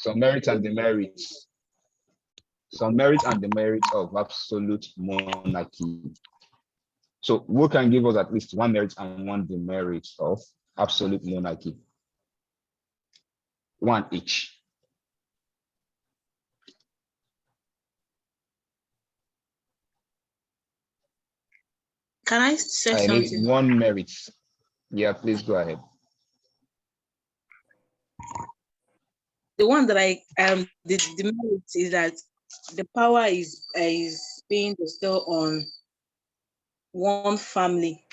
Some merits and demerits. Some merits and demerits of absolute monarchy. So who can give us at least one merit and one demerit of absolute monarchy? One each. Can I say I need something? one merit. Yeah, please go ahead. The one that the merit is that the power is being bestowed on one family,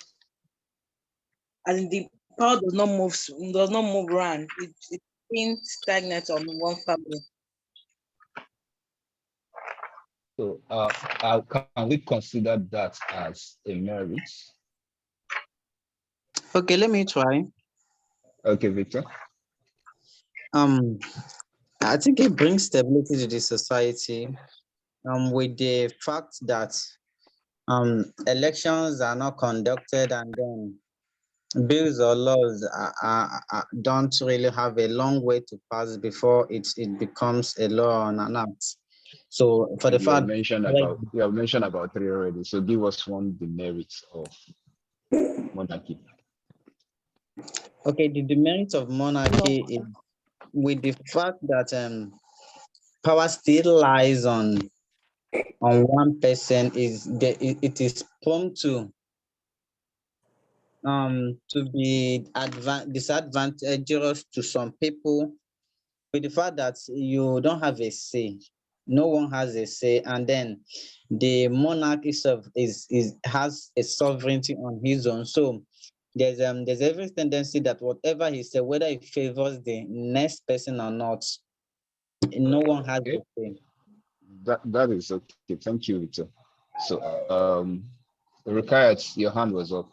and the power does not move around. It's being stagnant on one family. So can we consider that as a merit? Okay, let me try. Okay, Victor. I think it brings stability to the society. With the fact that elections are not conducted, and then bills or laws don't really have a long way to pass before it becomes a law and an act. So for the You have fact mentioned about three already. So give us one demerit of monarchy. okay, the demerit of monarchy is with the fact that power still lies on one person, it is prone to be disadvantageous to some people, with the fact that you don't have a say, no one has a say, and then the monarch itself has a sovereignty on his own. So there's every tendency that whatever he said, whether it favors the next person or not, no one has Okay. a say. That is okay. Thank you, Victor. So Rukayat, your hand was up.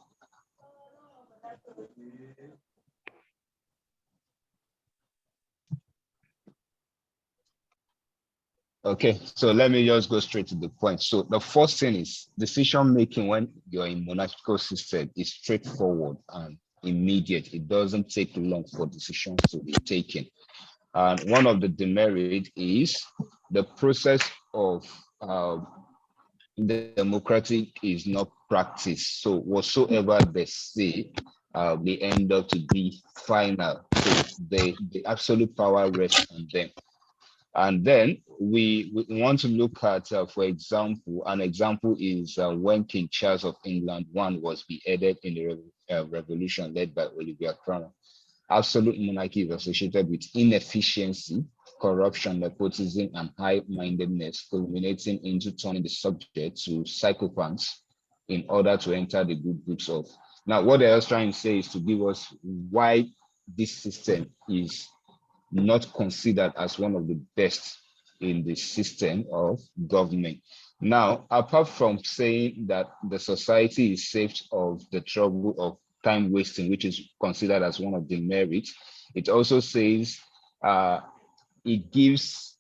Okay, so let me just go straight to the point. So the first thing is decision making when you're in monarchical system is straightforward and immediate. It doesn't take long for decisions to be taken. And one of the demerits is the process of democratic is not practiced. So whatsoever they say, they end up to be final. So the absolute power rests on them. And then we want to look at, for example, an example is when King Charles of England was beheaded in the revolution led by Oliver Cromwell. Absolute monarchy is associated with inefficiency, corruption, nepotism, and high-mindedness, culminating into turning the subject to psychopaths in order to enter the good books of. Now, what they're trying to say is to give us why this system is not considered as one of the best in the system of government. Now, apart from saying that the society is saved of the trouble of time wasting, which is considered as one of the merits, it also says it gives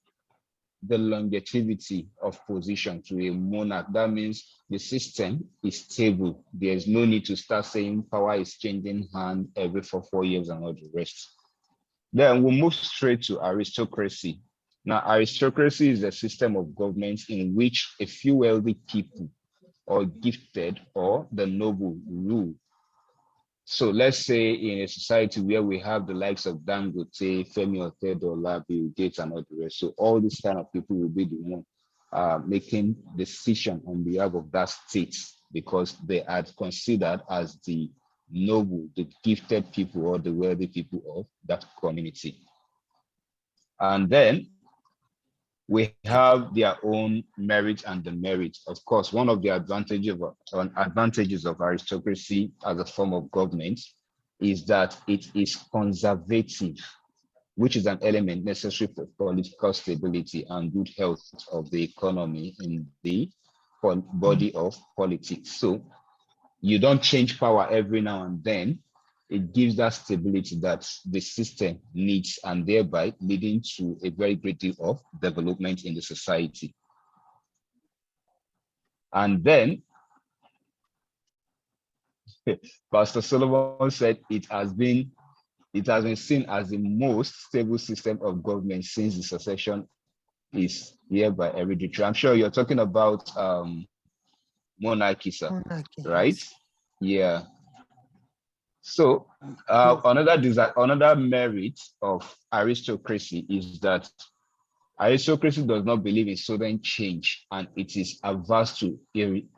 the longevity of position to a monarch. That means the system is stable. There's no need to start saying power is changing hand every 4 years and all the rest. Then we'll move straight to aristocracy. Now, aristocracy is a system of government in which a few wealthy people or gifted or the noble rule. So let's say in a society where we have the likes of Dangote, Femi Otedola, Bill Gates, and all the rest. So all these kind of people will be the one making decision on behalf of that state because they are considered as the noble, the gifted people or the wealthy people of that community. And then we have their own merit and demerit. Of course, one of the advantages of aristocracy as a form of government is that it is conservative, which is an element necessary for political stability and good health of the economy in the body of politics. So you don't change power every now and then. It gives that stability that the system needs, and thereby leading to a very great deal of development in the society. And then Pastor Solomon said it it has been seen as the most stable system of government since the succession is hereby hereditary. I'm sure you're talking about monarchy, sir, Monarchy, right? yes. Yeah. So another merit of aristocracy is that aristocracy does not believe in sudden change, and it is averse to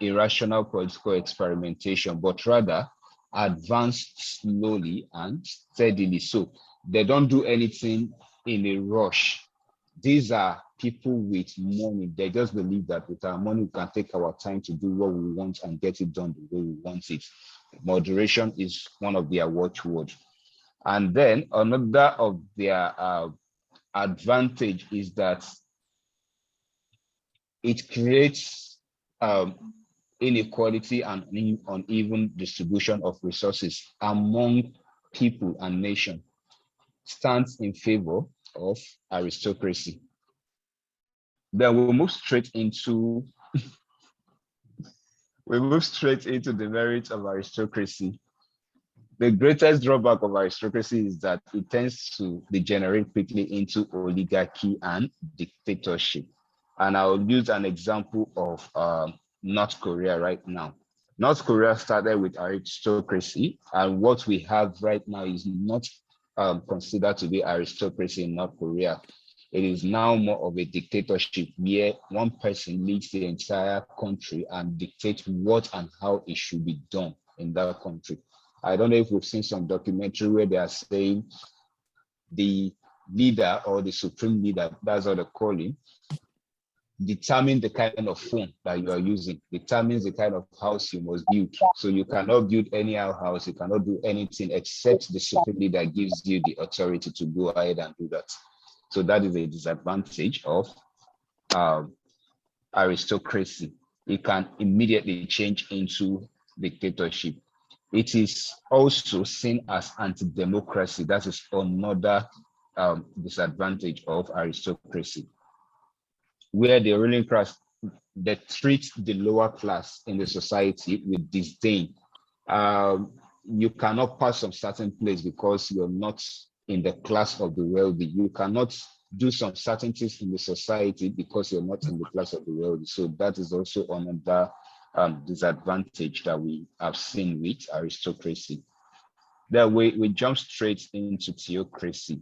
irrational political experimentation, but rather advance slowly and steadily. So they don't do anything in a rush. These are people with money. They just believe that with our money, we can take our time to do what we want and get it done the way we want it. Moderation is one of their watchwords. And then another of their advantage is that it creates inequality and uneven distribution of resources among people and nation. Stands in favor of aristocracy. Then we'll move straight into the merits of aristocracy. The greatest drawback of aristocracy is that it tends to degenerate quickly into oligarchy and dictatorship. And I'll use an example of North Korea right now. North Korea started with aristocracy, and what we have right now is not considered to be aristocracy in North Korea. It is now more of a dictatorship where one person leads the entire country and dictates what and how it should be done in that country. I don't know if we've seen some documentary where they are saying the leader or the supreme leader, that's what they call him, determine the kind of phone that you are using, determines the kind of house you must build. So you cannot build any house, you cannot do anything except the supreme leader gives you the authority to go ahead and do that. So that is a disadvantage of aristocracy. It can immediately change into dictatorship. It is also seen as anti-democracy. That is another disadvantage of aristocracy, where the ruling class, they treat the lower class in the society with disdain. You cannot pass some certain place because you're not in the class of the wealthy. You cannot do some certain things in the society because you're not in the class of the wealthy. So that is also another disadvantage that we have seen with aristocracy. Then we jump straight into theocracy.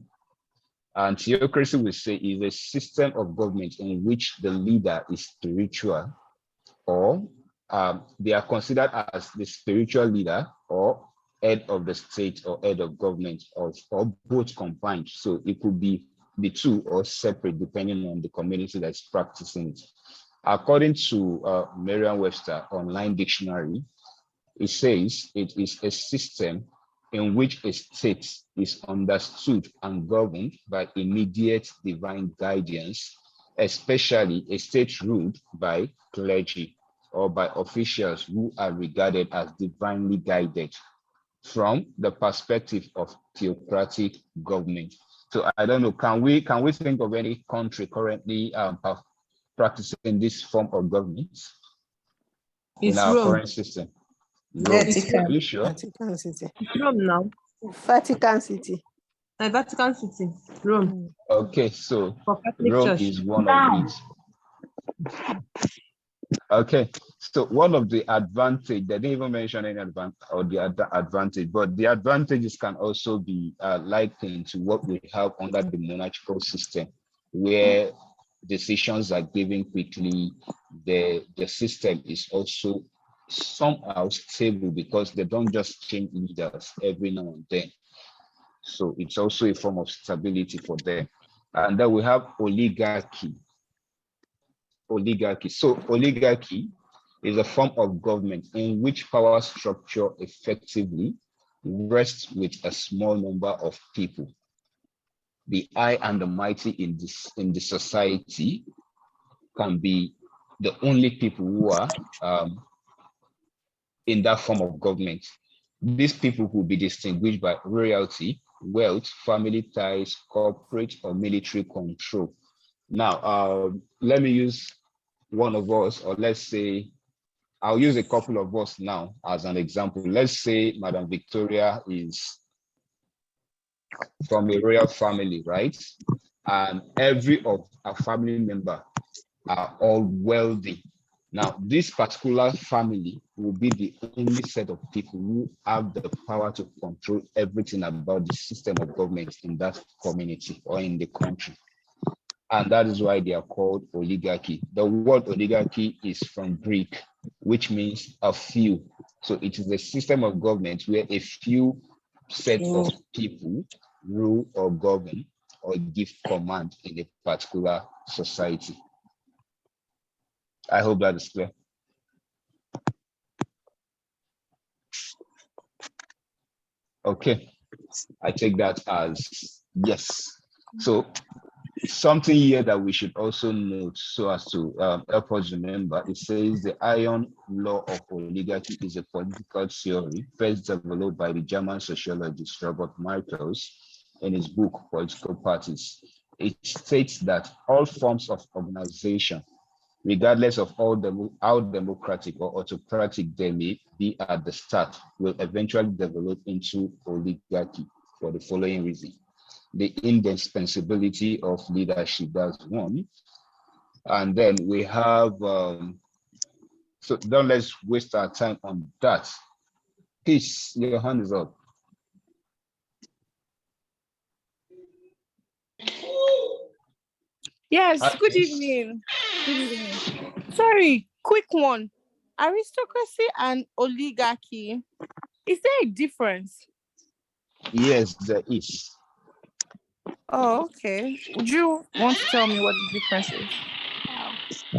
And theocracy, we say, is a system of government in which the leader is spiritual, or they are considered as the spiritual leader or head of the state or head of government, or both combined. So it could be the two or separate depending on the community that's practicing it. According to Merriam-Webster Online Dictionary, it says it is a system in which a state is understood and governed by immediate divine guidance, especially a state ruled by clergy or by officials who are regarded as divinely guided from the perspective of theocratic government. So I don't know, can we think of any country currently practicing this form of government in It's our Rome. current system? Rome. Vatican. Are you sure? Vatican City. It's Rome now. Vatican City. Vatican City, Rome. Okay, so For Catholic Rome Church. is one of it. Okay, so one of the advantage, they didn't even mention any advantage or the other advantage, but the advantages can also be likened to what we have under the monarchical system, where decisions are given quickly. The system is also somehow stable because they don't just change leaders every now and then. So it's also a form of stability for them. And then we have oligarchy. So oligarchy is a form of government in which power structure effectively rests with a small number of people. The high and the mighty in the society can be the only people who are in that form of government. These people will be distinguished by royalty, wealth, family ties, corporate or military control. Now, let me use one of us, or let's say, I'll use a couple of us now as an example. Let's say Madam Victoria is from a royal family, right? And every of our family member are all wealthy. Now, this particular family will be the only set of people who have the power to control everything about the system of government in that community or in the country. And that is why they are called oligarchy. The word oligarchy is from Greek, which means a few. So it is a system of government where a few set of people rule or govern or give command in a particular society. I hope that is clear. Okay, I take that as yes. So something here that we should also note so as to help us remember, it says the iron law of oligarchy is a political theory first developed by the German sociologist Robert Michaels in his book Political Parties. It states that all forms of organization, regardless of how democratic or autocratic they may be at the start, will eventually develop into oligarchy for the following reason. The indispensability of leadership, that's one. And then we have, so don't let's waste our time on that. Peace, your hand is up. Yes, Hi, good Peace. evening. Good evening. Sorry, quick one. Aristocracy and oligarchy. Is there a difference? Yes, there is. Oh, okay. Would you want to tell me what the difference is?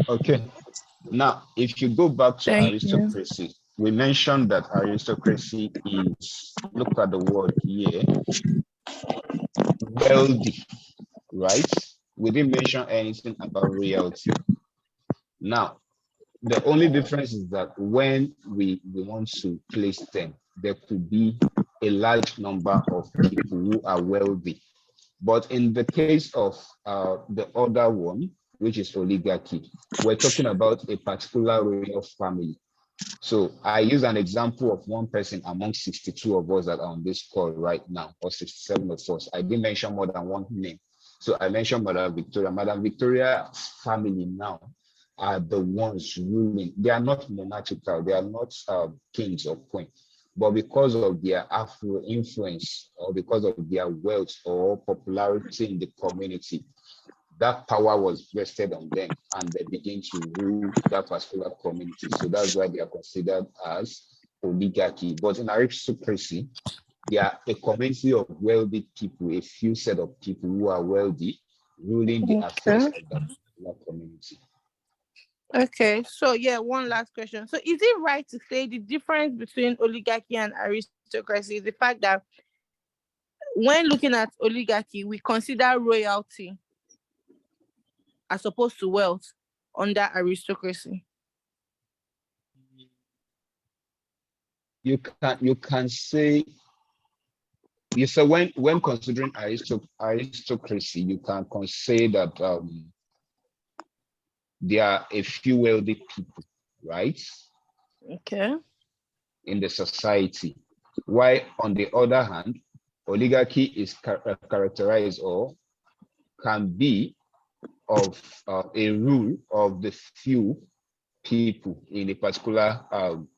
Okay. Now, if you go back to Thank you. aristocracy, we mentioned that aristocracy is, look at the word here, wealthy, right? We didn't mention anything about royalty. Now, the only difference is that when we want to place them, there could be a large number of people who are wealthy. But in the case of the other one, which is oligarchy, we're talking about a particular royal family. So I use an example of one person among 62 of us that are on this call right now, or 67 of us. I didn't mention more than one name. So I mentioned Madam Victoria. Madam Victoria's family now are the ones ruling. They are not monarchical. They are not kings or queens. But because of their Afro influence or because of their wealth or popularity in the community, that power was vested on them and they begin to rule that particular community. So that's why they are considered as oligarchy. But in aristocracy, they are a community of wealthy people, a few set of people who are wealthy, ruling the affairs of that particular community. Okay, so yeah, one last question. So is it right to say the difference between oligarchy and aristocracy is the fact that when looking at oligarchy, we consider royalty as opposed to wealth under aristocracy? You can say, you say when considering aristocracy, you can say that there are a few wealthy people, right? Okay. In the society. While on the other hand, oligarchy is characterized or can be of a rule of the few people in a particular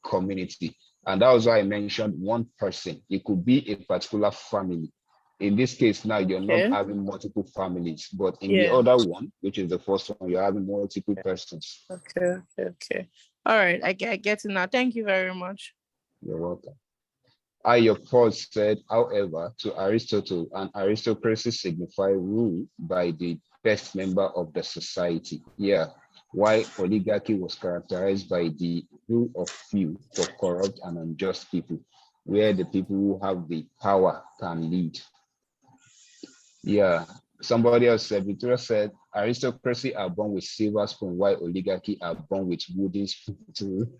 community. And that was why I mentioned one person. It could be a particular family. In this case, now you're not Okay. having multiple families, but in the Yeah. other one, which is the first one, you're having multiple persons. Okay. All right, I get it now. Thank you very much. You're welcome. Paul said, however, to Aristotle, an aristocracy signifies rule by the best member of the society. Yeah, while oligarchy was characterized by the rule of few for corrupt and unjust people, where the people who have the power can lead. Yeah, somebody else said, Victoria said, aristocracy are born with silver spoon, while oligarchy are born with wooden spoon too.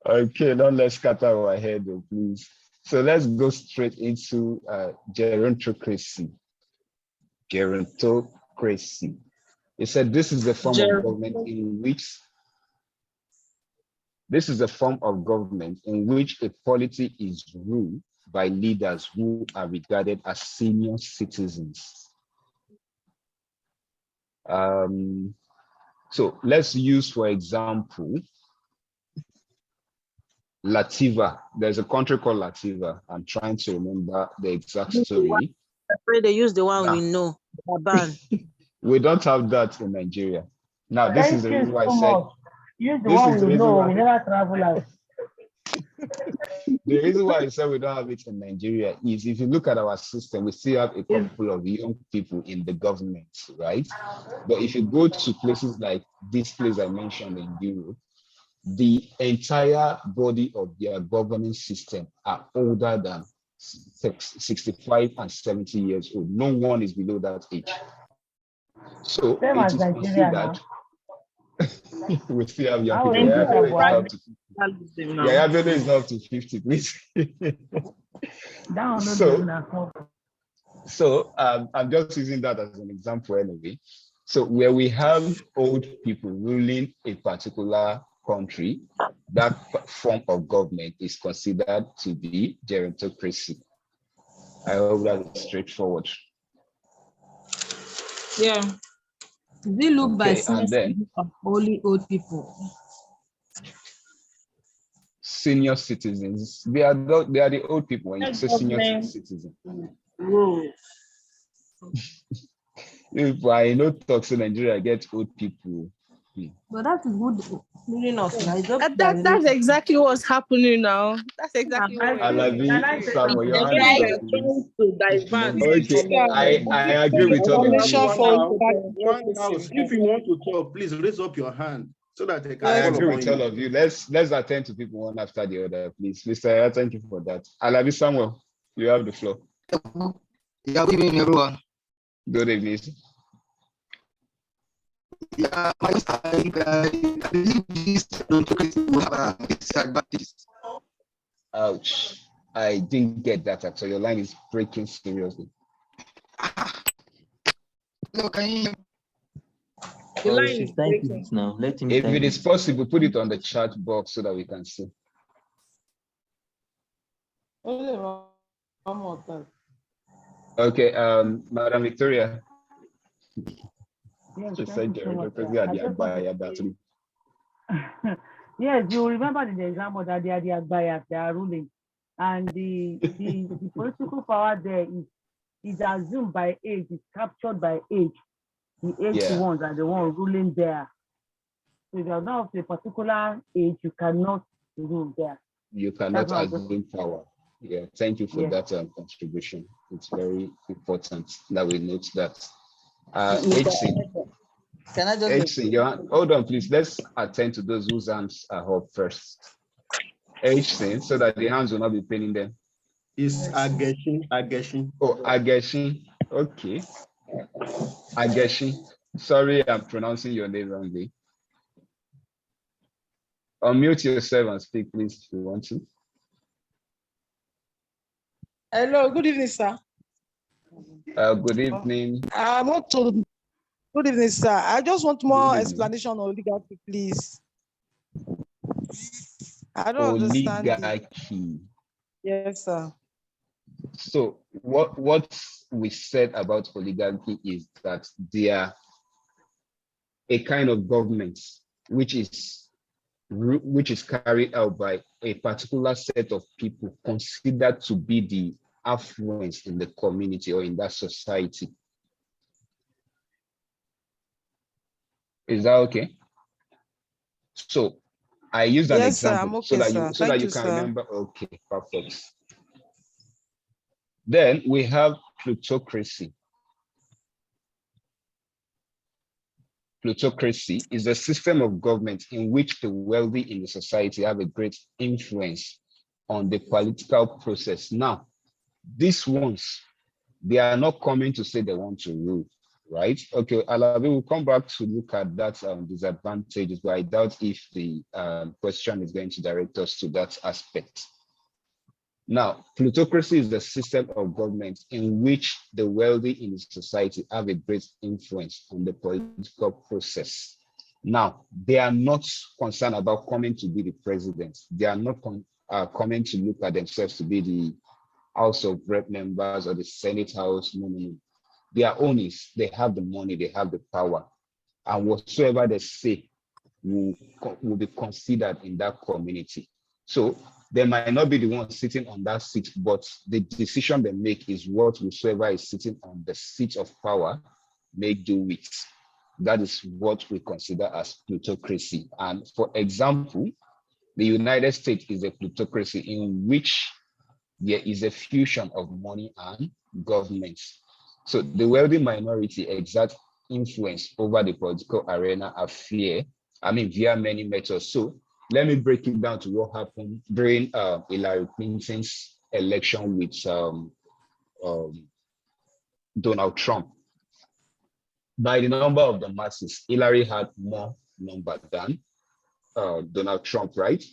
Okay, don't let's scatter our head, though, please. So let's go straight into gerontocracy. Gerontocracy. It said this is the form of government in which a polity is ruled by leaders who are regarded as senior citizens. So let's use, for example, Lativa. There's a country called Lativa. I'm trying to remember the exact story. They use the one Now, we know. Ban. we don't have that in Nigeria. Now, this is the reason why I said. Use the one we know. We never travel out. The reason why I said we don't have it in Nigeria is if you look at our system, we still have a couple of young people in the government, right? But if you go to places like this place I mentioned in Europe, the entire body of their governing system are older than 65 and 70 years old. No one is below that age. So Same it as is Nigeria now. considered we still have young How people. is Yaya Bello is not up to 50, please. So I'm just using that as an example anyway. So where we have old people ruling a particular country, that form of government is considered to be gerontocracy. I hope that is straightforward. Yeah. They look by and then only old people. Senior citizens, they are the old people when you say senior citizen. If I know talks in Nigeria get old people. But that is good. That's exactly what's happening now. That's exactly what Samuel, your hand is up, okay, I agree with all of you. If you want to talk, please raise up your hand so that I can. I agree with all of you. Let's attend to people one after the other, please. Mr. Thank you for that. Alabi Samuel, you have the floor. Yeah, good evening, everyone. Good evening. Yeah, I believe this democracy will have disadvantages. Ouch. I didn't get that at all. Your line is breaking seriously. Hello, can you hear me? The line is breaking. Now. Let him if it is possible, put it on the chat box so that we can see. Only one more time. Okay, Madam Victoria. Yes, Just thank said you so much, yes, you remember in the example that they are the Agbayas, they are ruling. And the political power there is assumed by age, is captured by age. The age ones are the ones ruling there. So if you are not of a particular age, you cannot rule there. You cannot assume power. Yeah, thank you for that contribution. It's very important that we note that. Can I just hold on, please. Let's attend to those whose hands are up first. Hsin, so that the hands will not be paining them. Is Ageshin. Oh, Ageshin. Okay. Ageshin. Sorry, I'm pronouncing your name wrongly. Unmute yourself and speak, please, if you want to. Hello, good evening, sir. Good evening. Good evening, sir. I just want more explanation on oligarchy, please. I don't understand. Oligarchy. Yes, sir. So what we said about oligarchy is that they are a kind of government which is carried out by a particular set of people considered to be the affluence in the community or in that society. Is that okay? So I use an example so that you can remember. Okay, perfect. Then we have plutocracy. Plutocracy is a system of government in which the wealthy in the society have a great influence on the political process. Now, these ones, they are not coming to say they want to rule, right? Okay, Alabi, we'll come back to look at that disadvantages, but I doubt if the question is going to direct us to that aspect. Now, plutocracy is the system of government in which the wealthy in the society have a great influence on the political process. Now, they are not concerned about coming to be the president. They are not coming to look at themselves to be the House of Rep members or the Senate House. No, no, no. Their own is they have the money, they have the power, and whatsoever they say will be considered in that community. So they might not be the one sitting on that seat, but the decision they make is what whosoever is sitting on the seat of power may do with. That is what we consider as plutocracy. And for example, the United States is a plutocracy in which there is a fusion of money and governments. So the wealthy minority exert influence over the political arena via many methods. So let me break it down to what happened during Hillary Clinton's election with Donald Trump. By the number of the masses, Hillary had more number than Donald Trump, right?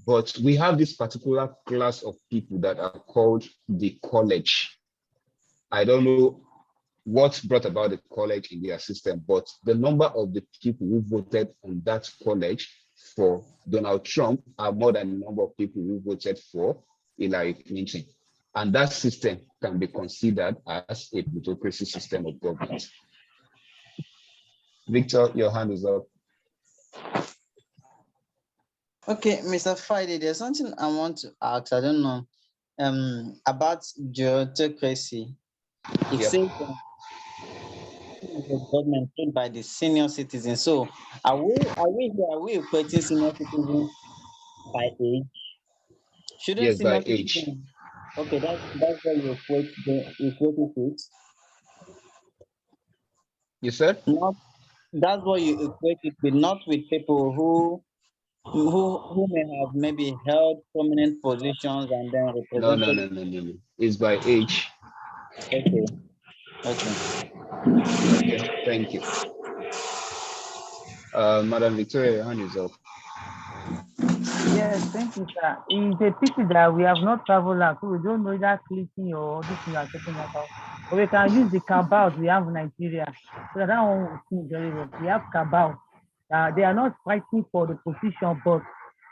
But we have this particular class of people that are called the college. I don't know what brought about the college in their system, but the number of the people who voted on that college for Donald Trump are more than the number of people who voted for Hillary Clinton. And that system can be considered as a plutocracy system of government. Victor, your hand is up. Okay, Mr. Friday, there's something I want to ask. I don't know about gerontocracy. It says the government paid by the senior citizens. So are we equating senior citizens by age? Shouldn't yes, by age. Citizens, okay, that's what you equate it with. You said? Not, that's what you equate it with, not with people who may have maybe held prominent positions and then represented. No. It's by age. Okay. Okay, thank you. Madam Victoria, your hand is up. Yes, thank you, sir. It's a pity that we have not traveled out, so we don't know that clicking or this thing you are talking about. But we can use the cabals we have in Nigeria. So that one will see very well. We have cabals. They are not fighting for the position, but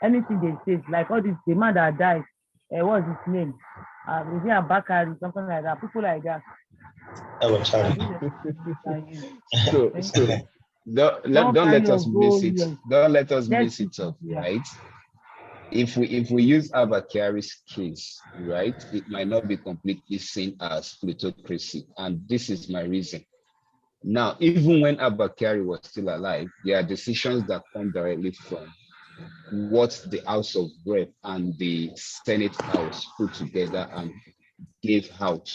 anything they say, like all this, the man that died, what's his name? Is it Abakari, something like that? People like that. So don't let us miss it. Don't let us miss it up, right? If we use Abakari's case, right, it might not be completely seen as plutocracy, and this is my reason. Now, even when Abakari was still alive, there are decisions that come directly from what the House of Rep and the Senate House put together and gave out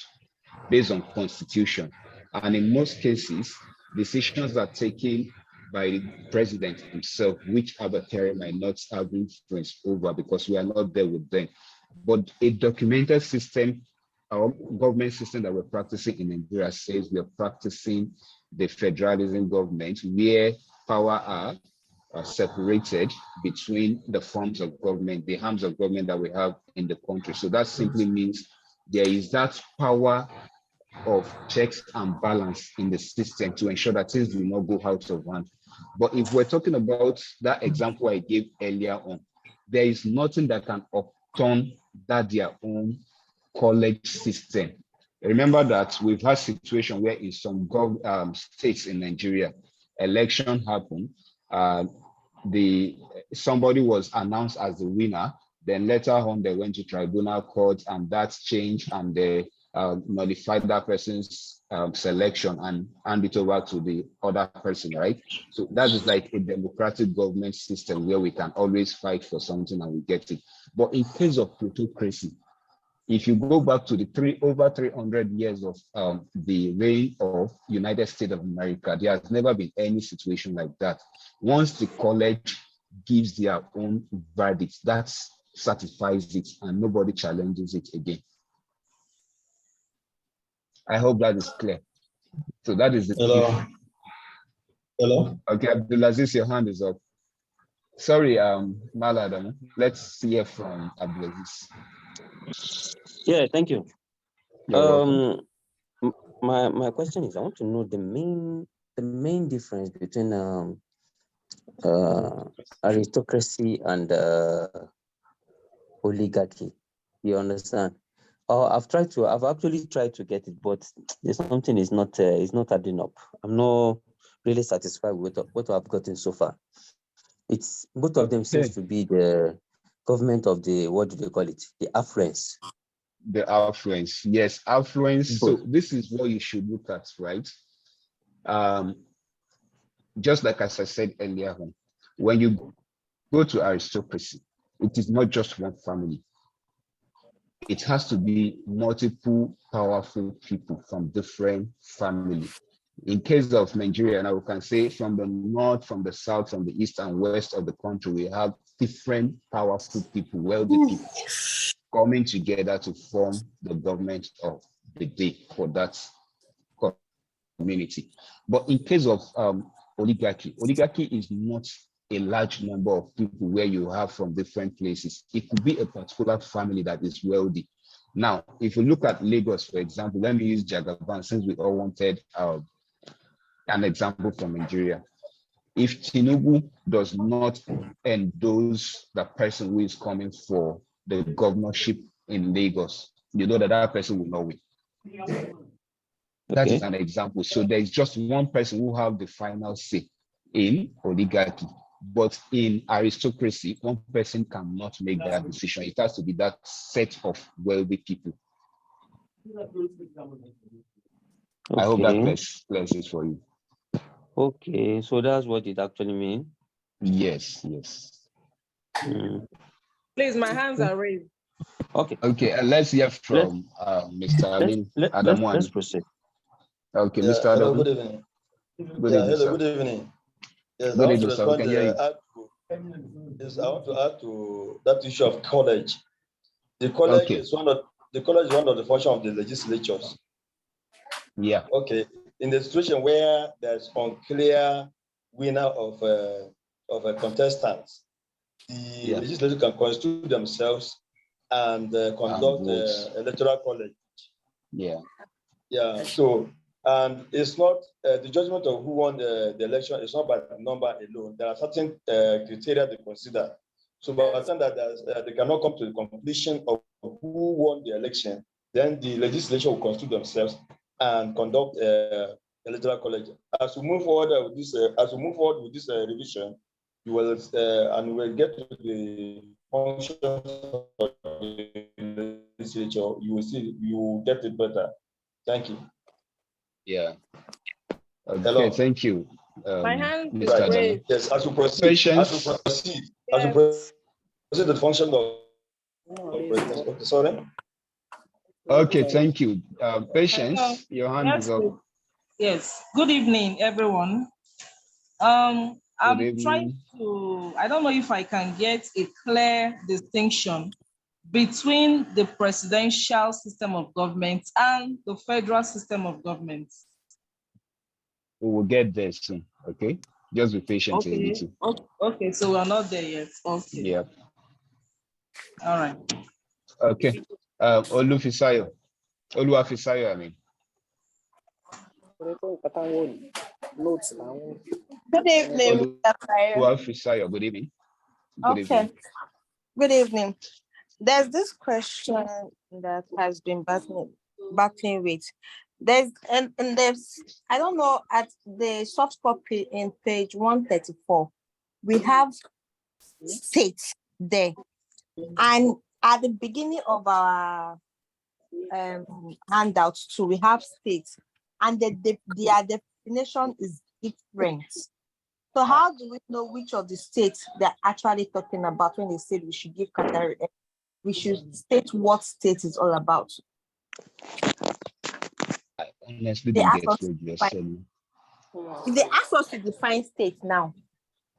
based on constitution. And in most cases, decisions are taken by the president himself, which Abakari might not have influence over because we are not there with them. But a documented system, our government system that we're practicing in Nigeria says we are practicing the federalism government where power are separated between the forms of government, the arms of government that we have in the country. So that simply means there is that power of checks and balance in the system to ensure that things do not go out of hand. But if we're talking about that example I gave earlier on, there is nothing that can upturn that their own college system. Remember that we've had situation where in some states in Nigeria, election happened, somebody was announced as the winner, then later on they went to tribunal court and that's changed and they nullified that person's selection and hand it over to the other person, right? So that is like a democratic government system where we can always fight for something and we get it. But in case of plutocracy, if you go back to the over 300 years of the reign of United States of America, there has never been any situation like that. Once the college gives their own verdict, that certifies it and nobody challenges it again. I hope that is clear. So that is the Hello. Okay, Abdulaziz, your hand is up. Sorry, Maladam. Let's hear from Abdulaziz. Yeah, thank you. My question is, I want to know the main difference between aristocracy and oligarchy. You understand? I've actually tried to get it, but there's something is not adding up. I'm not really satisfied with what I've gotten so far. It's both of them seems to be the government of the, what do they call it? The affluence. The affluence, yes, affluence. So this is what you should look at, right? Just like as I said earlier on, when you go to aristocracy, it is not just one family. It has to be multiple powerful people from different families. In case of Nigeria, now we can say from the north, from the south, from the east and west of the country, we have different powerful people, wealthy people coming together to form the government of the day for that community. But in case of oligarchy is not a large number of people where you have from different places. It could be a particular family that is wealthy. Now, if you look at Lagos, for example, let me use Jagaban since we all wanted an example from Nigeria. If Tinubu does not endorse the person who is coming for the governorship in Lagos, you know that person will not win. That is an example. So there's just one person who have the final say in oligarchy, but in aristocracy, one person cannot make that decision. It has to be that set of wealthy people. I hope that places for you. Okay, so that's what it actually means. Yes. Please, my hands are raised. Okay, let's hear from Mr. Alim Adamu. Let's proceed. Okay, yeah, Mr. hello, Adamu. good evening. Good evening, sir. Good evening. Yes, good I want evening, to sir. We respond can hear you. I want to add to that issue of college. The college is one of the functions of the legislatures. Yeah. Okay. In the situation where there's unclear winner of a contestant, the legislature can constitute themselves and conduct the electoral college. Yeah. So, and it's not the judgment of who won the election is not by the number alone. There are certain criteria they consider. So by the time that they cannot come to the completion of who won the election, then the legislature will constitute themselves and conduct electoral college. As we move forward with this, revision, you will and we'll get to the functions of the legislature. You will get it better. Thank you. Yeah. Okay. Hello. Thank you. My hand is Mr. raised. Yes. As we proceed. The function of okay, sorry. Okay. Thank you. Patience. Your hand is up. Yes. Good evening, everyone. I'm trying to. I don't know if I can get a clear distinction between the presidential system of government and the federal system of government. We will get there soon, okay? Just be patient a little. Okay, so we're not there yet. Okay. Yeah. All right. Okay. Olufisayo, I mean. Good evening, Mr. Olufisayo, good evening. Okay. Good evening. There's this question that has been battling with. There's I don't know, at the soft copy in page 134, we have states there. And at the beginning of our handouts too, we have states, and their definition is different. So how do we know which of the states they're actually talking about when they say we should give category? We should state what state is all about. I honestly They don't ask get us what you're saying. If they ask us to define state now,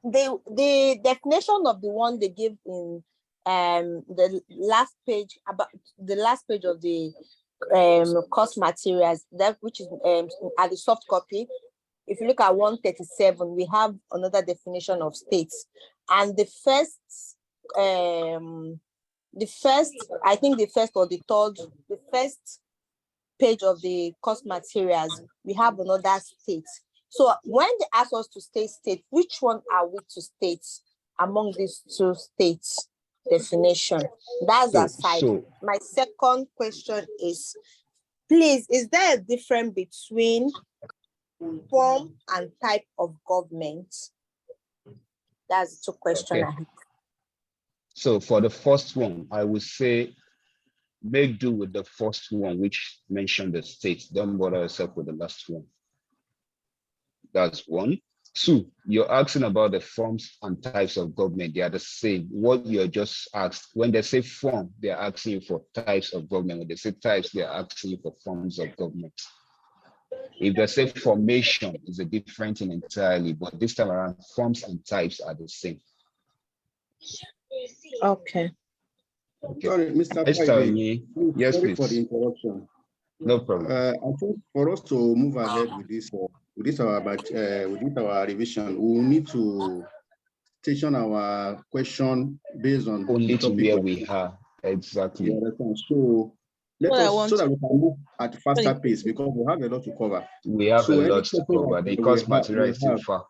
the definition of the one they give in the last page of the course materials, that which is at the soft copy. If you look at 137, we have another definition of states, and the first page of the course materials, we have another state. So when they ask us to state, which one are we to state among these two states? definition. That's aside. My second question is, please, is there a difference between form and type of government? That's the two questions I have. So for the first one, I would say make do with the first one, which mentioned the state. Don't bother yourself with the last one. That's one. Two, you're asking about the forms and types of government. They are the same. What you're just asked, when they say form, they're asking you for types of government. When they say types, they're asking you for forms of government. If they say formation, is a different thing entirely, but this time around, forms and types are the same. Okay. Sorry, Mr. Friday. Yes, sorry please. for the interruption. No problem. I think for us to move ahead with our revision, we will need to station our question based on only to where we are. Exactly. So let us, so that we can move at a faster pace, because we have a lot to cover. We have a lot to cover because material is too far.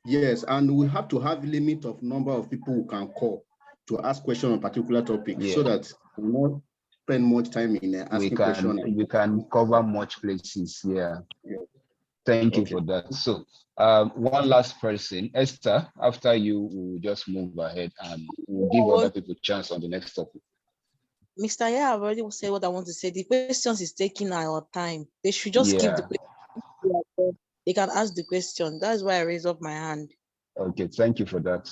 Yes, and we have to have limit of number of people who can call to ask questions on particular topics, so that we won't spend much time in asking questions. We can cover much places. Thank you for that. So one last person, Esther, after you, we'll just move ahead and we'll give other people a chance on the next topic. Mr. Yeah, I've already said what I want to say. The questions is taking our time. They should just keep the question. They can ask the question. That's why I raised up my hand. Okay, thank you for that.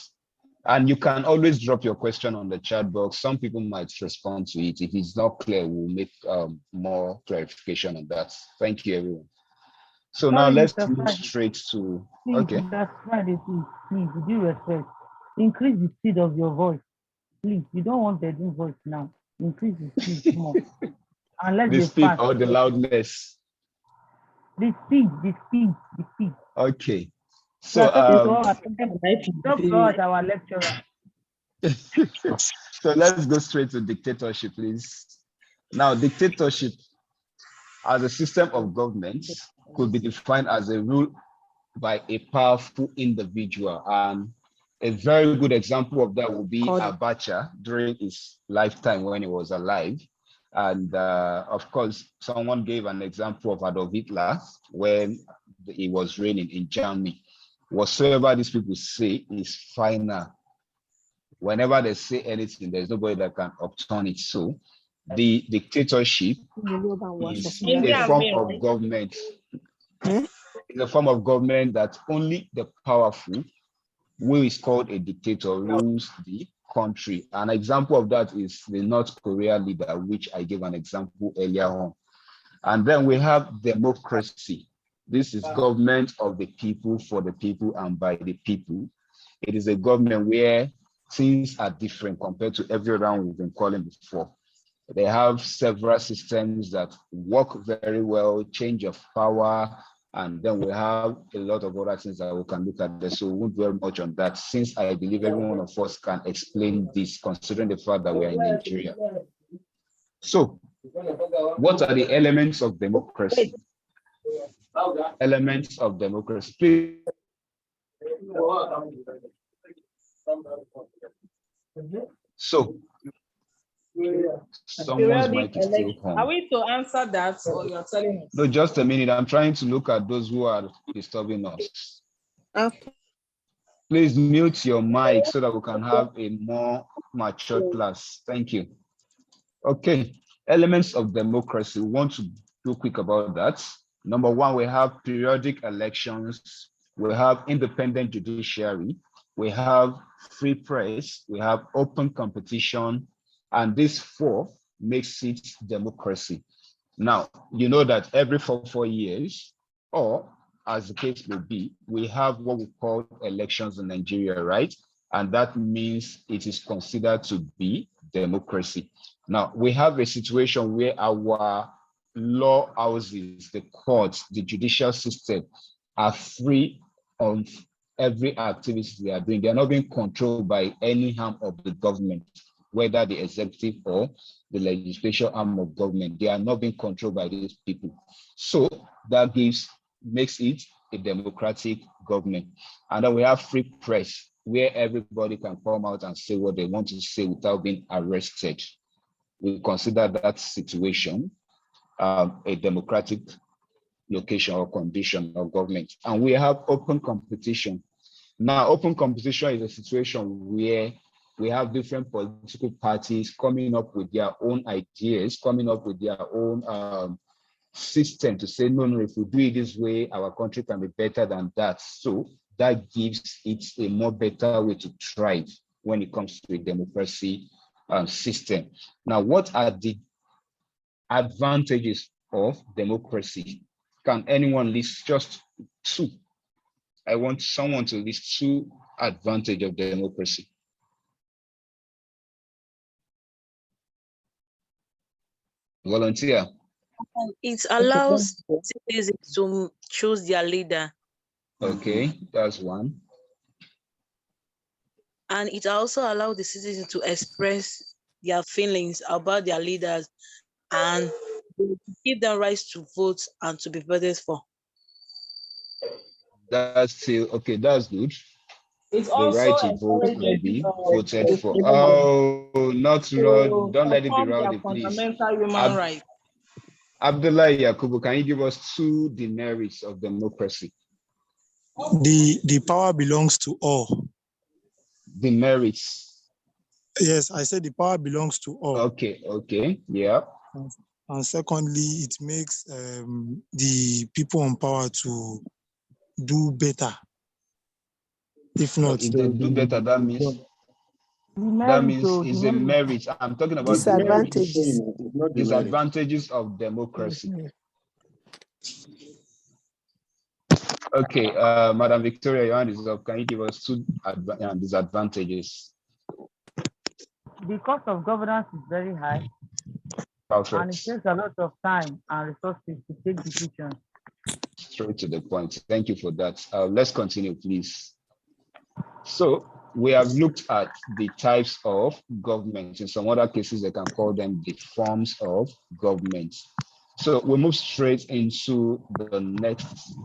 And you can always drop your question on the chat box. Some people might respond to it. If it's not clear, we'll make more clarification on that. Thank you, everyone. So now let's move straight to, okay. That's Friday, please, with due respect, increase the speed of your voice. Please, you don't want the voice now. Increase the speed more. And let the speed or the loudness? The speed. Okay. So our lecturer. So let's go straight to dictatorship, please. Now, dictatorship as a system of government could be defined as a rule by a powerful individual. And a very good example of that would be Abacha during his lifetime when he was alive. And of course, someone gave an example of Adolf Hitler when he was reigning in Germany. Whatsoever these people say is final. Whenever they say anything, there's nobody that can upturn it. So the dictatorship is a form of government. It's a form of government that only the powerful, who is called a dictator, rules the country. An example of that is the North Korea leader, which I gave an example earlier on. And then we have democracy. This is government of the people, for the people, and by the people. It is a government where things are different compared to every round we've been calling before. They have several systems that work very well, change of power, and then we have a lot of other things that we can look at there. So we won't dwell much on that, since I believe every one of us can explain this, considering the fact that we are in Nigeria. So what are the elements of democracy? Elements of democracy. So someone's mic is still on. Are we to answer that, or you're telling us? No, just a minute. I'm trying to look at those who are disturbing us. Okay. Please mute your mic so that we can have a more mature class. Thank you. Okay, elements of democracy. We want to do quick about that. Number one, we have periodic elections. We have independent judiciary. We have free press. We have open competition. And this four makes it democracy. Now, you know that every 4 years, or as the case may be, we have what we call elections in Nigeria, right? And that means it is considered to be democracy. Now, we have a situation where our law houses, the courts, the judicial system are free of every activity they are doing. They are not being controlled by any arm of the government, whether the executive or the legislative arm of government. They are not being controlled by these people. So that makes it a democratic government. And then we have free press. where everybody can come out and say what they want to say without being arrested. We consider that situation a democratic location or condition of government. And we have open competition. Now, open competition is a situation where we have different political parties coming up with their own ideas, coming up with their own system to say, no, if we do it this way, our country can be better than that. So that gives it a more better way to thrive when it comes to a democracy system. Now, what are the advantages of democracy? Can anyone list just two? I want someone to list two advantages of democracy. Volunteer. It allows citizens to choose their leader. Okay, that's one. And it also allows the citizens to express their feelings about their leaders and give them rights to vote and to be voted for. That's still okay, that's good. It's the also right to vote and be voted for. Oh, not Rod. Don't let it be rowdy, please. Fundamental human rights. Abdullah Yakubu, can you give us two demerits of democracy? The power belongs to all. Demerits. Yes, I said the power belongs to all. Okay, yeah. And secondly, it makes the people on power to do better. If not, if they do better, that means it's a merit. I'm talking about disadvantages. Disadvantages of democracy. Okay, Madam Victoria, your hand is up. Can you give us two disadvantages? The cost of governance is very high. Perfect. And it takes a lot of time and resources to take decisions. Straight to the point. Thank you for that. Let's continue, please. So we have looked at the types of government. In some other cases, they can call them the forms of government. So we move straight into the next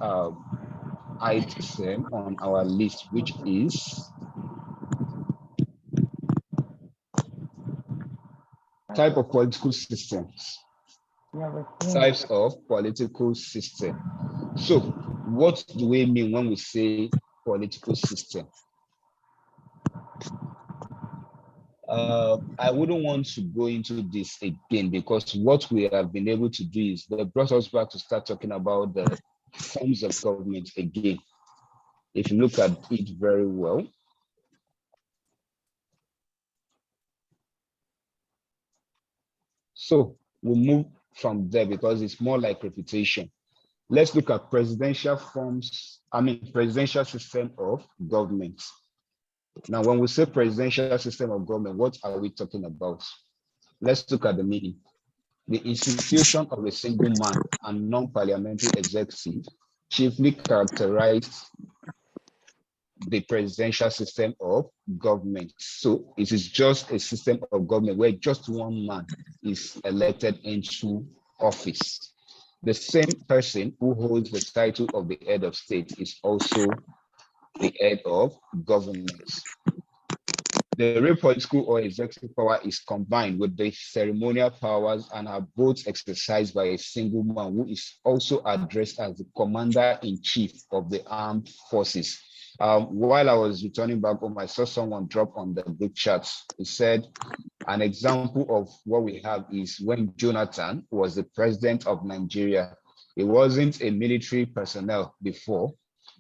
item on our list, which is type of political systems. Types of political system. So what do we mean when we say political system? I wouldn't want to go into this again because what we have been able to do is they brought us back to start talking about the forms of government again. If you look at it very well, so we'll move from there because it's more like repetition. Let's look at presidential system of government. Now, when we say presidential system of government, what are we talking about? Let's look at the meaning. The institution of a single man and non-parliamentary executive chiefly characterized the presidential system of government. So it is just a system of government where just one man is elected into office. The same person who holds the title of the head of state is also the head of government. The real political or executive power is combined with the ceremonial powers and are both exercised by a single man who is also addressed as the commander-in-chief of the armed forces. While I was returning back home, I saw someone drop on the group chat. He said, an example of what we have is when Jonathan was the president of Nigeria. He wasn't a military personnel before,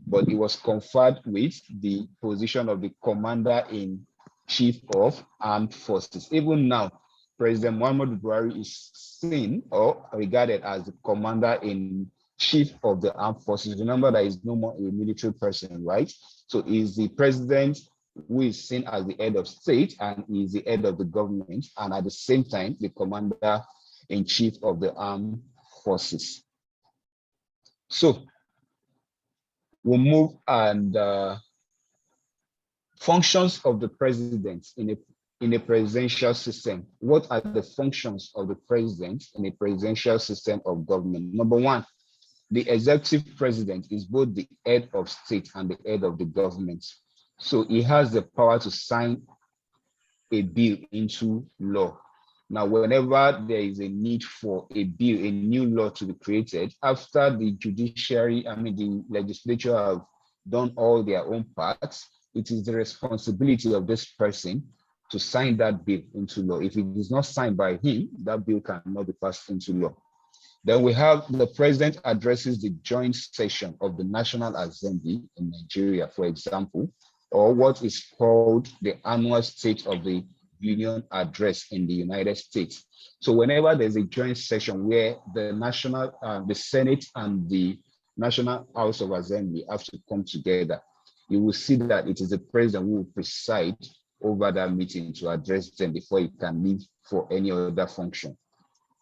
but he was conferred with the position of the commander-in-chief of armed forces. Even now, President Muhammadu Buhari is seen or regarded as the commander-in-chief of the armed forces. Remember that he's no more a military person, right? So he's the president who is seen as the head of state and is the head of the government, and at the same time, the commander-in-chief of the armed forces. So we'll move and functions of the president in a presidential system. What are the functions of the president in a presidential system of government? Number one, the executive president is both the head of state and the head of the government. So he has the power to sign a bill into law. Now, whenever there is a need for a bill, a new law to be created, after the judiciary, the legislature have done all their own parts, it is the responsibility of this person to sign that bill into law. If it is not signed by him, that bill cannot be passed into law. Then we have the president addresses the joint session of the National Assembly in Nigeria, for example, or what is called the annual State of the Union address in the United States. So whenever there's a joint session where the Senate and the National House of Assembly have to come together, you will see that it is the president who will preside over that meeting to address them before he can leave for any other function.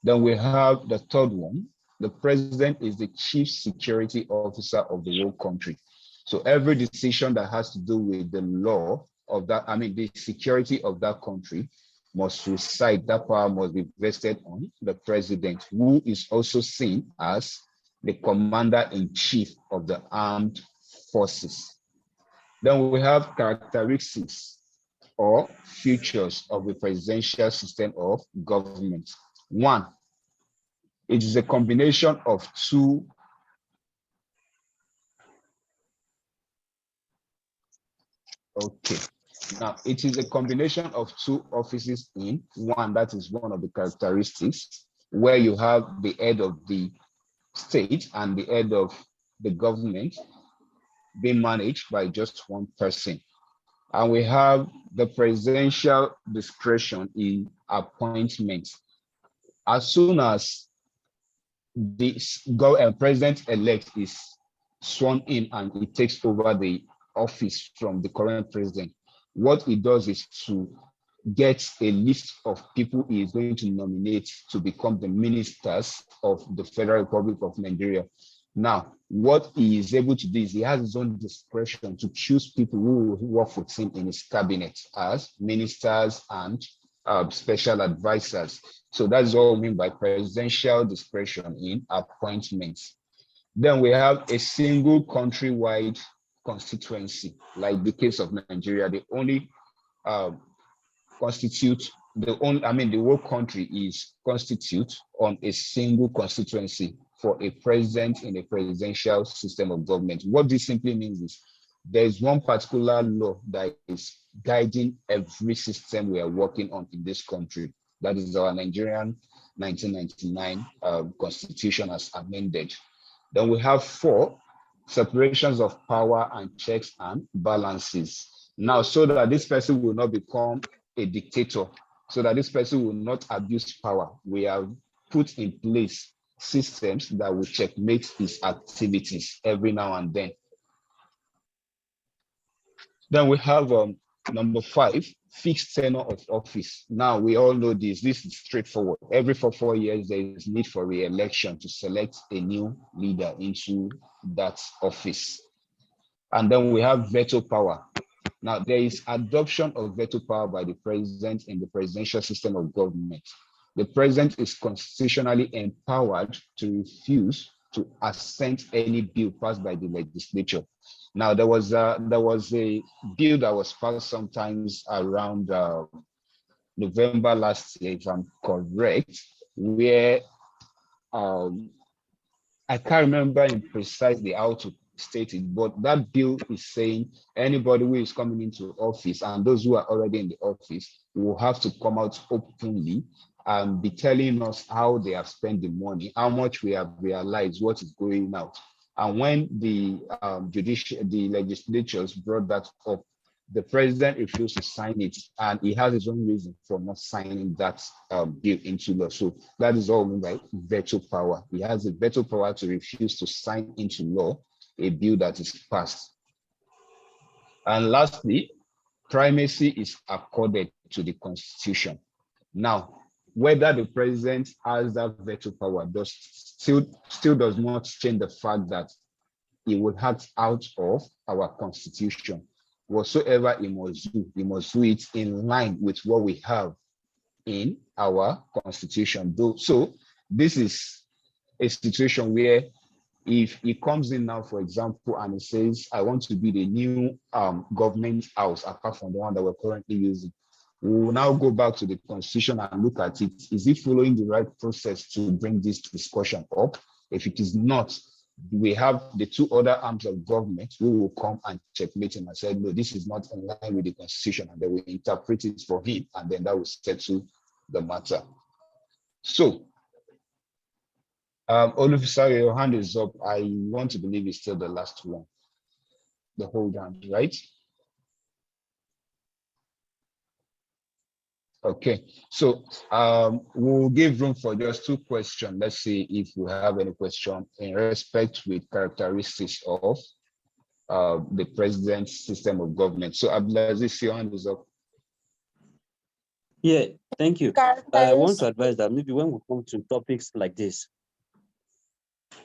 Then we have the third one. The president is the chief security officer of the whole country. So every decision that has to do with the law of that, the security of that country must reside, that power must be vested on the president, who is also seen as the commander-in-chief of the armed forces. Then we have characteristics or features of the presidential system of government. One, it is a combination of two Now, it is a combination of two offices in one. That is one of the characteristics, where you have the head of the state and the head of the government being managed by just one person. And we have the presidential discretion in appointments. As soon as the president-elect is sworn in and he takes over the office from the current president, what he does is to get a list of people he is going to nominate to become the ministers of the Federal Republic of Nigeria. Now, what he is able to do is he has his own discretion to choose people who work with him in his cabinet as ministers and special advisors. So that's all I mean by presidential discretion in appointments. Then we have a single countrywide constituency, like the case of Nigeria. They only the whole country is constituted on a single constituency for a president in a presidential system of government. What this simply means is there is one particular law that is guiding every system we are working on in this country. That is our Nigerian 1999 constitution as amended. Then we have 4 separations of power and checks and balances. Now, so that this person will not become a dictator, so that this person will not abuse power, we have put in place systems that will checkmate his activities every now and then. Then we have number 5, fixed tenure of office. Now, we all know this. This is straightforward. Every 4 years, there is need for re-election to select a new leader into that office. And then we have veto power. Now, there is adoption of veto power by the president in the presidential system of government. The president is constitutionally empowered to refuse to assent any bill passed by the legislature. Now, there was a bill that was passed sometimes around November last year, if I'm correct, where I can't remember in precisely how to state it, but that bill is saying anybody who is coming into office and those who are already in the office will have to come out openly and be telling us how they have spent the money, how much we have realized, what is going out. And when the legislatures brought that up, the president refused to sign it, and he has his own reason for not signing that bill into law. So that is all meant by veto power. He has the veto power to refuse to sign into law a bill that is passed. And lastly, primacy is accorded to the Constitution. Now, whether the president has that veto power still does not change the fact that he would act out of our Constitution. Whatsoever he must do it in line with what we have in our Constitution. So this is a situation where if he comes in now, for example, and he says, I want to be the new government house apart from the one that we're currently using, we will now go back to the constitution and look at it. Is it following the right process to bring this discussion up? If it is not, we have the two other arms of government who will come and checkmate him and say, no, this is not in line with the constitution, and they will interpret it for him, and then that will settle the matter. So, Olufisa, your hand is up. I want to believe it's still the last one. The whole hand, right? Okay, so we'll give room for just two questions. Let's see if we have any question in respect with characteristics of the president's system of government. So Abdulaziz, your hand is up. Yeah, thank you. I want to advise that maybe when we come to topics like this,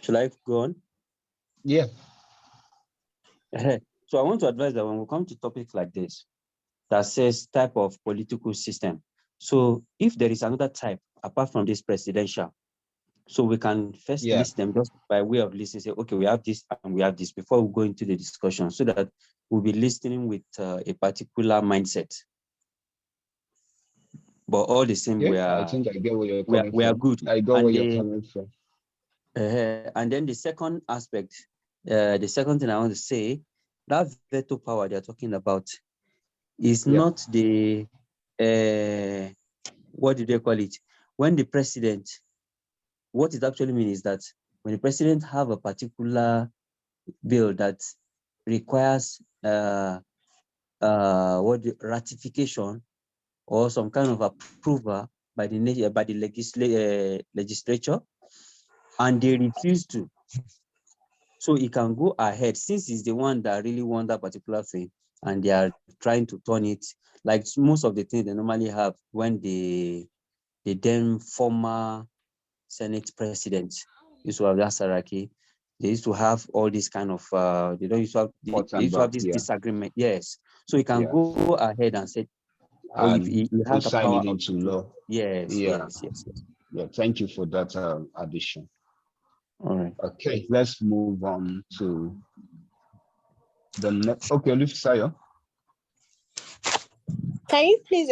shall I go on? Yeah. So I want to advise that when we come to topics like this, that says type of political system. So if there is another type apart from this presidential, so we can first list them just by way of listening, say, okay, we have this and we have this before we go into the discussion, so that we'll be listening with a particular mindset. But all the same, I think I get where you're coming from. We are good. I got where you're coming from. And then the second aspect, the second thing I want to say, that veto power they're talking about is not the, what do they call it? When the president, what it actually means is that when the president have a particular bill that requires ratification or some kind of approval by the legislature, and they refuse to, so he can go ahead, since he's the one that really wants that particular thing, and they are trying to turn it, like most of the things they normally have when the then former Senate president used to have that Saraki. They used to have all this kind of they don't used to have, they used to have this disagreement. Yes, so he can go ahead and say, or if he has the power it into law. Yes. Yeah, thank you for that addition. All right. Okay, let's move on to the next. Okay, Olufisa. Can you please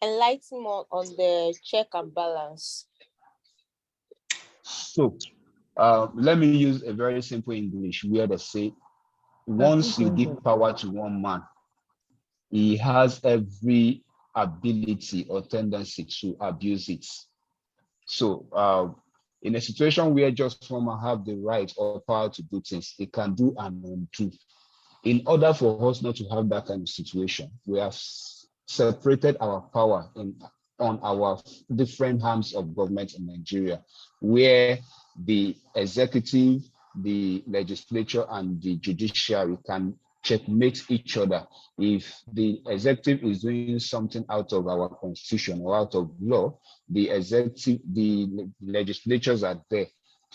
enlighten more on the check and balance? So, let me use a very simple English where they say, once you give power to one man, he has every ability or tendency to abuse it. So, in a situation where just someone have the right or power to do things, they can do and undo. In order for us not to have that kind of situation, we have separated our power on our different arms of government in Nigeria, where the executive, the legislature, and the judiciary can checkmate each other. If the executive is doing something out of our constitution or out of law, the legislatures are there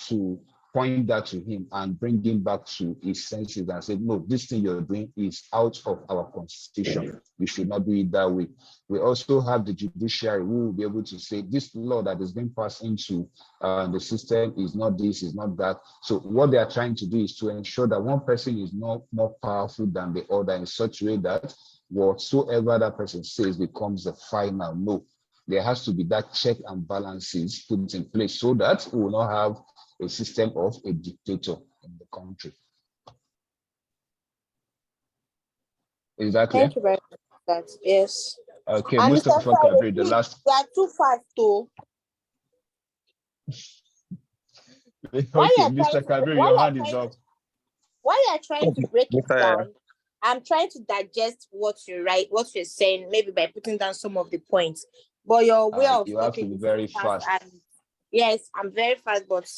to point that to him and bring him back to his senses and say, no, this thing you're doing is out of our constitution. You should not do it that way. We also have the judiciary who will be able to say this law that is being passed into the system is not this, is not that. So what they are trying to do is to ensure that one person is not more powerful than the other in such a way that whatsoever that person says becomes the final no. There has to be that check and balances put in place so that we will not have a system of a dictator in the country. Is that clear? Thank you very much for that. Yes. Okay, Mustafa Kabir, the last. They are too fast though. Okay, Mr. Kabir, your hand is up. While you are trying to break it down, I'm trying to digest what you're saying, maybe by putting down some of the points. But your way of you have to be very fast. And yes, I'm very fast, but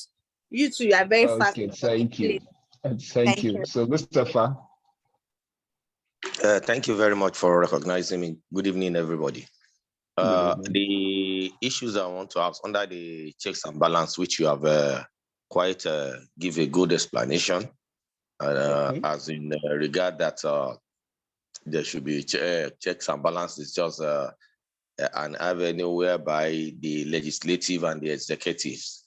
you too, you are very fast. Okay, thank you. Thank you. So, Mustafa. Thank you very much for recognizing me. Good evening, everybody. The issues I want to ask under the checks and balance, which you have quite give a good explanation, as in regard that there should be checks and balances, just an avenue whereby the legislative and the executives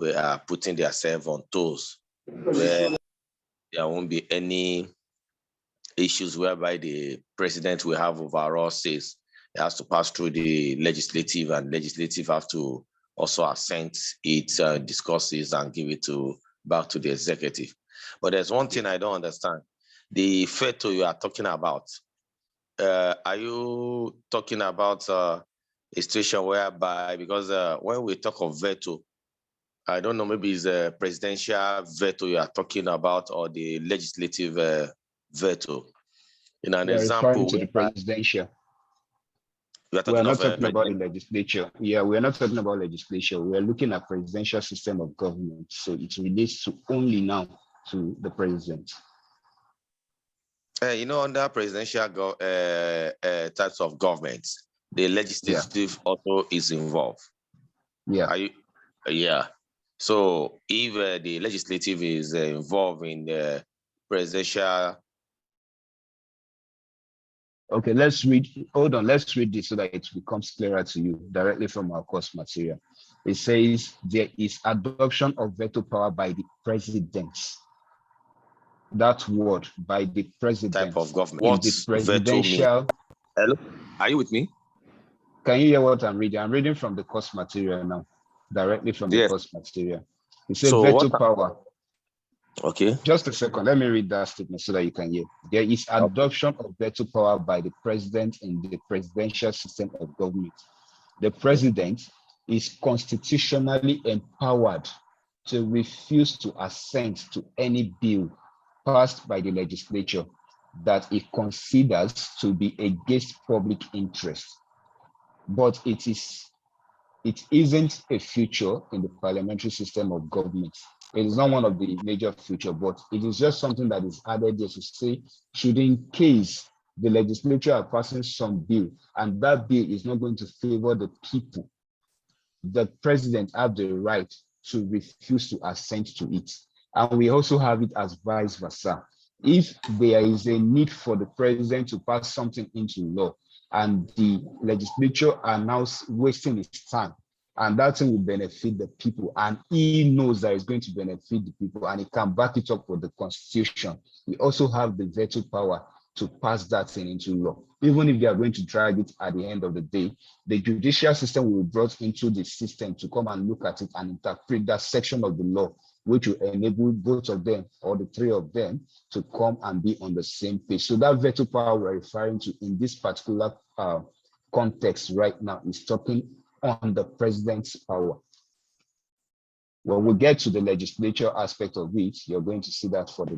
we are putting themselves on toes, where there won't be any issues whereby the president will have overall says. It has to pass through the legislative, and legislative have to also assent it, discusses, and give it back to the executive. But there's one thing I don't understand. The veto you are talking about, are you talking about a situation whereby, because when we talk of veto, I don't know, maybe it's a presidential veto you are talking about or the legislative veto? In an example, to the presidential. We're not talking about the legislature. Yeah, we're not talking about legislature. We're looking at presidential system of government. So it relates to only now to the president. Under presidential types of governments, the legislative also is involved. Yeah. Yeah. So if the legislative is involved in the presidential. Okay, let's read this so that it becomes clearer to you directly from our course material. It says there is adoption of veto power by the president. That word, by the president. Type of government. What's veto mean? Hello? Are you with me? Can you hear what I'm reading? I'm reading from the course material now, directly from the course material. It says veto power. Okay. Just a second. Let me read that statement so that you can hear. There is adoption of veto power by the president in the presidential system of government. The president is constitutionally empowered to refuse to assent to any bill passed by the legislature that it considers to be against public interest. But it isn't a feature in the parliamentary system of government. It is not one of the major features, but it is just something that is added there to say, should in case the legislature are passing some bill and that bill is not going to favor the people, the president have the right to refuse to assent to it. And we also have it as vice versa. If there is a need for the president to pass something into law and the legislature are now wasting its time, and that thing will benefit the people, and he knows that it's going to benefit the people, and he can back it up with the constitution, we also have the veto power to pass that thing into law. Even if they are going to drag it at the end of the day, the judicial system will be brought into the system to come and look at it and interpret that section of the law, which will enable both of them or the three of them to come and be on the same page. So that veto power we're referring to in this particular context right now is talking on the president's power. When we get to the legislature aspect of it, you're going to see that for the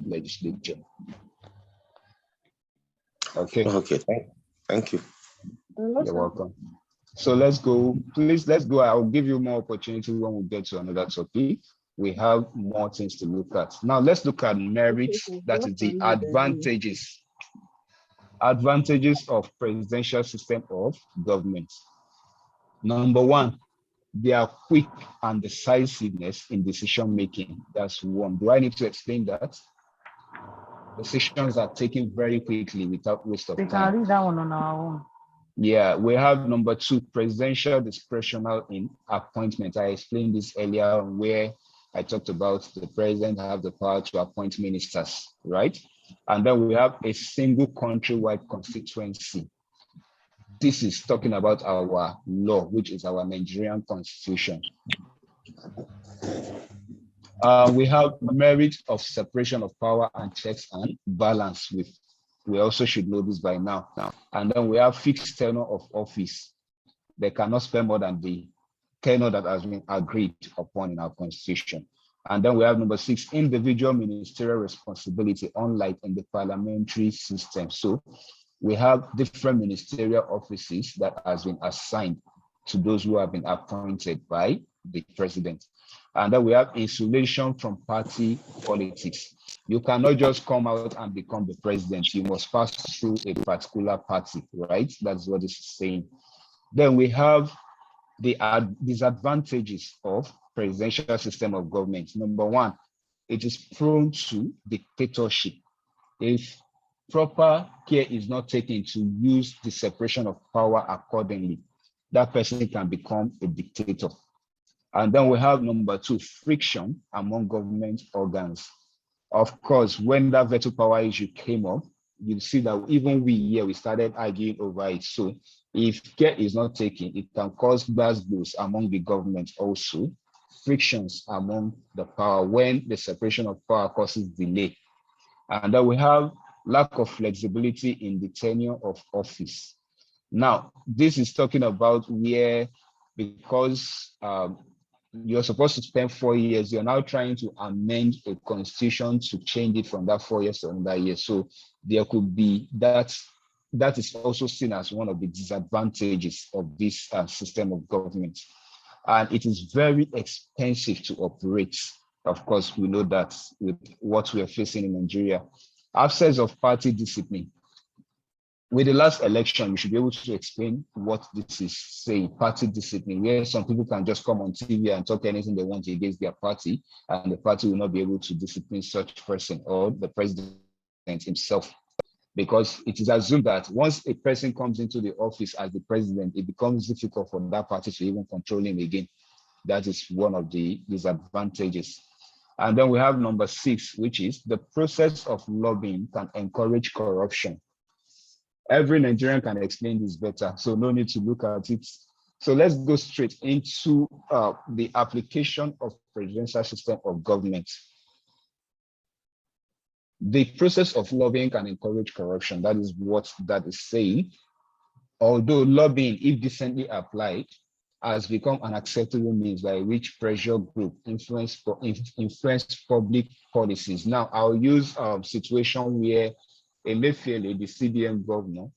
legislature. Okay. Okay. Thank you. You're welcome. So let's go. Please, let's go. I'll give you more opportunity when we get to another topic. We have more things to look at. Now let's look at merits. That is the advantages. Advantages of presidential system of government. Number one, their quick and decisiveness in decision making. That's one. Do I need to explain that? Decisions are taken very quickly without waste of time. We can read that one on our own. Yeah, we have number two, presidential discretional in appointment. I explained this earlier where I talked about the president have the power to appoint ministers, right? And then we have a single countrywide constituency. This is talking about our law, which is our Nigerian constitution. We have merit of separation of power and checks and balance with. We also should know this by now. And then we have fixed tenure of office. They cannot spend more than the tenure that has been agreed upon in our constitution. And then we have number 6, individual ministerial responsibility, unlike in the parliamentary system. So we have different ministerial offices that has been assigned to those who have been appointed by the president. And then we have insulation from party politics. You cannot just come out and become the president. You must pass through a particular party, right? That's what it's saying. Then we have the disadvantages of presidential system of government. Number one, it is prone to dictatorship. If proper care is not taken to use the separation of power accordingly, that person can become a dictator. And then we have number 2, friction among government organs. Of course, when that veto power issue came up, you see that even we here, we started arguing over it. So if care is not taken, it can cause bad-blows among the government also, frictions among the power when the separation of power causes delay. And then we have lack of flexibility in the tenure of office. Now, this is talking about where, because you're supposed to spend 4 years, you're now trying to amend a constitution to change it from that 4 years to another year. So there could be that is also seen as one of the disadvantages of this system of government. And it is very expensive to operate. Of course, we know that with what we are facing in Nigeria. Absence of party discipline. With the last election, we should be able to explain what this is, say, party discipline, where some people can just come on TV and talk anything they want against their party, and the party will not be able to discipline such person or the president himself. Because it is assumed that once a person comes into the office as the president, it becomes difficult for that party to even control him again. That is one of the disadvantages. And then we have number 6, which is the process of lobbying can encourage corruption. Every Nigerian can explain this better, so no need to look at it. So let's go straight into the application of presidential system of government. The process of lobbying can encourage corruption. That is what that is saying. Although lobbying, if decently applied, has become an acceptable means by which pressure group influence public policies. Now, I'll use a situation where Emefiele, the CBN governor,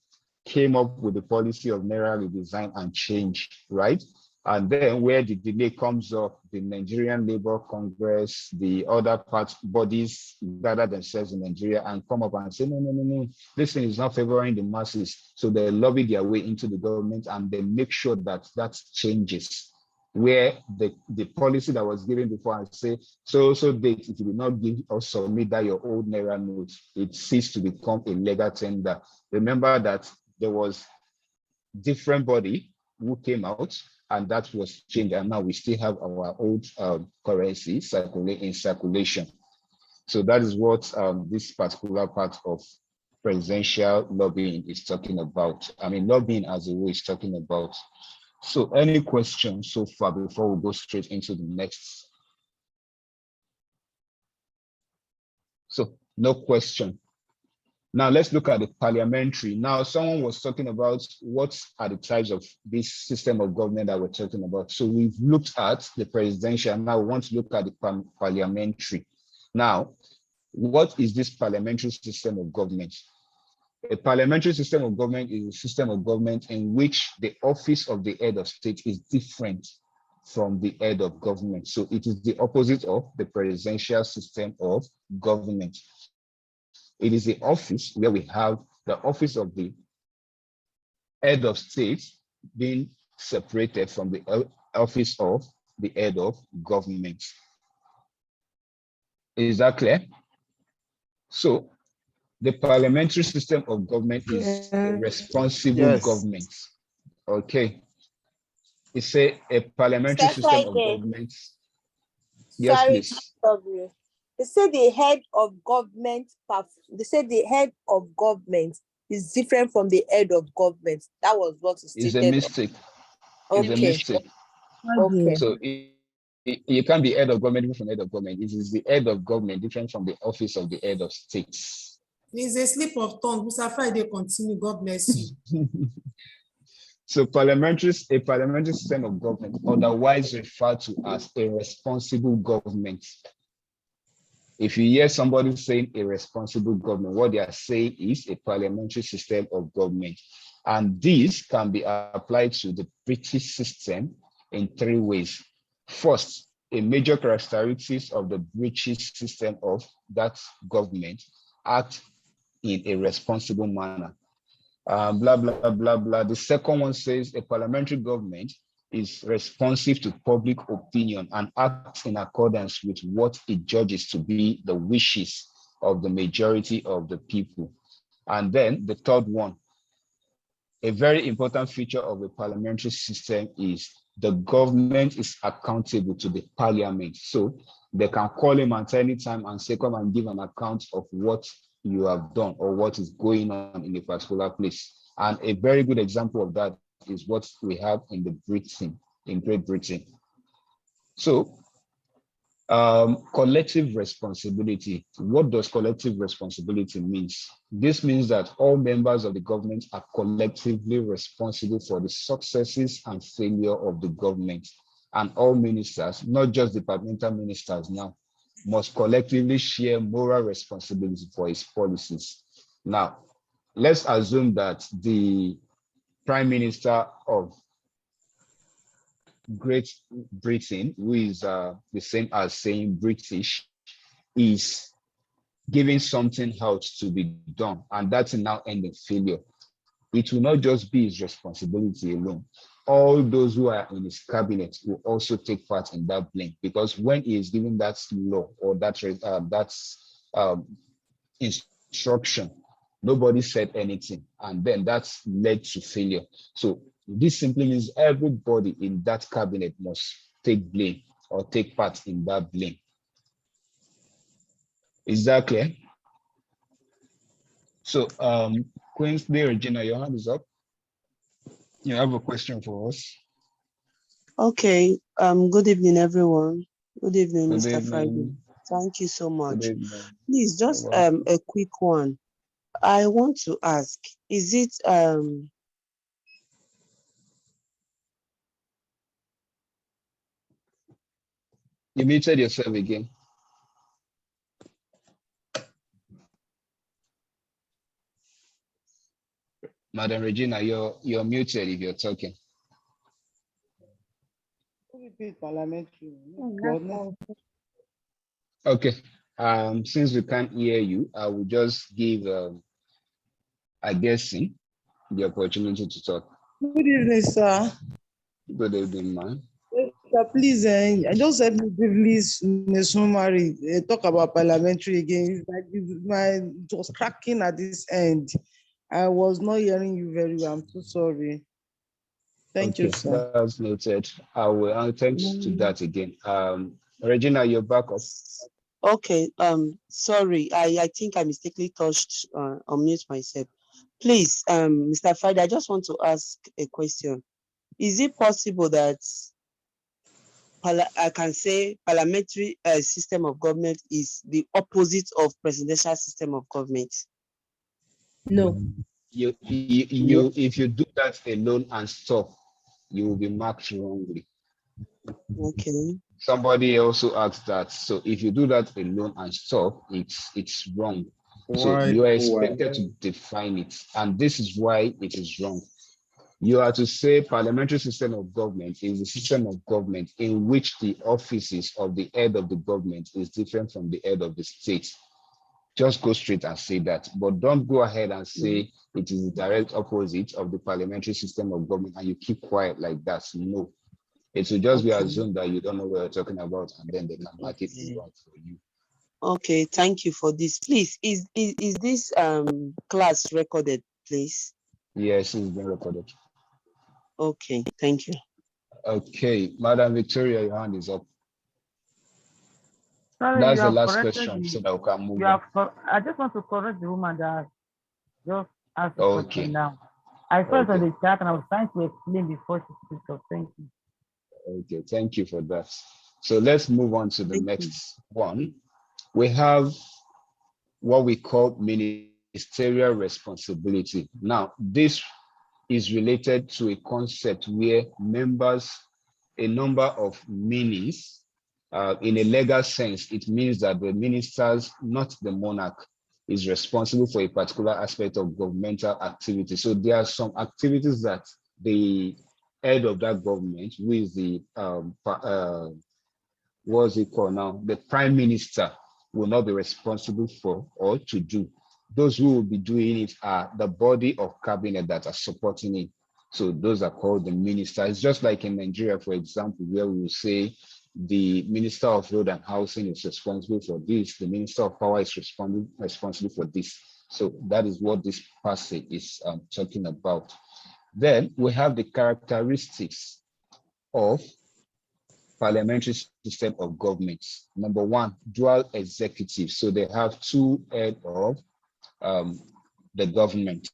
came up with the policy of Naira redesign and change, right? And then where the delay comes up, the Nigerian Labour Congress, the other bodies gather themselves in Nigeria and come up and say, no, this thing is not favoring the masses. So they lobby their way into the government and they make sure that that changes. Where the policy that was given before and say, so date, if you will not give or submit that your old Naira note, it ceased to become a legal tender. Remember that there was different body who came out and that was changed, and now we still have our old currency in circulation. So that is what this particular part of presidential lobbying is talking about. I mean, lobbying as a way is talking about. So any questions so far before we go straight into the next? So no question. Now let's look at the parliamentary. Now someone was talking about what are the types of this system of government that we're talking about. So we've looked at the presidential, now we want to look at the parliamentary. Now, what is this parliamentary system of government? A parliamentary system of government is a system of government in which the office of the head of state is different from the head of government. So it is the opposite of the presidential system of government. It is the office where we have the office of the head of state being separated from the office of the head of government. Is that clear? So the parliamentary system of government is a responsible government. Okay. It's a parliamentary system of government. Yes, please. They say the head of government. They say the head of government is different from the head of government. That was what is stated. It's a mistake. Okay. It's a mistake. Okay. So you can't be head of government different from head of government. It is the head of government different from the office of the head of state. It's a slip of tongue. Mr. Friday, continue. God bless you. So a parliamentary system of government, otherwise referred to as a responsible government. If you hear somebody saying a responsible government, what they are saying is a parliamentary system of government. And this can be applied to the British system in 3 ways. First, a major characteristics of the British system of that government act in a responsible manner. Blah, blah, blah, blah. The second one says a parliamentary government is responsive to public opinion and acts in accordance with what it judges to be the wishes of the majority of the people. And then the third one, a very important feature of a parliamentary system is the government is accountable to the parliament. So they can call him at any time and say, come and give an account of what you have done or what is going on in a particular place. And a very good example of that is what we have in Great Britain. So collective responsibility. What does collective responsibility mean? This means that all members of the government are collectively responsible for the successes and failure of the government. And all ministers, not just departmental ministers now, must collectively share moral responsibility for its policies. Now, let's assume that the Prime Minister of Great Britain, who is the same as saying British, is giving something out to be done, and that's now ending failure. It will not just be his responsibility alone. All those who are in his cabinet will also take part in that blame, because when he is giving that law or that instruction, nobody said anything, and then that's led to failure. So this simply means everybody in that cabinet must take blame or take part in that blame. Is that clear? So Queensley Regina, your hand is up. You have a question for us? Okay. Good evening, everyone. Good evening, Good Mr. evening. Friday. Thank you so much. Good evening. Please, just You're welcome. a quick one. I want to ask, is it You muted yourself again. Madam Regina, you're muted if you're talking. Repeat parliamentary. Okay. Since we can't hear you, I will just give Adesin the opportunity to talk. Good evening, sir. Good evening, man. Sir, please, I just said me briefly summary, talk about parliamentary again. It's like it was cracking at this end. I was not hearing you very well. I'm so sorry. Thank you, sir. That's noted. I will thanks to that again. Regina, you're back up. Okay, sorry, I think I mistakenly touched unmute myself. Please, Mr. Friday, I just want to ask a question. Is it possible that I can say parliamentary system of government is the opposite of presidential system of government? No. If you do that alone and stop, you will be marked wrongly. Okay. Somebody also asked that. So if you do that alone and stop, it's wrong. So you are expected to define it, and this is why it is wrong. You are to say parliamentary system of government is the system of government in which the offices of the head of the government is different from the head of the state. Just go straight and say that, but don't go ahead and say it is the direct opposite of the parliamentary system of government and you keep quiet like that. No, it will just be assumed that you don't know what you're talking about, and then they can mark it wrong for you. Okay, thank you for this. Please, is this class recorded, please? Yes, it's been recorded. Okay, thank you. Okay, Madam Victoria, your hand is up. Sorry, That's you the have last corrected question, me. so that we can move You on. have. I just want to correct the woman that just asked the Okay. question now. I saw it on Okay. the chat and I was trying to explain before she speaks up. Thank you. Okay, thank you for that. So let's move on to the next one. We have what we call ministerial responsibility. Now, this is related to a concept where members, a number of meanings, in a legal sense, it means that the ministers, not the monarch, is responsible for a particular aspect of governmental activity. So there are some activities that the head of that government, who is the what's it called now? The prime minister will not be responsible for or to do. Those who will be doing it are the body of cabinet that are supporting it. So those are called the ministers. Just like in Nigeria, for example, where we will say the Minister of Road and Housing is responsible for this, the Minister of Power is responsible for this. So that is what this passage is talking about. Then we have the characteristics of parliamentary system of government. Number one, dual executive. So they have two heads of the government,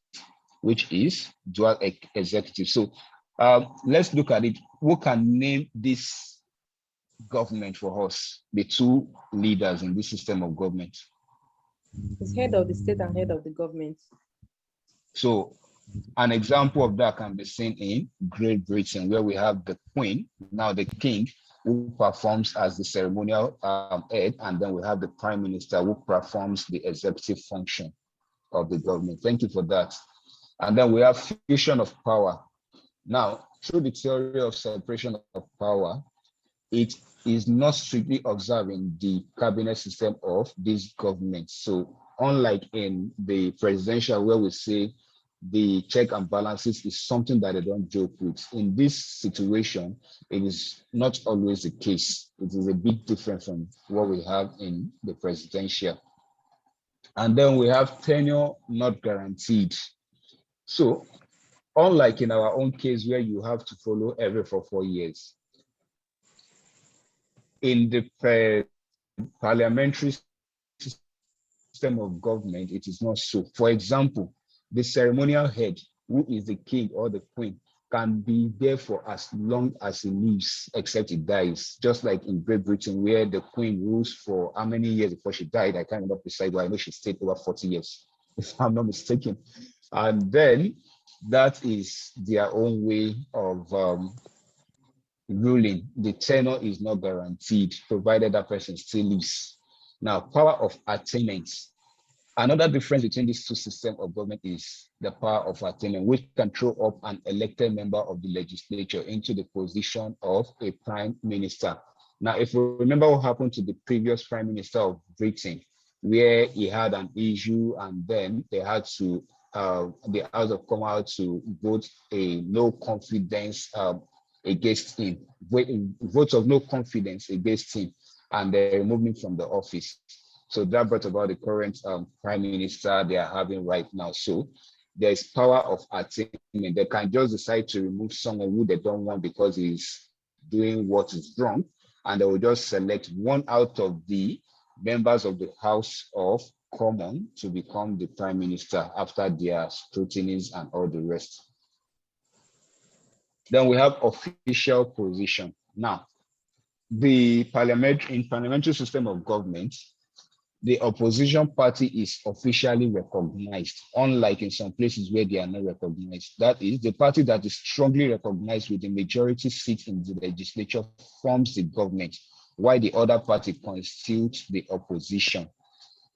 which is dual executive. So let's look at it. Who can name this government for us? The two leaders in this system of government. It's head of the state and head of the government. So an example of that can be seen in Great Britain, where we have the Queen, now the King, who performs as the ceremonial head, and then we have the Prime Minister who performs the executive function of the government. Thank you for that. And then we have fusion of power. Now, through the theory of separation of power, it is not strictly observing the cabinet system of this government. So unlike in the presidential, where we say the check and balances is something that they don't joke with, in this situation, it is not always the case. It is a bit different from what we have in the presidential. And then we have tenure not guaranteed. So unlike in our own case where you have to follow every for 4 years, in the parliamentary system of government, it is not so. For example, the ceremonial head, who is the king or the queen, can be there for as long as he lives, except he dies. Just like in Great Britain, where the queen rules for how many years before she died? I can't remember precisely, but I know she stayed over 40 years, if I'm not mistaken. And then that is their own way of ruling. The tenure is not guaranteed, provided that person still lives. Now, power of attainment. Another difference between these two systems of government is the power of attainment, which can throw up an elected member of the legislature into the position of a prime minister. Now, if we remember what happened to the previous prime minister of Britain, where he had an issue and then they had to, the House of Commons to vote a no confidence against him, votes of no confidence against him, and they removed him from the office. So that brought about the current prime minister they are having right now. So there is power of attainment. They can just decide to remove someone who they don't want because he's doing what is wrong, and they will just select one out of the members of the House of Commons to become the prime minister after their scrutinies and all the rest. Then we have official position. Now, in parliamentary system of government, the opposition party is officially recognized, unlike in some places where they are not recognized. That is, the party that is strongly recognized with the majority seat in the legislature forms the government, while the other party constitutes the opposition.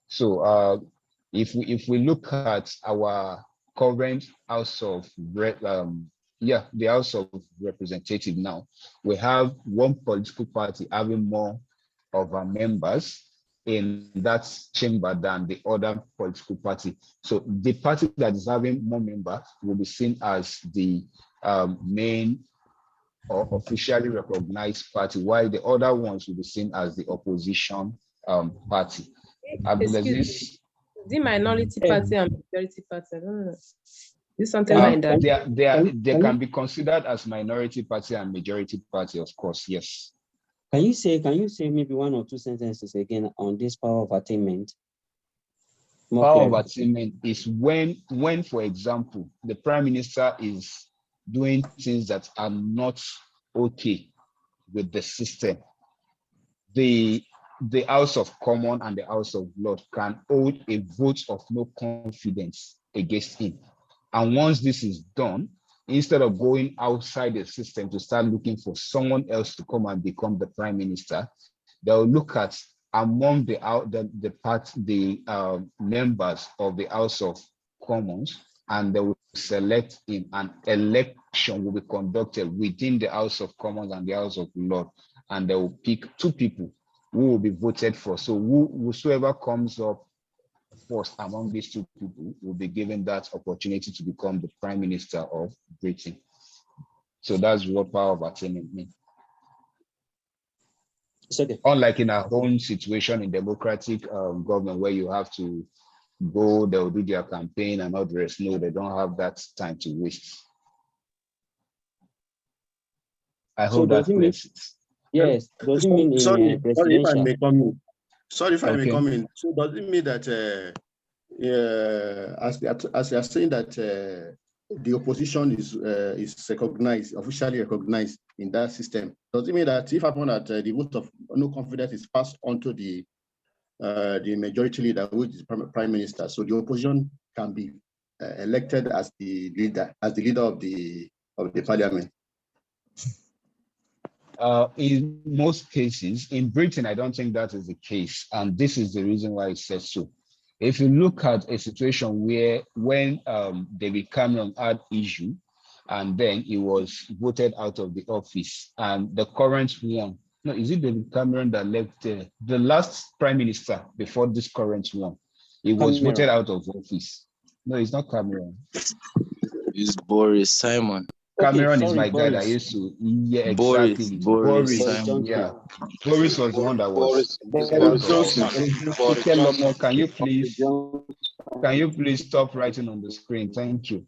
So if we look at our current House of the House of Representatives now, we have one political party having more of our members in that chamber than the other political party. So the party that is having more members will be seen as the main or officially recognized party, while the other ones will be seen as the opposition party. Excuse me, the minority party and majority party, I don't know. Is something like that? They can be considered as minority party and majority party, of course, yes. Can you say maybe one or two sentences again on this power of attainment? Power of attainment is when, for example, the prime minister is doing things that are not okay with the system. The House of Commons and the House of Lords can hold a vote of no confidence against him. And once this is done, instead of going outside the system to start looking for someone else to come and become the prime minister, they'll look at among the members of the House of Commons, and they will select him. An election will be conducted within the House of Commons and the House of Lords, and they will pick two people who will be voted for. So whosoever comes up first among these two people will be given that opportunity to become the prime minister of Britain. So that's what power of attainment means. Unlike in our own situation in democratic government where you have to go, they'll do their campaign and all the rest. No, they don't have that time to waste. I hope that clears. Yes, does it mean in sorry if I presidential? may come in. Sorry if I may Okay. come in. So does it mean that as you are saying that the opposition is recognized, officially recognized in that system? Does it mean that if upon that the vote of no confidence is passed on to the majority leader, which is prime minister, so the opposition can be elected as the leader of the parliament? In most cases, in Britain, I don't think that is the case. And this is the reason why it says so. If you look at a situation where when David Cameron had issue, and then he was voted out of the office, and the current one, no, is it David Cameron that left the last prime minister before this current one? He was Cameron. voted out of office. No, it's not Cameron. It's Boris Simon. Cameron is sorry, my guy that Boris. used to, yeah, Boris exactly. Boris Boris Simon. Yeah. Boris was the one that was Boris Johnson. Can you please stop writing on the screen? Thank you.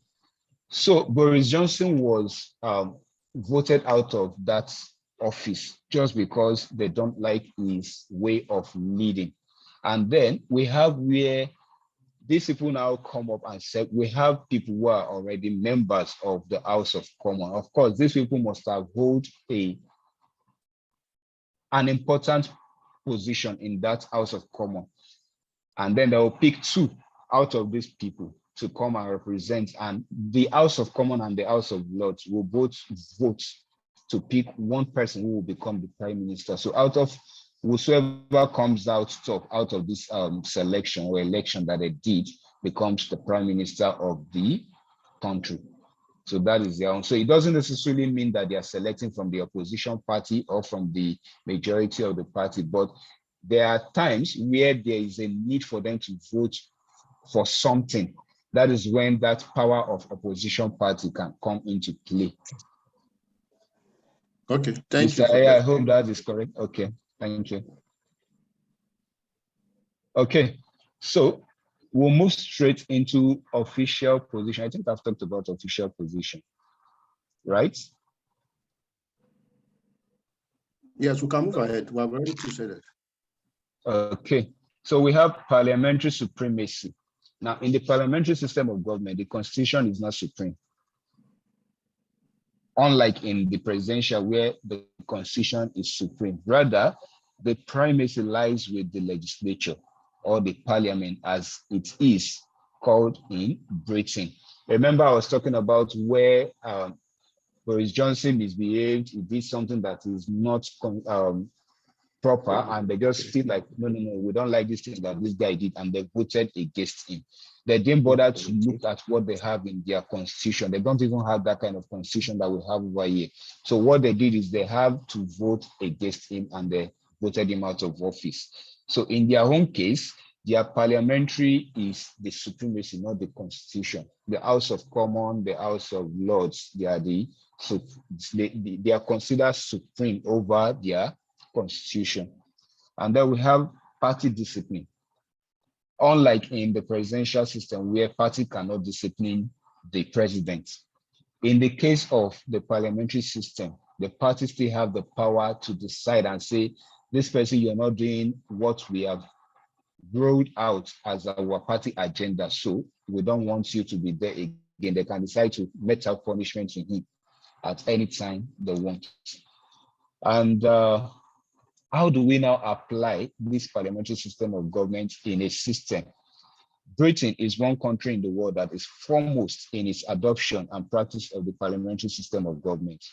So Boris Johnson was voted out of that office just because they don't like his way of leading. And then we have where these people now come up and say, we have people who are already members of the House of Commons. Of course, these people must have held an important position in that House of Commons. And then they will pick 2 out of these people to come and represent. And the House of Commons and the House of Lords will both vote to pick one person who will become the prime minister. So out of whosoever comes out top out of this selection or election that they did becomes the prime minister of the country. So that is their own. So it doesn't necessarily mean that they are selecting from the opposition party or from the majority of the party, but there are times where there is a need for them to vote for something. That is when that power of opposition party can come into play. Okay, thank you. I hope that is correct. Okay, thank you. Okay, so we'll move straight into official position. I think I've talked about official position, right? Yes, we can move ahead. We have already said it. Okay, so we have parliamentary supremacy. Now, in the parliamentary system of government, the constitution is not supreme. Unlike in the presidential, where the constitution is supreme. Rather, the primacy lies with the legislature or the parliament, as it is called in Britain. Remember, I was talking about where Boris Johnson misbehaved. He did something that is not proper, and they just feel like, no, we don't like this thing that this guy did, and they voted against him. They didn't bother to look at what they have in their constitution. They don't even have that kind of constitution that we have over here. So what they did is they have to vote against him, and they voted him out of office. So in their own case, their parliamentary is the supremacy, not the constitution. The House of Commons, the House of Lords, they are considered supreme over their constitution. And then we have party discipline. Unlike in the presidential system where party cannot discipline the president. In the case of the parliamentary system, the parties still have the power to decide and say, this person, you're not doing what we have rolled out as our party agenda, so we don't want you to be there again. They can decide to mete out punishment to him at any time they want. And how do we now apply this parliamentary system of government in a system? Britain is one country in the world that is foremost in its adoption and practice of the parliamentary system of government.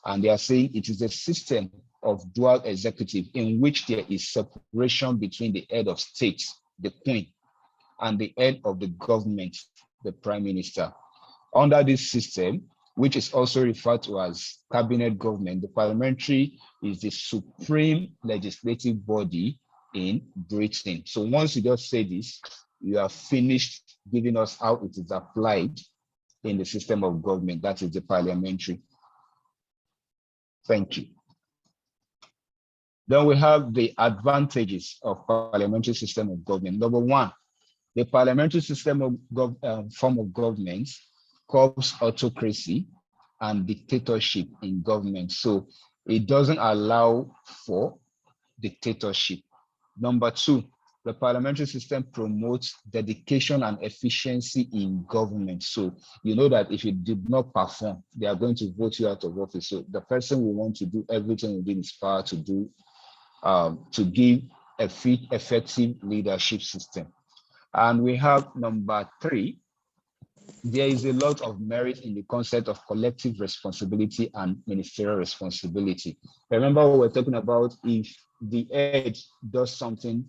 And they are saying it is a system of dual executive in which there is separation between the head of state, the Queen, and the head of the government, the Prime Minister. Under this system, which is also referred to as cabinet government, the parliamentary is the supreme legislative body in Britain. So once you just say this, you have finished giving us how it is applied in the system of government, that is the parliamentary. Thank you. Then we have the advantages of parliamentary system of government. Number one, the parliamentary system of form of government curbs autocracy and dictatorship in government. So it doesn't allow for dictatorship. Number two, the parliamentary system promotes dedication and efficiency in government. So you know that if you did not perform, they are going to vote you out of office. So the person will want to do everything within his power to do, to give a fit, effective leadership system. And we have number three, there is a lot of merit in the concept of collective responsibility and ministerial responsibility. Remember what we're talking about, if the head does something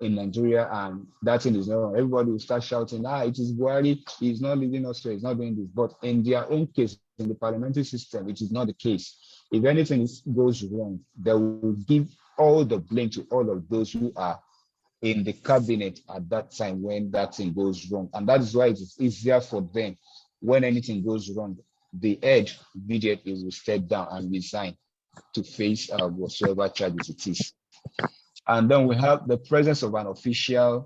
in Nigeria and that thing is not wrong, everybody will start shouting, it is Buhari, he's not leading us, he's not doing this. But in their own case, in the parliamentary system, it is not the case. If anything goes wrong, they will give all the blame to all of those who are in the cabinet at that time when that thing goes wrong. And that is why it is easier for them when anything goes wrong. The head immediately will step down and resign to face whatsoever charges it is. And then we have the presence of an officially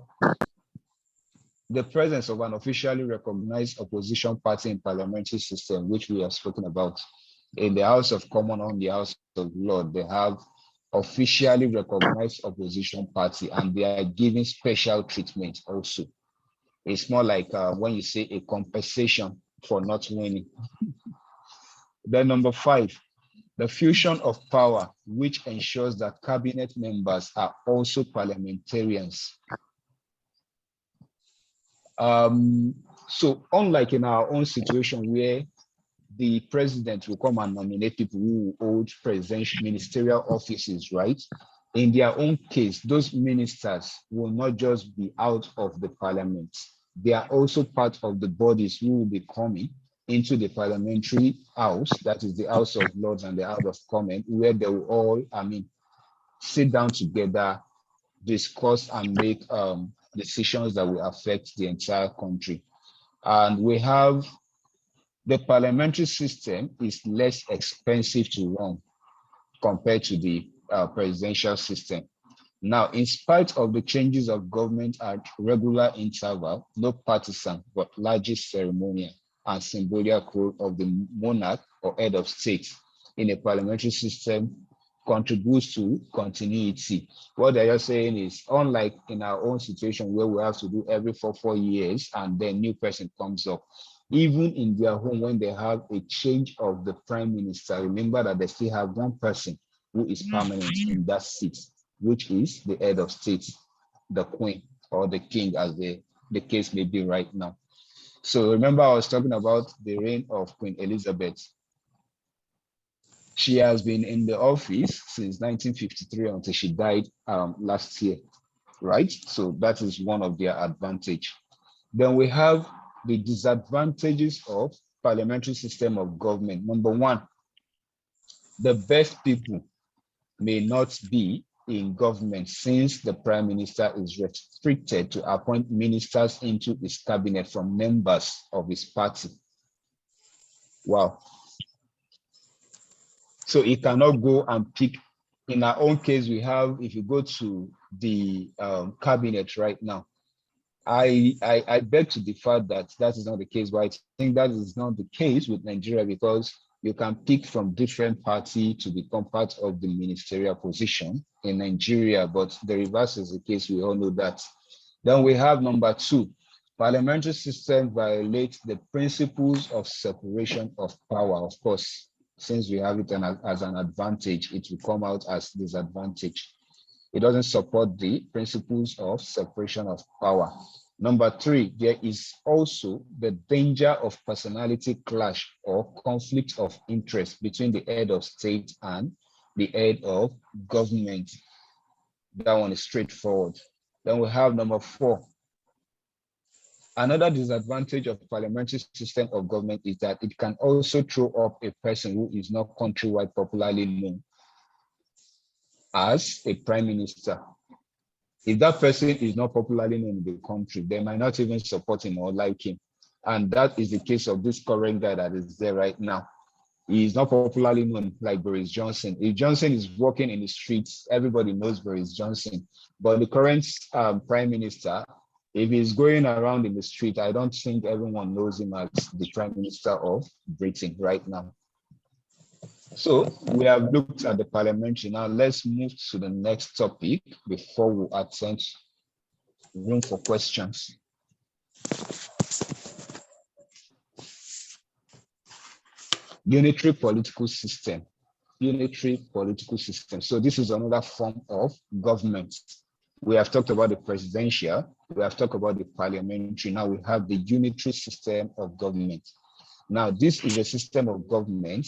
recognized opposition party in parliamentary system, which we have spoken about. In the House of Commons or the House of Lords, they have officially recognized opposition party, and they are given special treatment also. It's more like when you say a compensation for not winning. Then number five, the fusion of power, which ensures that cabinet members are also parliamentarians. So unlike in our own situation where the president will come and nominate people who hold presidential ministerial offices, right? In their own case, those ministers will not just be out of the parliament. They are also part of the bodies who will be coming into the parliamentary house, that is the House of Lords and the House of Commons, where they will all, sit down together, discuss and make decisions that will affect the entire country. And we have the parliamentary system is less expensive to run compared to the presidential system. Now, in spite of the changes of government at regular interval, no partisan but largely ceremonial and symbolic role of the monarch or head of state in a parliamentary system contributes to continuity. What they are saying is, unlike in our own situation where we have to do every 4 years and then new person comes up, even in their home when they have a change of the prime minister, remember that they still have one person who is permanent in that seat, which is the head of state, the queen or the king, as the case may be right now. So remember I was talking about the reign of Queen Elizabeth. She has been in the office since 1953 until she died last year, right? So that is one of their advantage. Then we have the disadvantages of parliamentary system of government. Number one, the best people may not be in government since the prime minister is restricted to appoint ministers into his cabinet from members of his party. Wow. So he cannot go and pick. In our own case, we have, if you go to the cabinet right now, I beg to differ that that is not the case, but I think that is not the case with Nigeria because you can pick from different parties to become part of the ministerial position in Nigeria, but the reverse is the case, we all know that. Then we have number two, parliamentary system violates the principles of separation of power. Of course, since we have it as an advantage, it will come out as disadvantage. It doesn't support the principles of separation of power. Number three, there is also the danger of personality clash or conflict of interest between the head of state and the head of government. That one is straightforward. Then we have number four. Another disadvantage of parliamentary system of government is that it can also throw up a person who is not countrywide popularly known as a prime minister. If that person is not popularly known in the country, they might not even support him or like him. And that is the case of this current guy that is there right now. He is not popularly known like Boris Johnson. If Johnson is walking in the streets, everybody knows Boris Johnson. But the current prime minister If he's going around in the street, I don't think everyone knows him as the Prime Minister of Britain right now. So we have looked at the parliamentary. Now let's move to the next topic before we attend room for questions. Unitary political system. Unitary political system. So this is another form of government. We have talked about the presidential, we have talked about the parliamentary. Now we have the unitary system of government. Now this is a system of government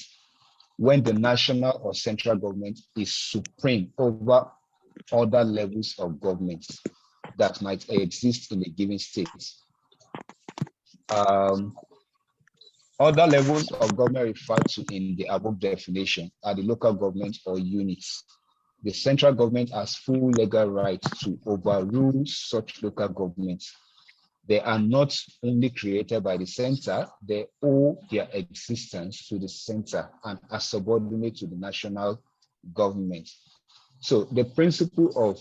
when the national or central government is supreme over other levels of government that might exist in a given state. Other levels of government referred to in the above definition are the local government or units. The central government has full legal right to overrule such local governments. They are not only created by the center, they owe their existence to the center and are subordinate to the national government. So the principle of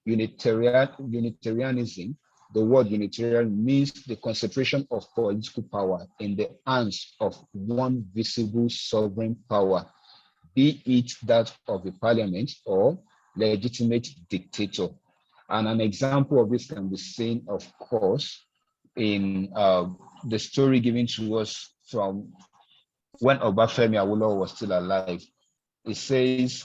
Unitarianism, the word Unitarian means the concentration of political power in the hands of one visible sovereign power, be it that of the parliament or legitimate dictator. And an example of this can be seen, of course, in the story given to us from when Obafemi Awolowo was still alive. It says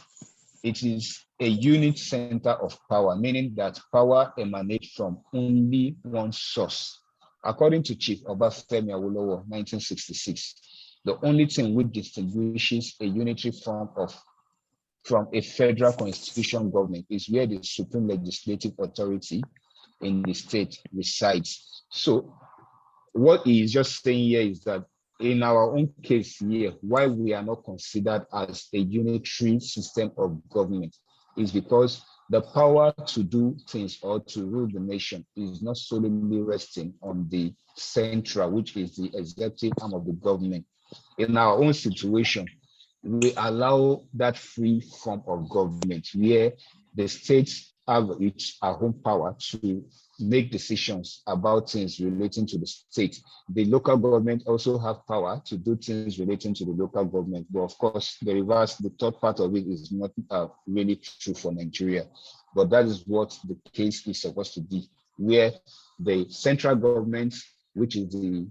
it is a unit center of power, meaning that power emanates from only one source. According to Chief Obafemi Awolowo, 1966, the only thing which distinguishes a unitary form from a federal constitutional government is where the supreme legislative authority in the state resides. So what he is just saying here is that in our own case here, why we are not considered as a unitary system of government is because the power to do things or to rule the nation is not solely resting on the central, which is the executive arm of the government. In our own situation, we allow that free form of government where the states have its own power to make decisions about things relating to the state. The local government also have power to do things relating to the local government. But of course, the reverse, the third part of it is not really true for Nigeria. But that is what the case is supposed to be, where the central government, which is the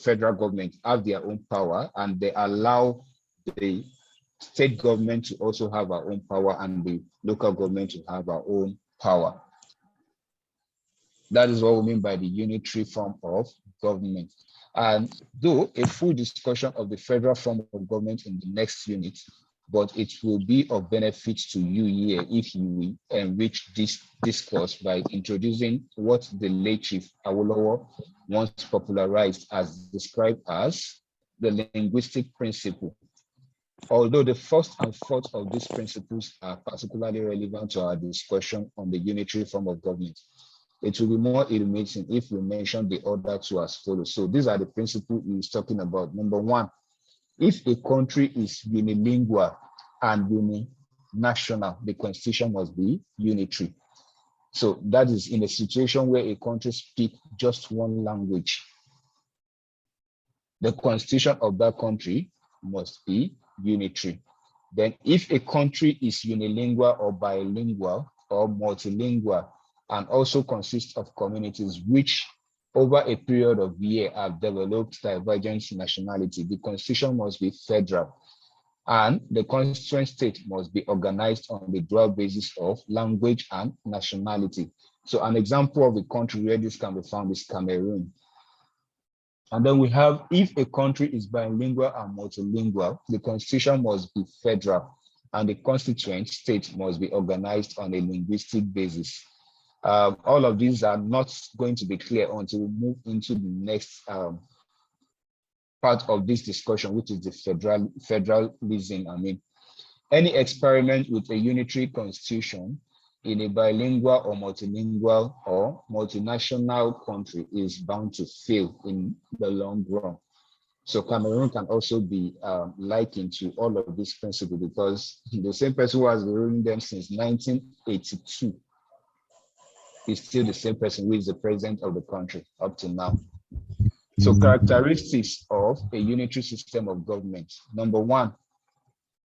federal government, have their own power, and they allow the state government to also have our own power and the local government to have our own power. That is what we mean by the unitary form of government. And though a full discussion of the federal form of government in the next unit, but it will be of benefit to you here if you will enrich this discourse by introducing what the late Chief Awolowo once popularized as described as the linguistic principle. Although the first and fourth of these principles are particularly relevant to our discussion on the unitary form of government, it will be more illuminating if we mention the other two as follows. So these are the principles he's talking about. Number one, if a country is unilingual and uninational, the constitution must be unitary. So that is in a situation where a country speaks just one language. The constitution of that country must be unitary. Then if a country is unilingual or bilingual or multilingual and also consists of communities which over a period of years have developed divergent nationality, the constitution must be federal. And the constituent state must be organized on the dual basis of language and nationality. So an example of a country where this can be found is Cameroon. And then we have, if a country is bilingual and multilingual, the constitution must be federal and the constituent state must be organized on a linguistic basis. All of these are not going to be clear until we move into the next part of this discussion, which is the federalism. I mean, any experiment with a unitary constitution in a bilingual or multilingual or multinational country is bound to fail in the long run. So Cameroon can also be likened to all of these principles because the same person who has been ruling them since 1982 is still the same person who is the president of the country up to now. So characteristics of a unitary system of government. Number one,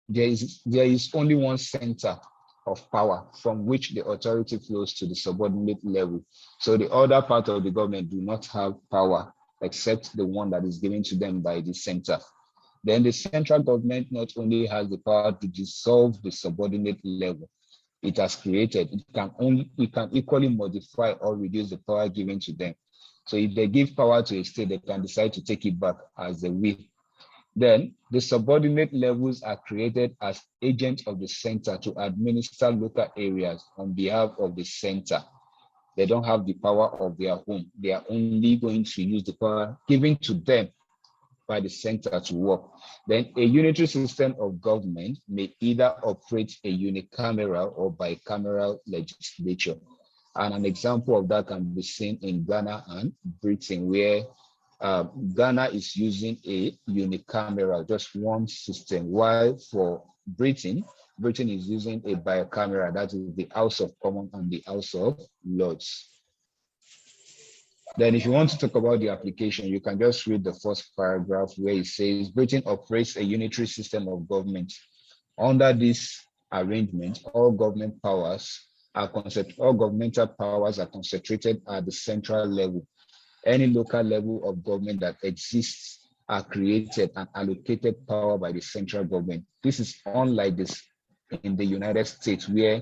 there is only one center of power from which the authority flows to the subordinate level. So the other part of the government do not have power except the one that is given to them by the center. Then the central government not only has the power to dissolve the subordinate level it has created, it can equally modify or reduce the power given to them. So if they give power to a state, they can decide to take it back as they will. Then the subordinate levels are created as agents of the center to administer local areas on behalf of the center. They don't have the power of their own. They are only going to use the power given to them by the center to work. Then a unitary system of government may either operate a unicameral or bicameral legislature. And an example of that can be seen in Ghana and Britain, where Ghana is using a unicameral, just one system, while for Britain is using a bicameral, that is the House of Commons and the House of Lords. Then if you want to talk about the application, you can just read the first paragraph where it says Britain operates a unitary system of government. Under this arrangement, all governmental powers are concentrated at the central level. Any local level of government that exists are created and allocated power by the central government. This is unlike this in the United States, where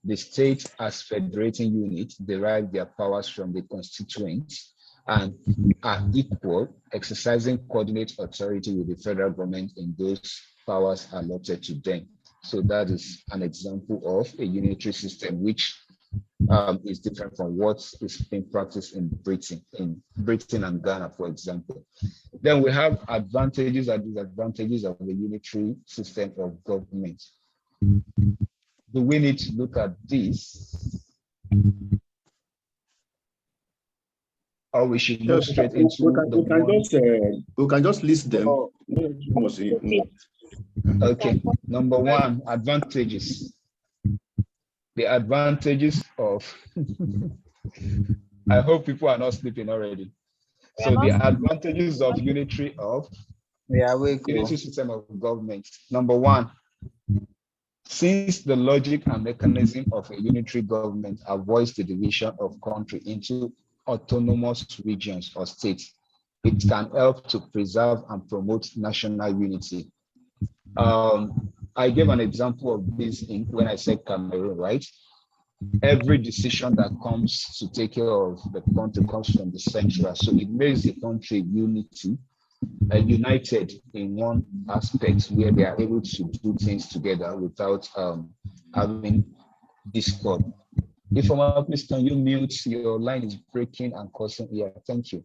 the states as federating units derive their powers from the constituents and are equal, exercising coordinate authority with the federal government in those powers allotted to them. So that is an example of a unitary system, which is different from what is being practiced in Britain and Ghana, for example. Then we have advantages and disadvantages of the unitary system of government. Do we need to look at this, or we should go straight into we can just list them. Okay, number one, advantages. The advantages of I hope people are not sleeping already. So the advantages of unitary system of government. Number one, since the logic and mechanism of a unitary government avoids the division of country into autonomous regions or states, it can help to preserve and promote national unity. I gave an example of this when I said Cameroon, right? Every decision that comes to take care of the country comes from the central. So it makes the country united in one aspect where they are able to do things together without having discord. If please can you mute? Your line is breaking and causing. Yeah, thank you.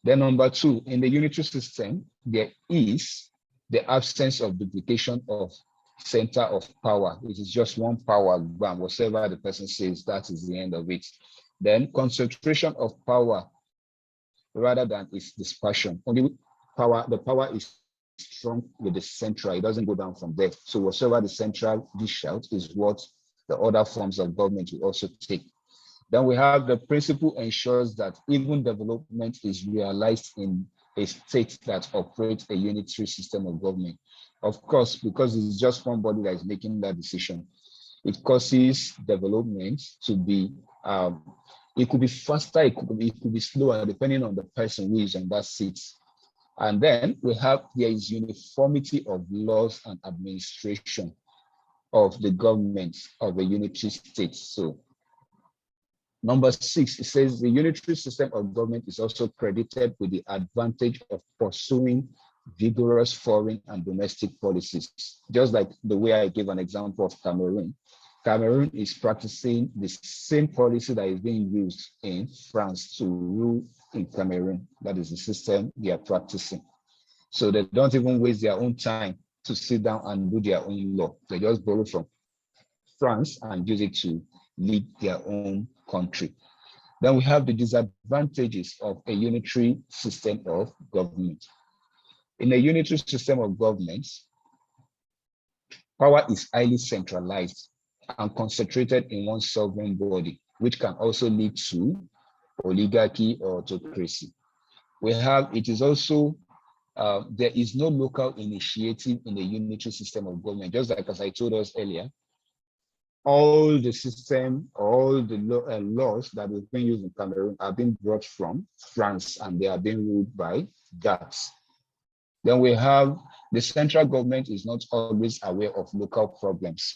Then number two, in the unitary system, there is the absence of duplication of center of power. It is just one power, bam, whatever the person says, that is the end of it. Then concentration of power rather than its dispersion. Only the power is strong with the central, it doesn't go down from there. So whatever the central dish out is what the other forms of government will also take. Then we have the principle ensures that even development is realized in a state that operates a unitary system of government. Of course, because it's just one body that is making that decision, it causes development to be, it could be faster, it could be slower, depending on the person who is on that seat. And then there is uniformity of laws and administration of the government of a unitary state. So number 6, it says the unitary system of government is also credited with the advantage of pursuing vigorous foreign and domestic policies. Just like the way I gave an example of Cameroon. Cameroon is practicing the same policy that is being used in France to rule in Cameroon. That is the system they are practicing. So they don't even waste their own time to sit down and do their own law. They just borrow from France and use it to lead their own country. Then we have the disadvantages of a unitary system of government. In a unitary system of government, power is highly centralized and concentrated in one sovereign body. which can also lead to oligarchy or autocracy. It is also, there is no local initiative in the unitary system of government, just like as I told us earlier. All the system, all the laws that we've been using in Cameroon are being brought from France, and they are being ruled by that. Then we have the central government is not always aware of local problems.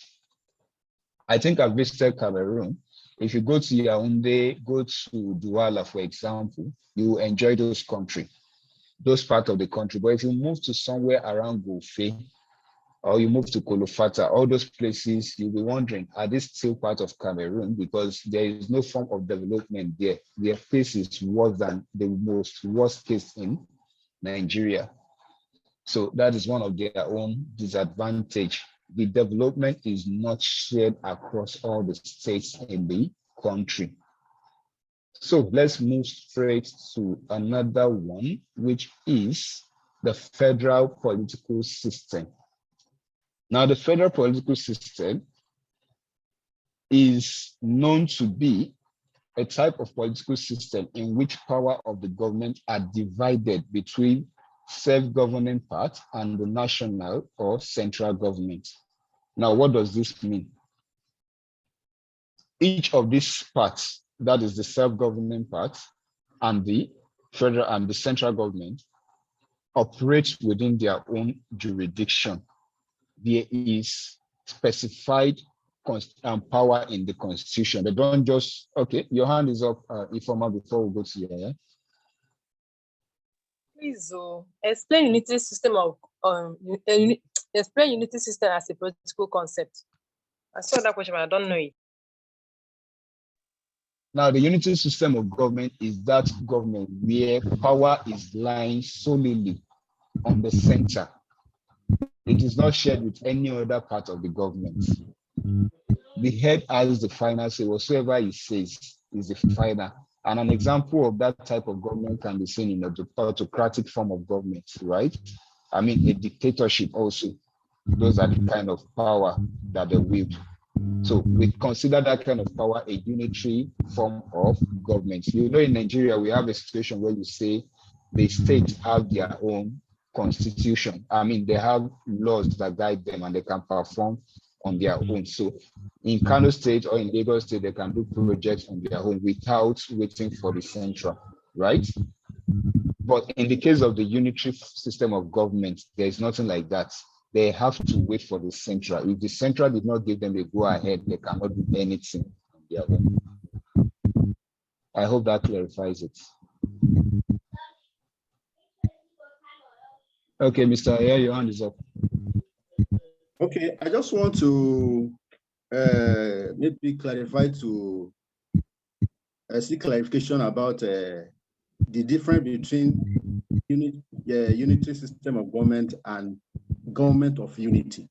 I think I've visited Cameroon. If you go to Yaoundé, go to Douala, for example, you will enjoy those parts of the country. But if you move to somewhere around Gouffé, or you move to Kolofata, all those places, you'll be wondering, are they still part of Cameroon? Because there is no form of development there. Their case is worse than the worst case in Nigeria. So that is one of their own disadvantage. The development is not shared across all the states in the country. So let's move straight to another one, which is the federal political system. Now, the federal political system is known to be a type of political system in which power of the government are divided between self-governing part and the national or central government. Now, what does this mean? Each of these parts, that is the self-governing part and the federal and the central government, operates within their own jurisdiction. There is specified power in the constitution. They don't just, okay, your hand is up, Ifoma, before we go to your. Please explain unity system explain unity system as a political concept. I saw that question, but I don't know it. Now, the unity system of government is that government where power is lying solely on the center. It is not shared with any other part of the government. The head has the final say. Whatsoever he says is the final. And an example of that type of government can be seen in the autocratic form of government, right? I mean, a dictatorship also. Those are the kind of power that they wield. So we consider that kind of power a unitary form of government. You know, in Nigeria, we have a situation where you say the states have their own constitution. I mean, they have laws that guide them and they can perform on their own. So in Kano State or in Lagos State, they can do projects on their own without waiting for the central, right? But in the case of the unitary system of government, there is nothing like that. They have to wait for the central. If the central did not give them a go ahead, they cannot do anything on their own. I hope that clarifies it. Okay, Mr. Aya, your hand is up. Okay, I just want to maybe clarify to seek clarification about the difference between unitary system of government and government of unity.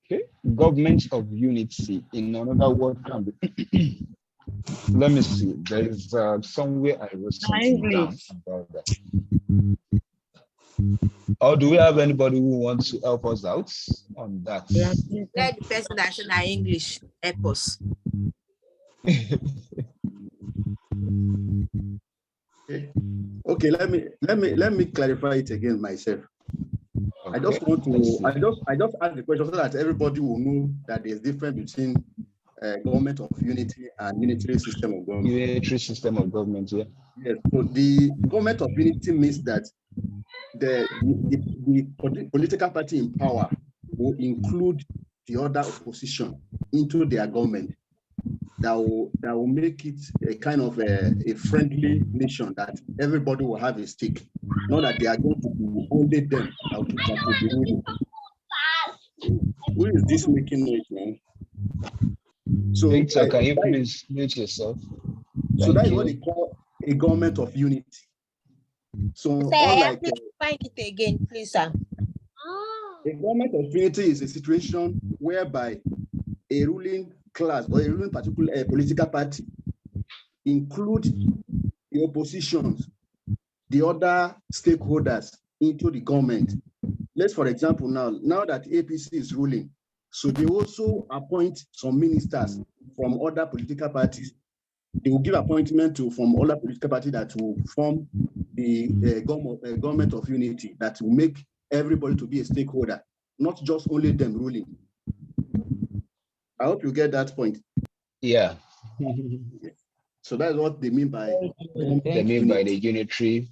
Okay, government of unity, in another word, can be. Let me see. There is somewhere I wrote something down about that. Or do we have anybody who wants to help us out on that? Let the person that should know English help us. Okay, let me clarify it again myself. Okay. I just want to I just ask the question so that everybody will know that there's difference between government of unity and unitary system of government. Unitary system of government, yeah. Yes. So the government of unity means that the political party in power will include the other opposition into their government. That will make it a kind of a friendly nation that everybody will have a stake. Not that they are going to be only them that will be ruling. Who is this making noise, man? So Victor, can you please mute yourself? So that is what they call a government of unity. So unlike find it again, please, sir. A government of unity is a situation whereby a ruling class or a ruling particular political party include the oppositions, the other stakeholders into the government. Let's, for example, now that APC is ruling, So they also appoint some ministers from other political parties. They will give appointment to from other political parties that will form the government of unity that will make everybody to be a stakeholder, not just only them ruling. I hope you get that point. Yeah. So that's what they mean by they mean by the unitary,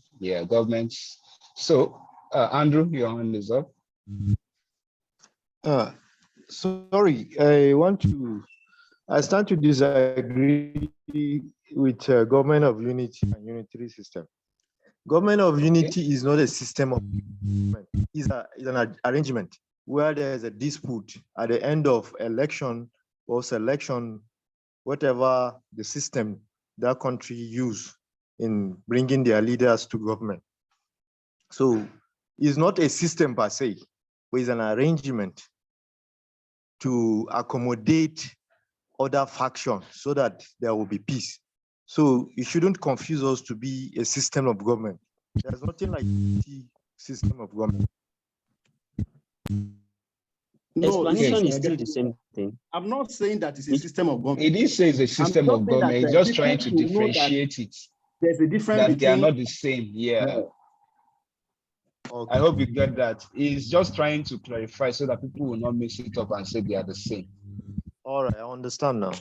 governments. So, Andrew, your hand is up. Sorry, I stand to disagree with government of unity and unitary system. Government of unity is not a system of government. It's an arrangement where there is a dispute at the end of election or selection, whatever the system that country use in bringing their leaders to government. So it's not a system per se, but it's an arrangement to accommodate other factions so that there will be peace. So you shouldn't confuse us to be a system of government. There's nothing like the system of government. No, explanation is still the same thing. I'm not saying that it's a system of government. It did say it's a system of government. It's just trying to differentiate it. There's a difference that they are not the same. Yeah. Okay. I hope you get that. It's just trying to clarify so that people will not mix it up and say they are the same. All right, I understand now.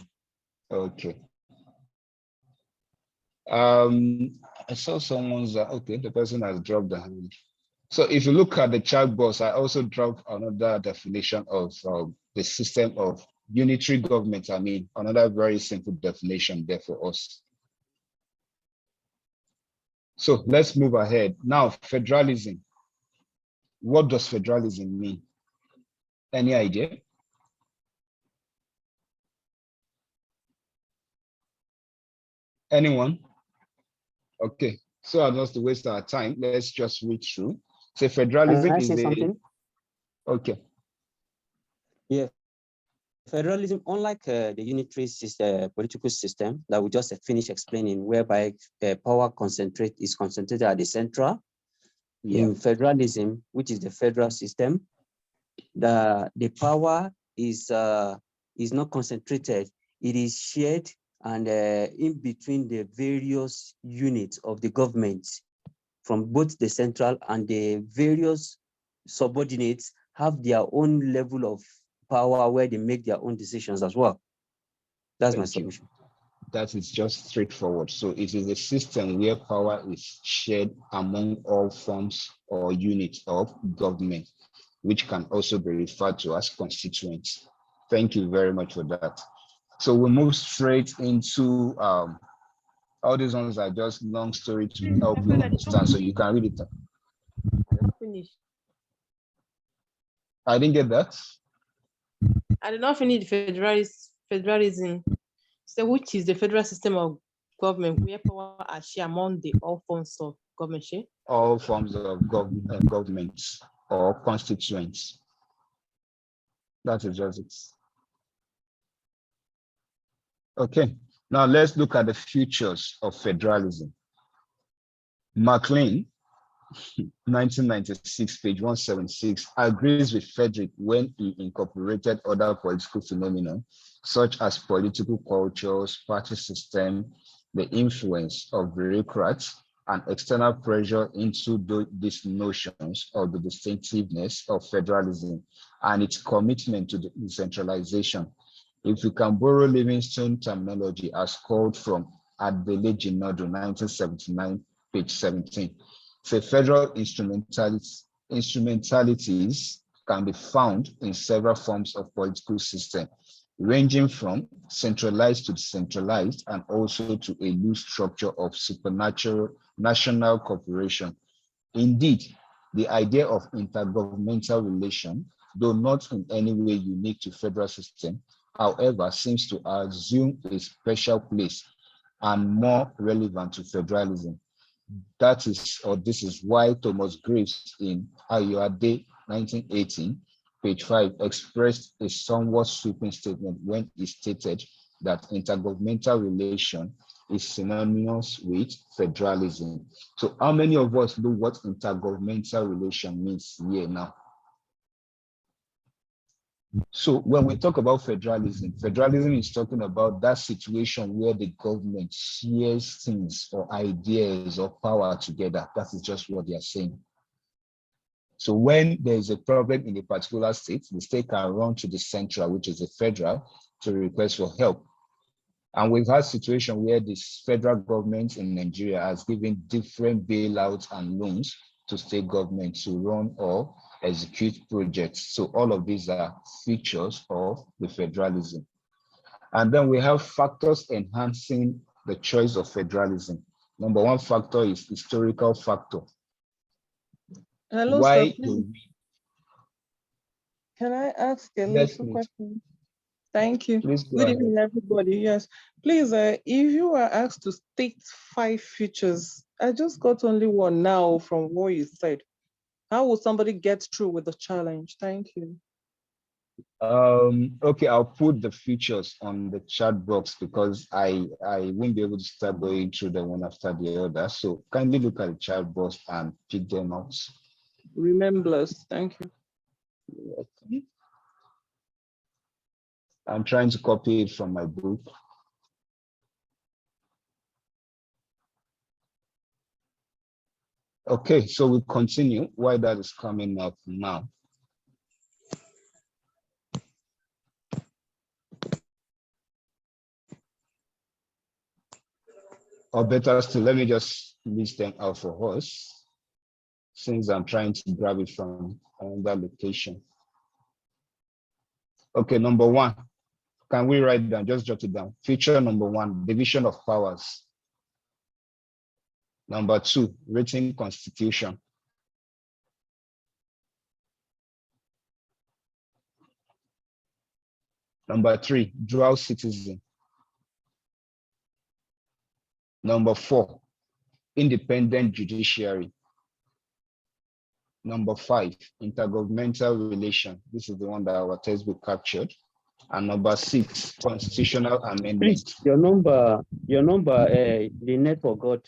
Okay. I saw someone's okay, the person has dropped the hand. So if you look at the chat box, I also dropped another definition of the system of unitary government. I mean, another very simple definition there for us. So let's move ahead. Now, federalism. What does federalism mean? Any idea? Anyone? Okay, so as not to waste our time, let's just read through. So federalism Can I say something? Okay. Yeah, federalism, unlike the unitary system, political system that we just finished explaining, whereby power is concentrated at the central. In federalism, which is the federal system, the power is not concentrated. It is shared and in between the various units of the government, from both the central and the various subordinates have their own level of power where they make their own decisions as well. That's my submission. That is just straightforward. So it is a system where power is shared among all forms or units of government, which can also be referred to as constituents. Thank you very much for that. So we move straight into all these ones are just long story to help you understand, so you can read it. Finish. I didn't get that. I did not finish federalism. So which is the federal system of government where power are shared among the all forms of government? All forms of government or constituents. That is just it. Okay, now let's look at the features of federalism. MacLean, 1996, page 176, agrees with Frederick when he incorporated other political phenomena, such as political cultures, party system, the influence of bureaucrats, and external pressure into these notions of the distinctiveness of federalism and its commitment to the decentralization. If we can borrow Livingstone terminology as called from Adele Jinadu, 1979, page 17. So federal instrumentalities can be found in several forms of political system, ranging from centralized to decentralized and also to a loose structure of supernatural national cooperation. Indeed, the idea of intergovernmental relation, though not in any way unique to federal system, however, seems to assume a special place and more relevant to federalism. That is, or this is why Thomas Graves in Ayoade 1918, page 5, expressed a somewhat sweeping statement when he stated that intergovernmental relation is synonymous with federalism. So how many of us know what intergovernmental relation means here now? So when we talk about federalism, federalism is talking about that situation where the government shares things or ideas or power together. That is just what they are saying. So when there is a problem in a particular state, the state can run to the central, which is the federal, to request for help. And we've had situation where the federal government in Nigeria has given different bailouts and loans to state government to run or execute projects. So all of these are features of the federalism. And then we have factors enhancing the choice of federalism. Number one factor is historical factor. Hello, Why sir. Please, can I ask a Yes, little please. question? Thank you. Please go Good ahead. evening, everybody. Yes, please, if you were asked to state 5 features, I just got only one now from what you said. How will somebody get through with the challenge? Thank you. Okay, I'll put the features on the chat box because I won't be able to start going through them one after the other. So kindly look at the chat box and pick them out. Remembrance. Thank you. I'm trying to copy it from my book. Okay, so we continue while that is coming up now. Or better still, let me just list them out for us, since I'm trying to grab it from another location. Okay, number one, can we write down, just jot it down. Feature number one, division of powers. Number two, written constitution. Number three, dual citizen. Number four, independent judiciary. Number five, intergovernmental relation. This is the one that our textbook captured. And number six, constitutional amendment. Please, your number, the network was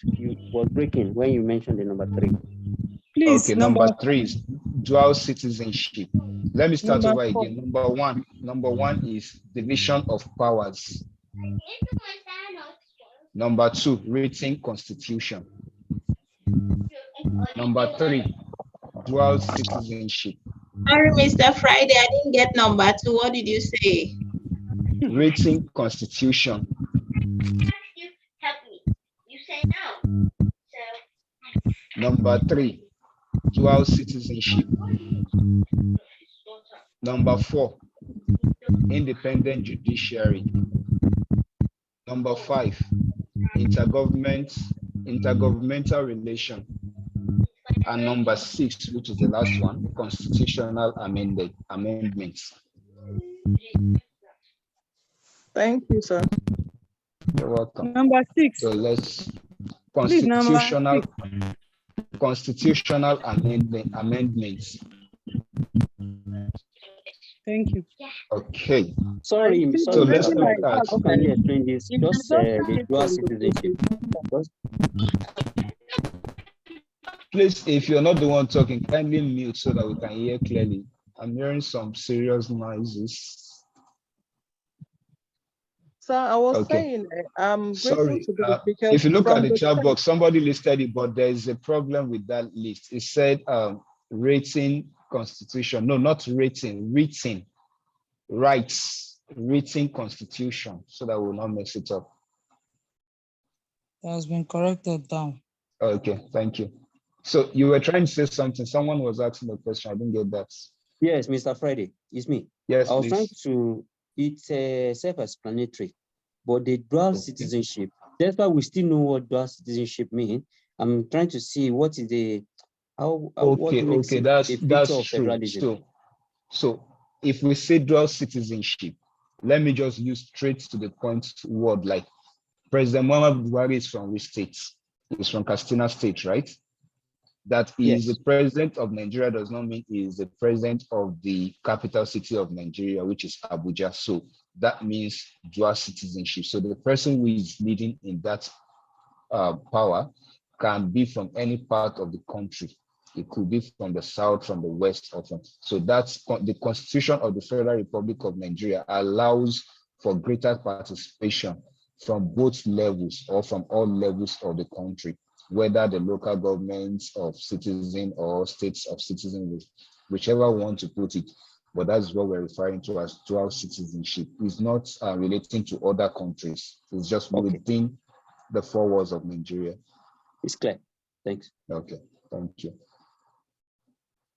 breaking when you mentioned the number 3. Please, okay, number three is dual citizenship. Let me start over again. Number one is division of powers. Number two, written constitution. Number three, dual citizenship. Sorry, Mr. Friday, I didn't get number 2. What did you say? Written constitution. You say no. Number three, dual citizenship. Number four, independent judiciary. Number five, intergovernmental relation. And number six, which is the last one, constitutional amendments. Thank you, sir. You're welcome. Number 6. So let's constitutional amendments. Thank you. Okay. Sorry, so let's look at. How can you explain this? Just the dual citizenship. Please, if you're not the one talking, kindly mute so that we can hear clearly. I'm hearing some serious noises. So I was saying, I'm sorry. grateful to the speakers. If you look at the chat box, somebody listed it, but there is a problem with that list. It said written constitution. No, not written, written rights, written constitution, so that we'll not mess it up. That has been corrected down. Okay, thank you. So you were trying to say something. Someone was asking a question. I didn't get that. Yes, Mr. Friday, it's me. Yes, I was please. trying to, it's self-explanatory, but the dual citizenship, that's why we still know what dual citizenship means. I'm trying to see what is the, Okay, that's true. So if we say dual citizenship, let me just use straight to the point word, like President Muhammadu Buhari is from which state? He's from Katsina State, right? That he is the president of Nigeria does not mean he is the president of the capital city of Nigeria, which is Abuja. So that means dual citizenship. So the person who is leading in that power can be from any part of the country. It could be from the south, from the west, or from. So that's the Constitution of the Federal Republic of Nigeria allows for greater participation from both levels or from all levels of the country, whether the local governments of citizen or states of citizen, whichever one to put it. But that's what we're referring to as dual citizenship. It's not relating to other countries. It's just within the four walls of Nigeria. It's clear. Thanks. Okay, thank you.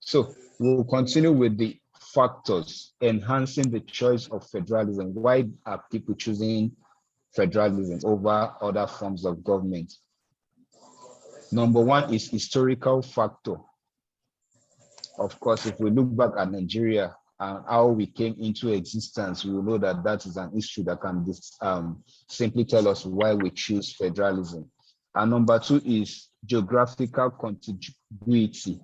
So we'll continue with the factors enhancing the choice of federalism. Why are people choosing federalism over other forms of government? Number one is historical factor. Of course, if we look back at Nigeria and how we came into existence, we will know that that is an issue that can simply tell us why we choose federalism. And number two is geographical contiguity.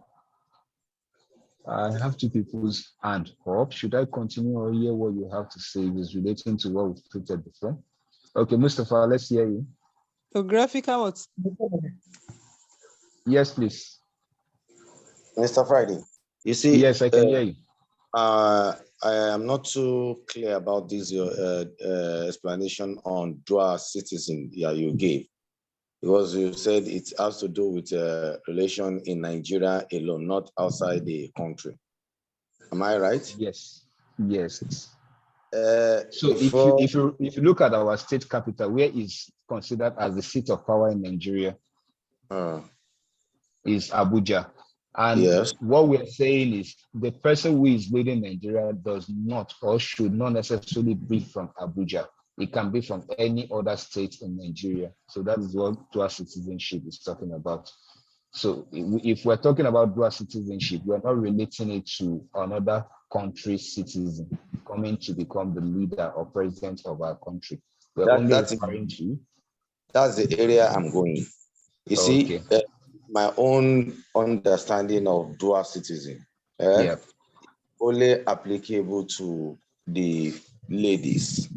I have two people's hand up. Should I continue or hear what you have to say? It is relating to what we've stated before. Okay, Mustafa, let's hear you. Geographical what? Yes, please. Mr. Friday, you see. Yes, I can hear you. I am not too clear about this your explanation on dual citizen you gave, because you said it has to do with relation in Nigeria alone, not outside the country. Am I right? Yes. Yes. So if you look at our state capital, where is considered as the seat of power in Nigeria, is Abuja. And yes, what we're saying is the person who is leading Nigeria does not or should not necessarily be from Abuja. It can be from any other state in Nigeria. So that is what dual citizenship is talking about. So if we're talking about dual citizenship, we're not relating it to another country's citizen coming to become the leader or president of our country. We're only referring to. That's the area I'm going. You see, my own understanding of dual citizen only applicable to the ladies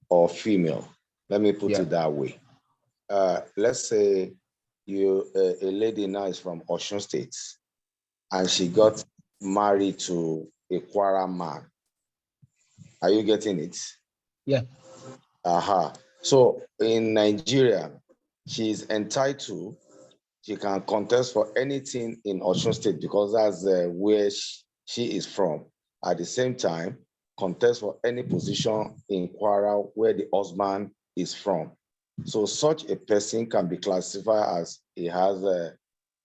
or female. Let me put it that way. Let's say a lady now is from Osun State and she got married to a Kwara man. Are you getting it? Yeah. So in Nigeria, she's entitled. She can contest for anything in Osun State because that's where she is from. At the same time, contest for any position in Kwara where the husband is from. So such a person can be classified as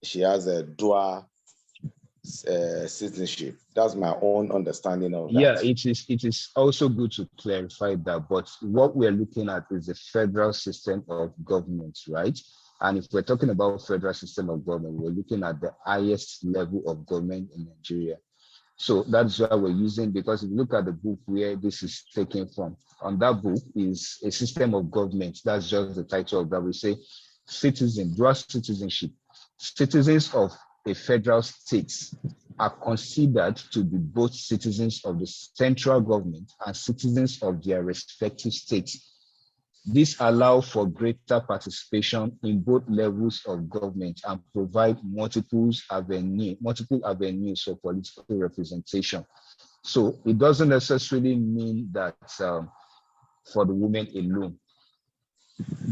she has a dual citizenship. That's my own understanding of that. Yeah, it is also good to clarify that. But what we're looking at is the federal system of government, right? And if we're talking about federal system of government, we're looking at the highest level of government in Nigeria. So that's why we're using, because if you look at the book where this is taken from, on that book is a system of government. That's just the title of that. We say citizen, dual citizenship. Citizens of a federal state are considered to be both citizens of the central government and citizens of their respective states. This allows for greater participation in both levels of government and provide multiple avenues for political representation. So it doesn't necessarily mean that for the women alone.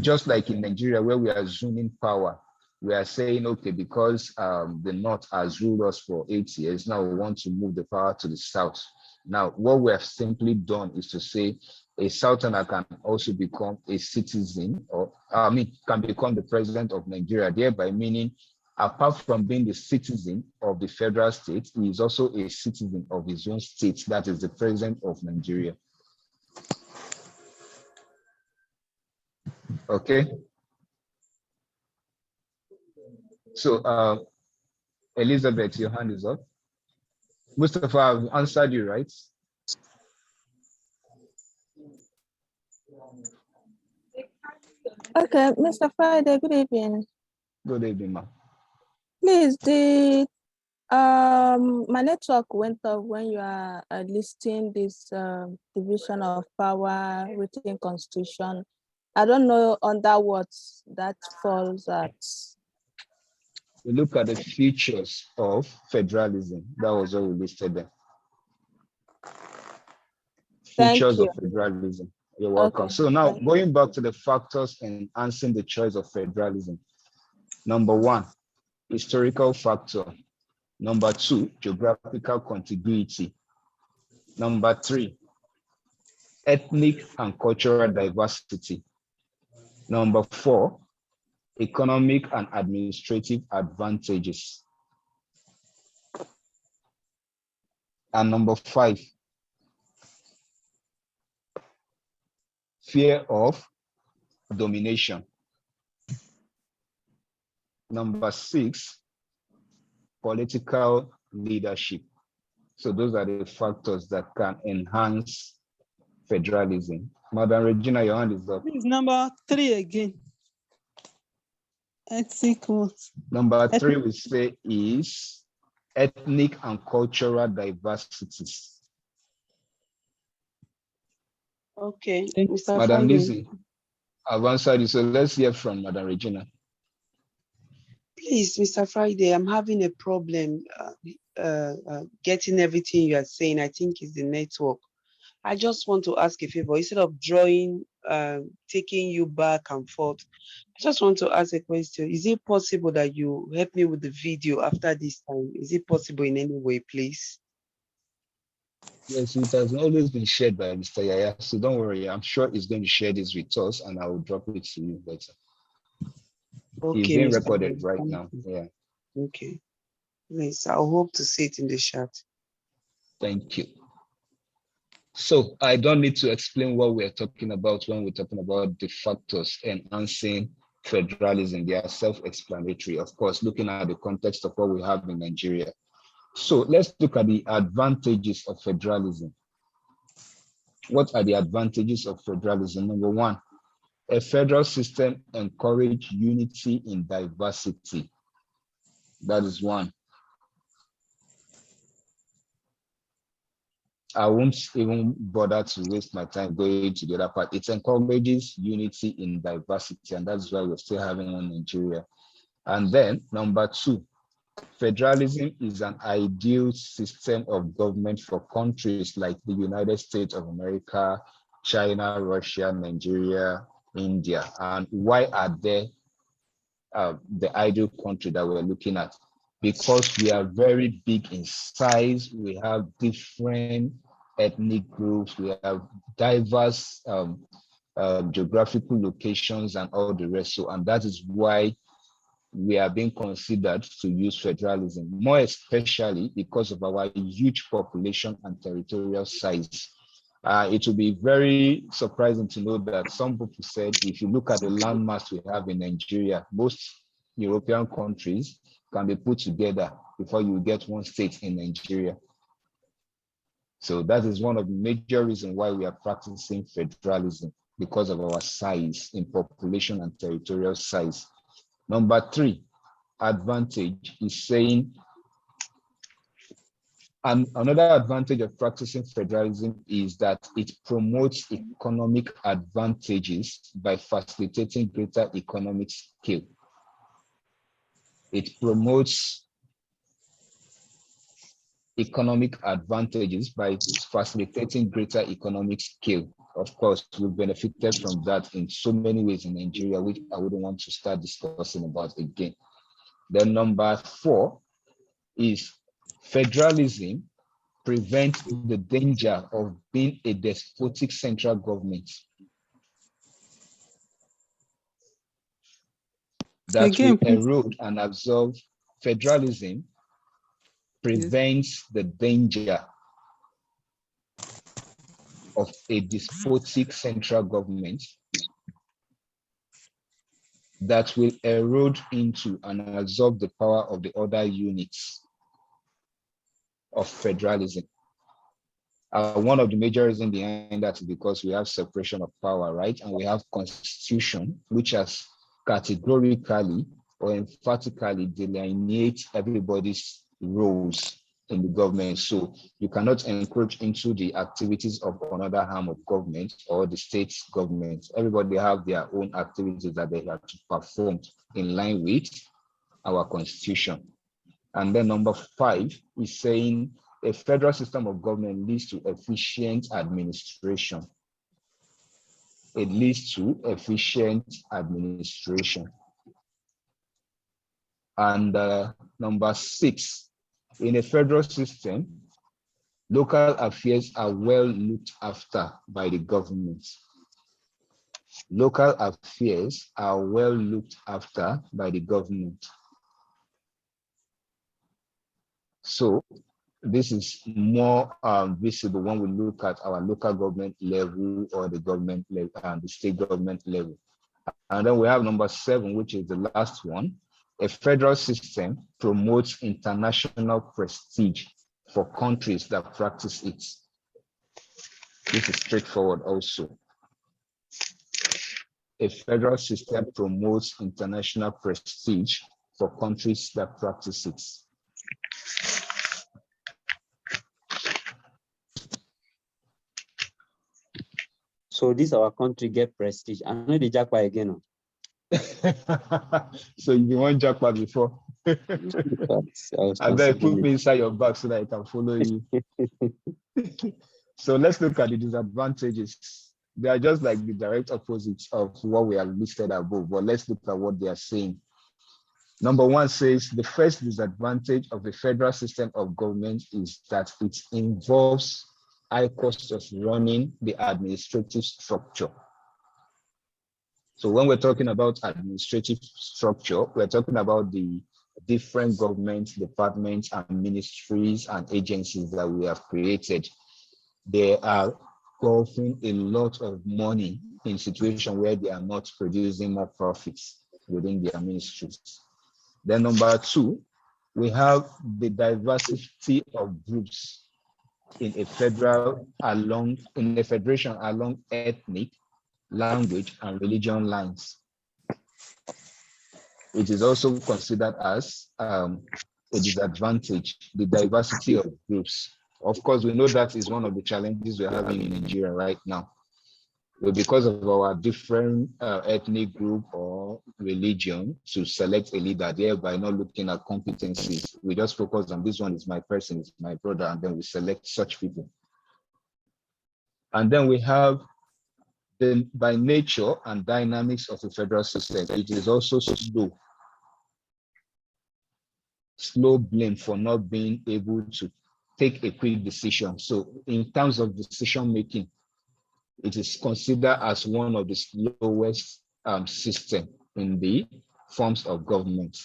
Just like in Nigeria, where we are zooming power, we are saying, okay, because the North has ruled us for 8 years, now we want to move the power to the South. Now, what we have simply done is to say a Southerner can also become a citizen, or can become the president of Nigeria, thereby meaning, apart from being the citizen of the federal state, he is also a citizen of his own state, that is the president of Nigeria. Okay. So, Elizabeth, your hand is up. Mustafa, I've answered you, right? Okay, Mr. Friday, good evening. Good evening, ma'am. Please, my network went off when you are listing this division of power within Constitution. I don't know under what that falls at. we look at the features of federalism. That was what we listed there. Features of federalism. You're welcome. Okay. So now going back to the factors enhancing the choice of federalism. Number one, historical factor. Number two, geographical contiguity. Number three, ethnic and cultural diversity. Number four, economic and administrative advantages. And number five, fear of domination. Number six, political leadership. So those are the factors that can enhance federalism. Madam Regina, your hand is up. This is number three again. Ethical. Number three, we say is ethnic and cultural diversities. Okay, Mr. Madam Friday. Lizzie, I've answered you, so let's hear from Madam Regina. Please, Mr. Friday, I'm having a problem getting everything you are saying. I think it's the network. I just want to ask a favor. Instead of drawing, taking you back and forth, I just want to ask a question. Is it possible that you help me with the video after this time? Is it possible in any way, please? Yes, it has always been shared by Mr. Yaya, so don't worry. I'm sure he's going to share this with us, and I will drop it to you later. Okay, It's being Mr. recorded Friday, right now. you. Yeah. Okay. Please, I hope to see it in the chat. Thank you. So I don't need to explain what we're talking about when we're talking about the factors enhancing federalism. They are self-explanatory, of course, looking at the context of what we have in Nigeria. So let's look at the advantages of federalism. What are the advantages of federalism? Number one, a federal system encourages unity in diversity. That is one. I won't even bother to waste my time going to the other part. It encourages unity in diversity, and that's why we're still having one in Nigeria. And then number two, federalism is an ideal system of government for countries like the United States of America, China, Russia, Nigeria, India. And why are they the ideal country that we're looking at? Because we are very big in size, we have different ethnic groups, we have diverse geographical locations and all the rest. So, and that is why we are being considered to use federalism, more especially because of our huge population and territorial size. It will be very surprising to know that some people said, if you look at the landmass we have in Nigeria, most European countries can be put together before you get one state in Nigeria. So that is one of the major reasons why we are practicing federalism, because of our size in population and territorial size. Number three, advantage is saying, and another advantage of practicing federalism is that it promotes economic advantages by facilitating greater economic scale. It promotes economic advantages by facilitating greater economic scale. Of course, we've benefited from that in so many ways in Nigeria, which I wouldn't want to start discussing about again. Then number four is federalism prevents the danger of being a despotic central government that will erode and absorb. Federalism prevents the danger of a despotic central government that will erode into and absorb the power of the other units of federalism. One of the major reasons behind that is because we have separation of power, right? And we have constitution, which has categorically or emphatically delineate everybody's roles in the government. So you cannot encroach into the activities of another arm of government or the state government. Everybody have their own activities that they have to perform in line with our constitution. And then number 5 is saying a federal system of government leads to efficient administration. It leads to efficient administration. And number 6, in a federal system, local affairs are well looked after by the government. Local affairs are well looked after by the government. So this is more visible when we look at our local government level or the government level and the state government level. And then we have number 7, which is the last one. A federal system promotes international prestige for countries that practice it. This is straightforward also. A federal system promotes international prestige for countries that practice it. So this our country get prestige. I know the jackpot again. So you want jackpot before? And then put me inside your bag so that I can follow you. So let's look at the disadvantages. They are just like the direct opposites of what we have listed above, but let's look at what they are saying. Number 1 says the first disadvantage of the federal system of government is that it involves high cost of running the administrative structure. So when we're talking about administrative structure, we're talking about the different government departments and ministries and agencies that we have created. They are costing a lot of money in situations where they are not producing more profits within their ministries. Then number 2, we have the diversity of groups in a federation along ethnic, language, and religion lines. It is also considered as a disadvantage, the diversity of groups. Of course, we know that is one of the challenges we're having in Nigeria right now. But because of our different ethnic group or religion to select a leader, thereby not looking at competencies, we just focus on this one is my person, is my brother, and then we select such people. And then we have the by nature and dynamics of the federal system, it is also slow blame for not being able to take a quick decision. So in terms of decision making, it is considered as one of the slowest system in the forms of government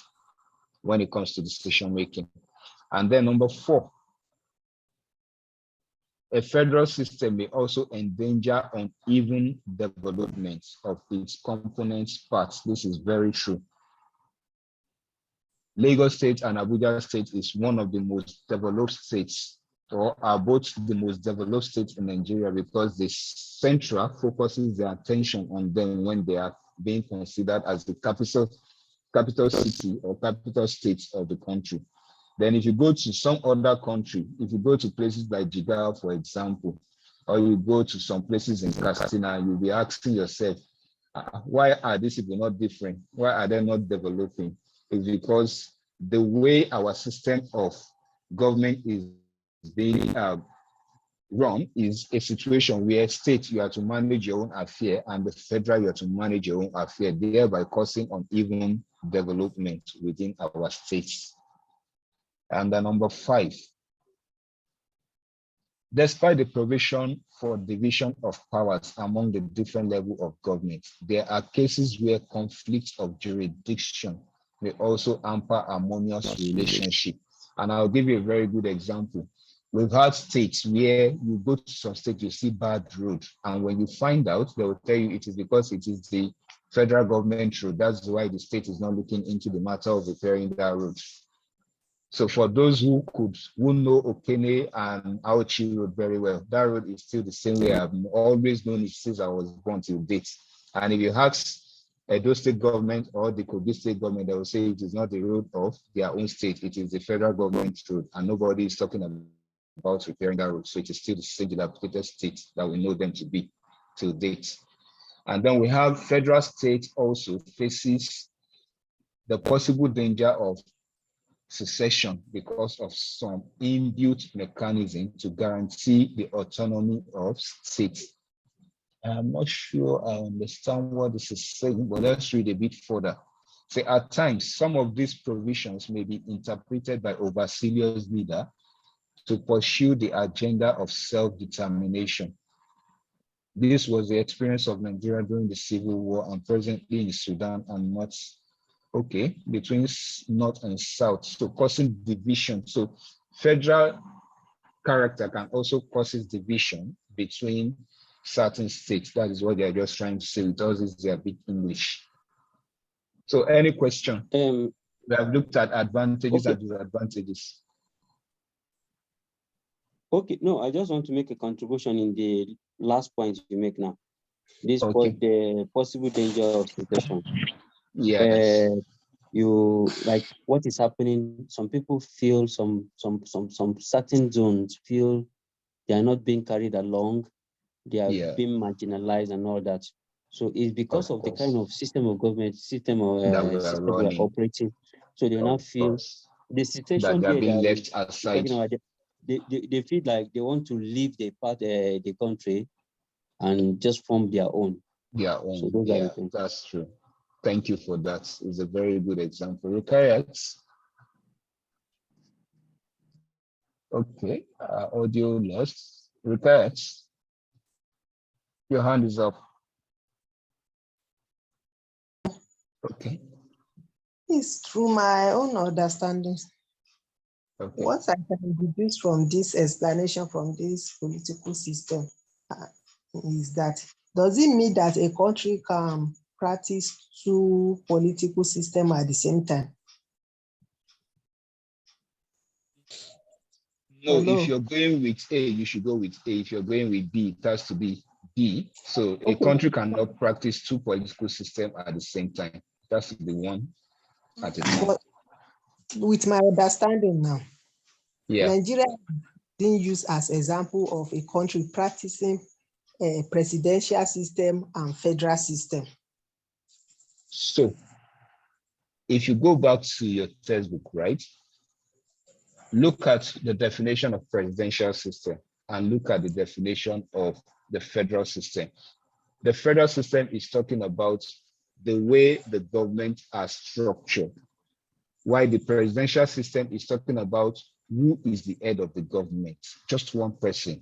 when it comes to decision making. And then number 4, a federal system may also endanger uneven development of its component parts. This is very true. Lagos State and Abuja State is one of the most developed states, or are both the most developed states in Nigeria, because the central focuses their attention on them when they are being considered as the capital city or capital state of the country. Then if you go to some other country, if you go to places like Jigawa, for example, or you go to some places in Katsina, you'll be asking yourself, why are these people not different? Why are they not developing? It's because the way our system of government is being run is a situation where state, you have to manage your own affair, and the federal, you have to manage your own affair, thereby causing uneven development within our states. And then number 5, despite the provision for division of powers among the different levels of government, there are cases where conflicts of jurisdiction may also hamper harmonious relationship. And I'll give you a very good example. We've had states where you go to some states, you see bad road, and when you find out, they will tell you it is because it is the federal government road. That's why the state is not looking into the matter of repairing that road. So for those who know Okene and Auchi Road very well, that road is still the same way I've always known it since I was born till date. And if you ask Edo State government or the Kogi State government, they will say it is not the road of their own state, it is the federal government road, and nobody is talking about repairing that road. So it is still the same dilapidated state that we know them to be till date. And then we have federal state also faces the possible danger of secession because of some inbuilt mechanism to guarantee the autonomy of states. I'm not sure I understand what this is saying, but let's read a bit further. So at times, some of these provisions may be interpreted by overzealous leaders to pursue the agenda of self-determination. This was the experience of Nigeria during the Civil War and presently in Sudan and North, between North and South, so causing division. So federal character can also cause division between certain states. That is what they are just trying to say with us, is their big English. So any question? We have looked at advantages and disadvantages. Okay, no, I just want to make a contribution in the last point you make now. This the possible danger of secession. Yes. You like what is happening. Some people feel some certain zones feel they are not being carried along. They are being marginalized and all that. So it's because of the kind of system of government, system we are operating. So they now feel the situation that they are being there left aside. They feel like they want to leave the country and just form their own. So those are the things. That's true. Thank you for that. It's a very good example. Rukayat. Okay, audio lost. Rukayat, your hand is up. Okay. It's through my own understanding. Okay. What I can deduce from this explanation from this political system is that, does it mean that a country can practice two political systems at the same time? No, if you're going with A, you should go with A. If you're going with B, it has to be B. So a country cannot practice two political systems at the same time. That's the one at a time. But with my understanding now, Nigeria being used as example of a country practicing a presidential system and federal system. So if you go back to your textbook, right? Look at the definition of presidential system and look at the definition of the federal system. The federal system is talking about the way the government are structured, while the presidential system is talking about who is the head of the government, just one person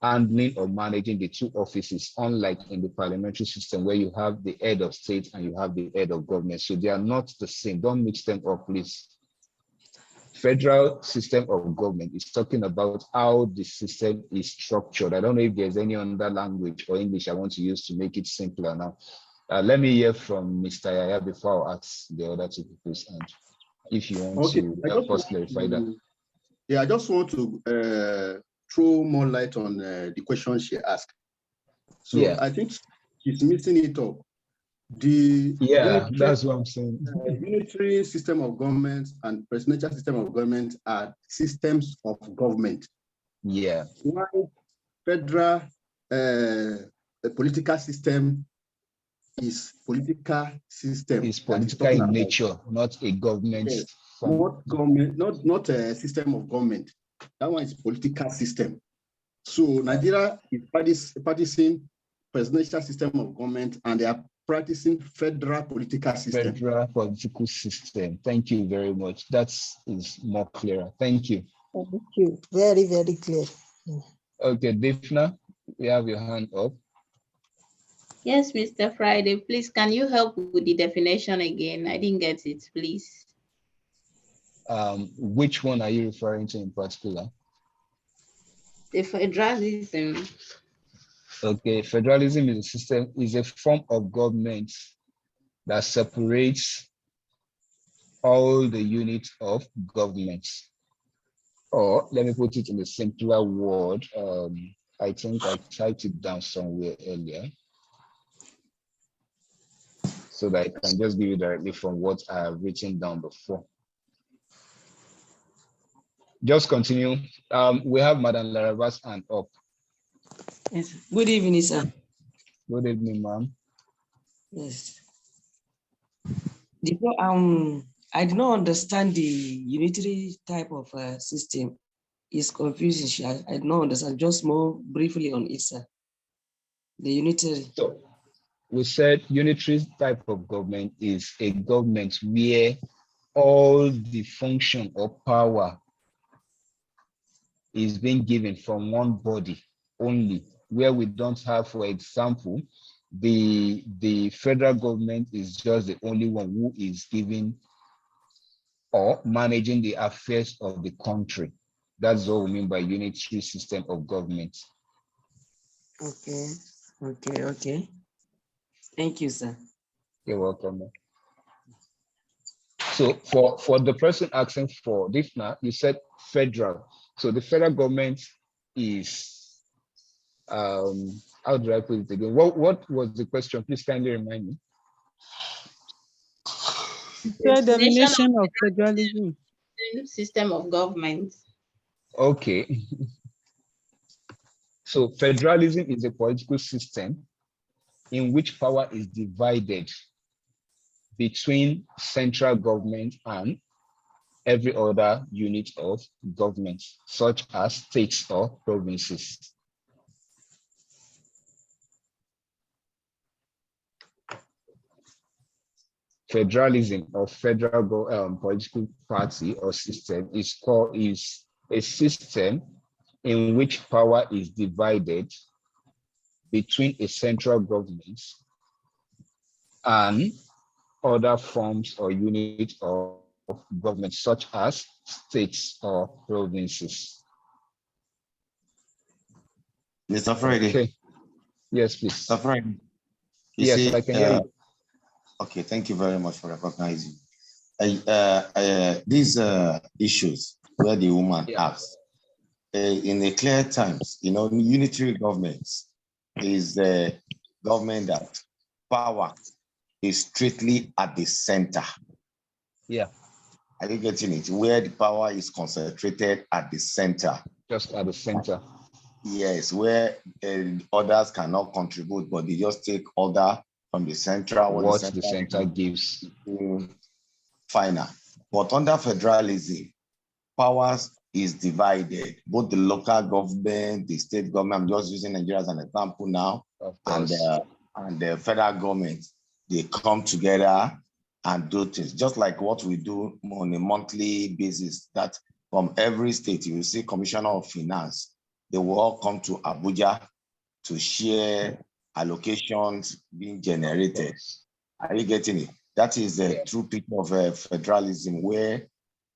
handling or managing the two offices, unlike in the parliamentary system where you have the head of state and you have the head of government. So they are not the same. Don't mix them up, please. Federal system of government is talking about how the system is structured. I don't know if there's any other language or English I want to use to make it simpler now. Let me hear from Mr. Yaya before I ask the other two people's hand. If you want to help us clarify that. Yeah, I just want to throw more light on the question she asked. So I think she's missing it up. That's what I'm saying. Unitary system of government and presidential system of government are systems of government. Yeah. While federal political system is political system. It's political in nature, not a government. Not government, not a system of government. That one is political system. So Nigeria is practicing presidential system of government, and they are practicing federal political system. Federal political system. Thank you very much. That is more clearer. Thank you. Thank you. Very, very clear. Okay, Difna, you have your hand up. Yes, Mr. Friday, please, can you help with the definition again? I didn't get it, please. Which one are you referring to in particular? The federalism. Okay, federalism is a system, is a form of government that separates all the units of government. Or let me put it in a simpler word. I think I typed it down somewhere earlier, so that I can just give you directly from what I have written down before. Just continue. We have Madam Larava's hand up. Yes. Good evening, sir. Good evening, ma'am. Yes. I did not understand the unitary type of system. It's confusing. I did not understand. Just more briefly on it, sir. The unitary. So we said unitary type of government is a government where all the function or power is being given from one body only, where we don't have, for example, the federal government is just the only one who is giving or managing the affairs of the country. That's what we mean by unitary system of government. Okay. Thank you, sir. You're welcome. So for the person asking for this now, you said federal. So the federal government is, how do I put it again? What was the question? Please kindly remind me. The definition of federalism. System of government. Okay. So federalism is a political system in which power is divided between central government and every other unit of government, such as states or provinces. Federalism or federal political party or system is a system in which power is divided between a central government and other forms or units of government, such as states or provinces. Mr. Friday. Okay. Yes, please. Mr. Friday. Yes, I can hear you. Okay, thank you very much for recognizing. These issues where the woman asks, in the clear times, unitary governments is the government that power is strictly at the center. Yeah. Are you getting it? Where the power is concentrated at the center. Just at the center. Yes, where others cannot contribute, but they just take order from the central. What the center gives. Final. But under federalism, powers is divided. Both the local government, the state government, I'm just using Nigeria as an example now, and the federal government, they come together and do things, just like what we do on a monthly basis, that from every state, you will see Commissioner of Finance, they will all come to Abuja to share allocations being generated. Are you getting it? That is the true picture of federalism, where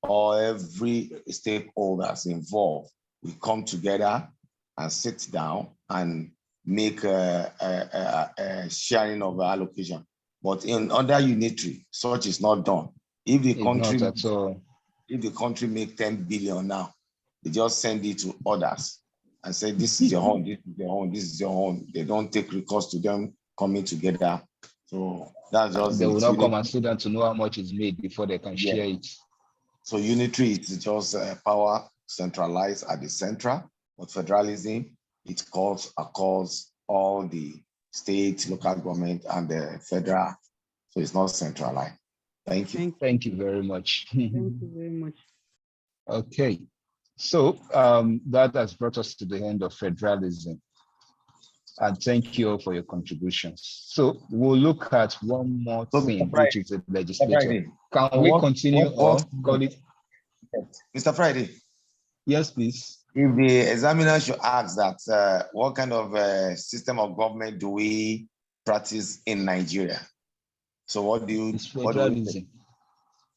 every stakeholders involved, we come together and sit down and make a sharing of allocation. But in under unitary, such is not done. If the country make 10 billion now, they just send it to others and say, this is your own, this is your own, this is your own. They don't take recourse to them coming together. So that's just they will not come and sit down to know how much is made before they can share it. So unitary is just power centralized at the center, but federalism, it calls across all the state, local government, and the federal. So it's not centralized. Thank you. Thank you very much. Thank you very much. Okay. So that has brought us to the end of federalism. And thank you all for your contributions. So we'll look at one more thing, which is the legislature. Can we continue or call it? Mr. Friday. Yes, please. If the examiner should ask that, what kind of system of government do we practice in Nigeria? So what do you? It's federalism.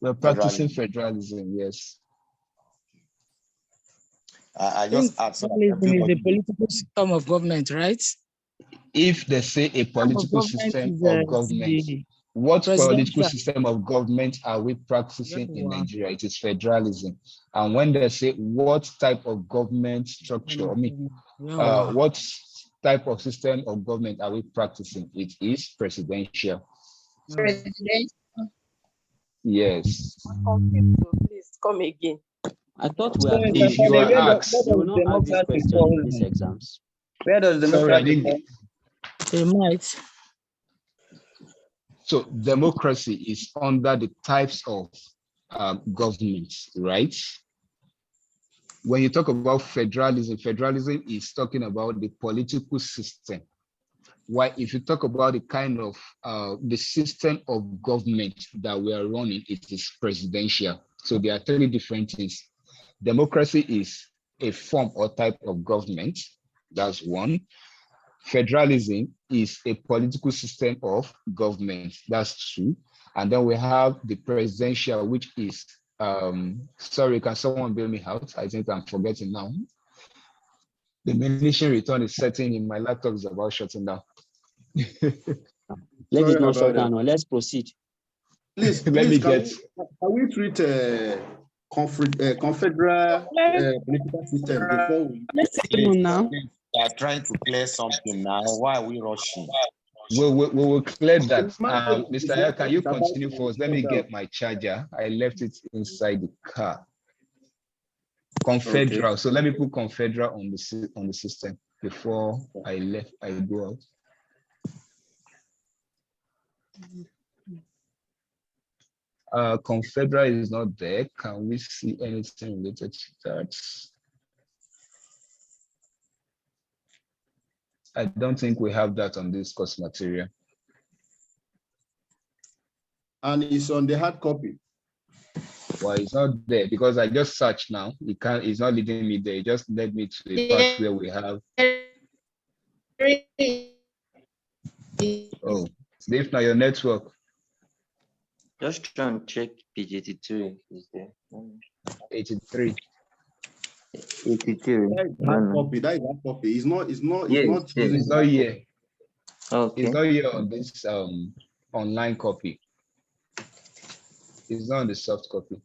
We're practicing federalism, yes. I just asked. Federalism is the political system of government, right? If they say a political system of government, what political system of government are we practicing in Nigeria? It is federalism. And when they say what type of government structure, what type of system of government are we practicing? It is presidential. Presidential. Yes. Please come again. I thought we are. If you are asked, you will not ask this question in these exams. Where does democracy fall? They might. So democracy is under the types of governments, right? When you talk about federalism, federalism is talking about the political system. Why, if you talk about the kind of the system of government that we are running, it is presidential. So there are three different things. Democracy is a form or type of government. That's one. Federalism is a political system of government. That's two. And then we have the presidential, which is, sorry, can someone bail me out? I think I'm forgetting now. The diminishing return is setting in. My laptop is about shutting down. Let it not shut down. Let's proceed. Please, let me can get. We treat confederal political system before we? We are trying to clear something now. Why are we rushing? We will clear that. Mr. Aya, can you continue for us? Let me get my charger. I left it inside the car. Confederal. Okay. So let me put confederal on the system before I go out. Confederal is not there. Can we see anything related to that? I don't think we have that on this course material. And it's on the hard copy. Well, it's not there because I just searched now. It's not leading me there. It just led me to the part where we have. Oh, Dave, now your network. Just try and check page 82 is there. 83. 82. That copy. That is that copy. It's not here. Okay. It's not here on this online copy. It's not on the soft copy.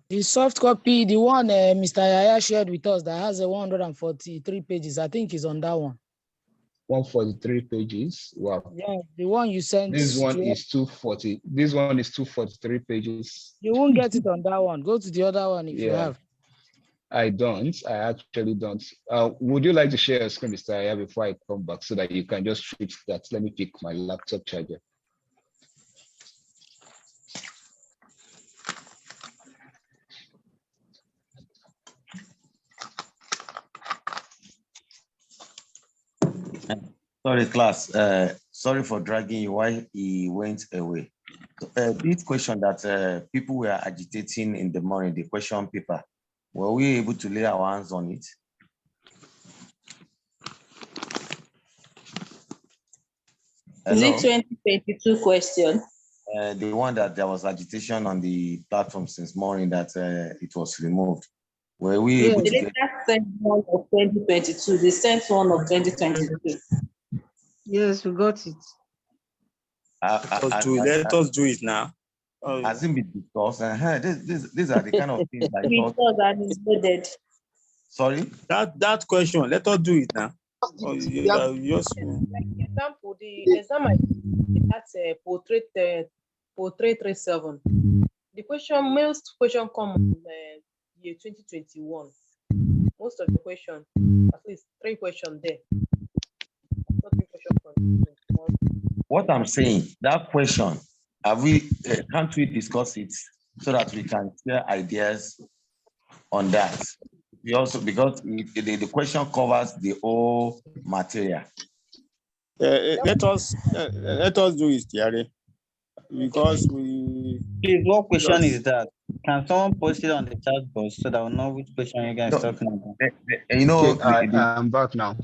The soft copy, the one Mr. Yaya shared with us that has 143 pages, I think is on that one. 143 pages. Wow. Yeah, the one you sent. This one is 240. This one is 243 pages. You won't get it on that one. Go to the other one if you have. I don't. I actually don't. Would you like to share a screen, Mr. Aya, before I come back so that you can just fix that? Let me pick my laptop charger. Sorry, class. Sorry for dragging you while he went away. This question that people were agitating in the morning, the question paper, were we able to lay our hands on it? Is it 2022 question? The one that there was agitation on the platform since morning that it was removed. Were we able to get... sent one of 2022. They sent one of 2022. Yes, we got it. Let us do it now. Has it been discussed? These are the kind of things that Sorry? That question, let us do it now. Example, the exam I did, that's a portrait 37. The question, most question come in year 2021. Most of the question, at least 3 questions there. What I'm saying, that question, can't we discuss it so that we can share ideas on that? We also, because the question covers the whole material. Let us do it, Yari, because we. Please, what question is that? Can someone post it on the chat box so that we know which question you guys are talking about? You know, okay, I'm back now.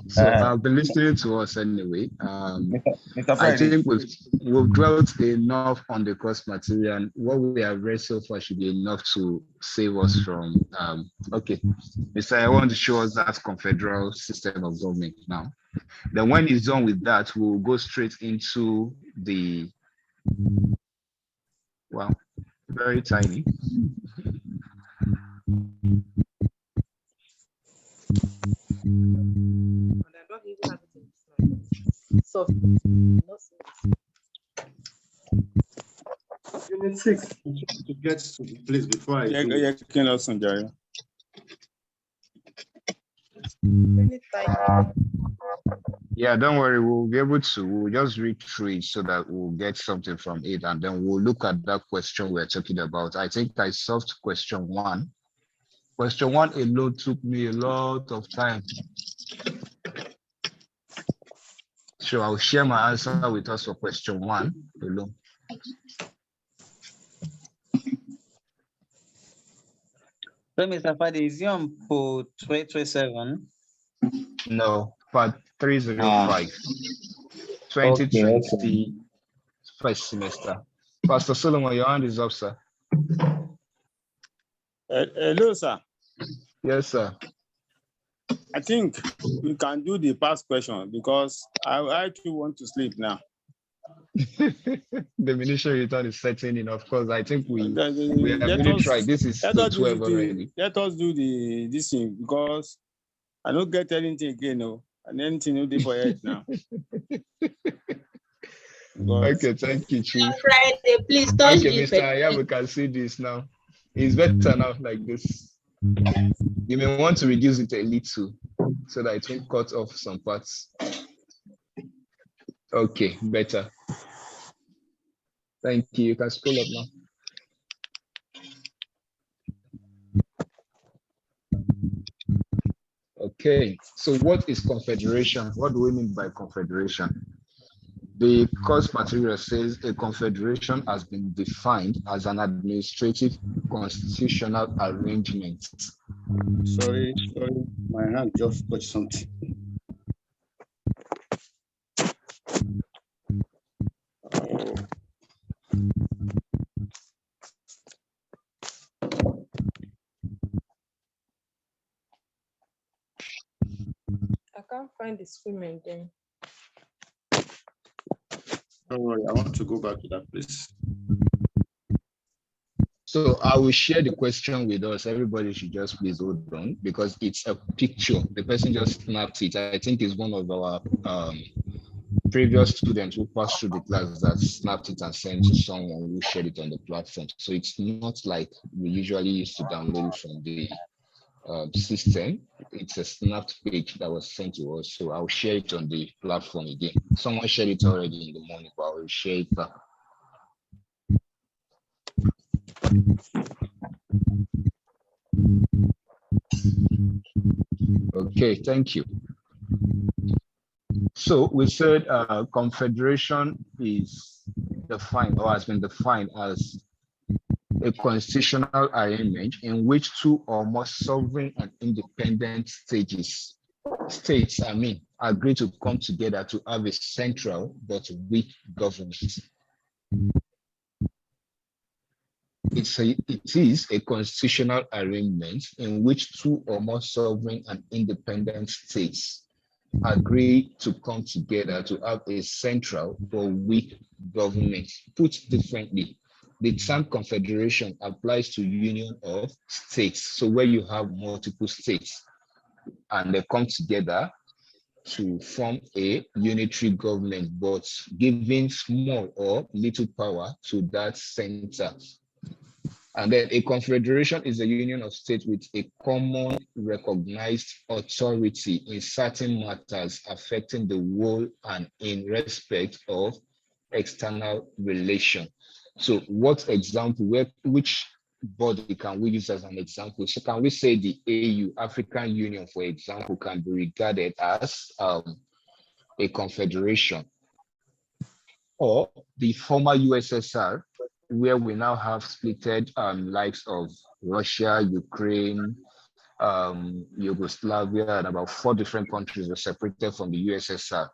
So I've been listening to us anyway. I think we've dwelt enough on the course material, and what we have read so far should be enough to save us from. Okay, Mr. I want to show us that confederal system of government now. Then when he's done with that, we'll go straight into the. Wow, very tiny. So, Unit 6 to get to the place before I Yeah, don't worry. We'll be able to. We'll just read through it so that we'll get something from it, and then we'll look at that question we're talking about. I think I solved question 1. Question 1 alone took me a lot of time. So I'll share my answer with us for question 1 alone. So, Mr. Fadi, is you on port 337? No, part 305. 2020 first semester. Pastor Solomon, your hand is up, sir. Hello, sir. Yes, sir. I think we can do the past question because I too want to sleep now. The diminishing return is setting in. Of course, I think we have Let really us- tried. This is let to us do 12 the thing- already. Let us do this thing because I don't get anything again, no, and anything no day for it now. Okay, thank you, Chief. Friday, please touch Okay, this. Mr. Aya, we can see this now. It's better now, like this. You may want to reduce it a little so that it won't cut off some parts. Okay, better. Thank you. You can scroll up now. Okay, so what is confederation? What do we mean by confederation? The course material says a confederation has been defined as an administrative constitutional arrangement. Sorry, my hand just touched something. I can't find the screen again. Don't worry, I want to go back to that place. So I will share the question with us. Everybody should just please hold on because it's a picture. The person just snapped it. I think it's one of our previous students who passed through the class that snapped it and sent to someone who shared it on the platform. So it's not like we usually used to download it from the system. It's a snapped page that was sent to us. So I'll share it on the platform again. Someone shared it already in the morning, but I will share it back. Okay, thank you. So we said confederation is defined or has been defined as a constitutional arrangement in which two or more sovereign and independent states agree to come together to have a central but weak government. It is a constitutional arrangement in which two or more sovereign and independent states agree to come together to have a central but weak government. Put differently, the term confederation applies to union of states. So where you have multiple states and they come together to form a unitary government, but giving small or little power to that center. And then a confederation is a union of states with a common recognized authority in certain matters affecting the whole and in respect of external relation. So what example, which body can we use as an example? So can we say the AU, African Union, for example, can be regarded as a confederation? Or the former USSR, where we now have splitted likes of Russia, Ukraine, Yugoslavia, and about 4 different countries were separated from the USSR.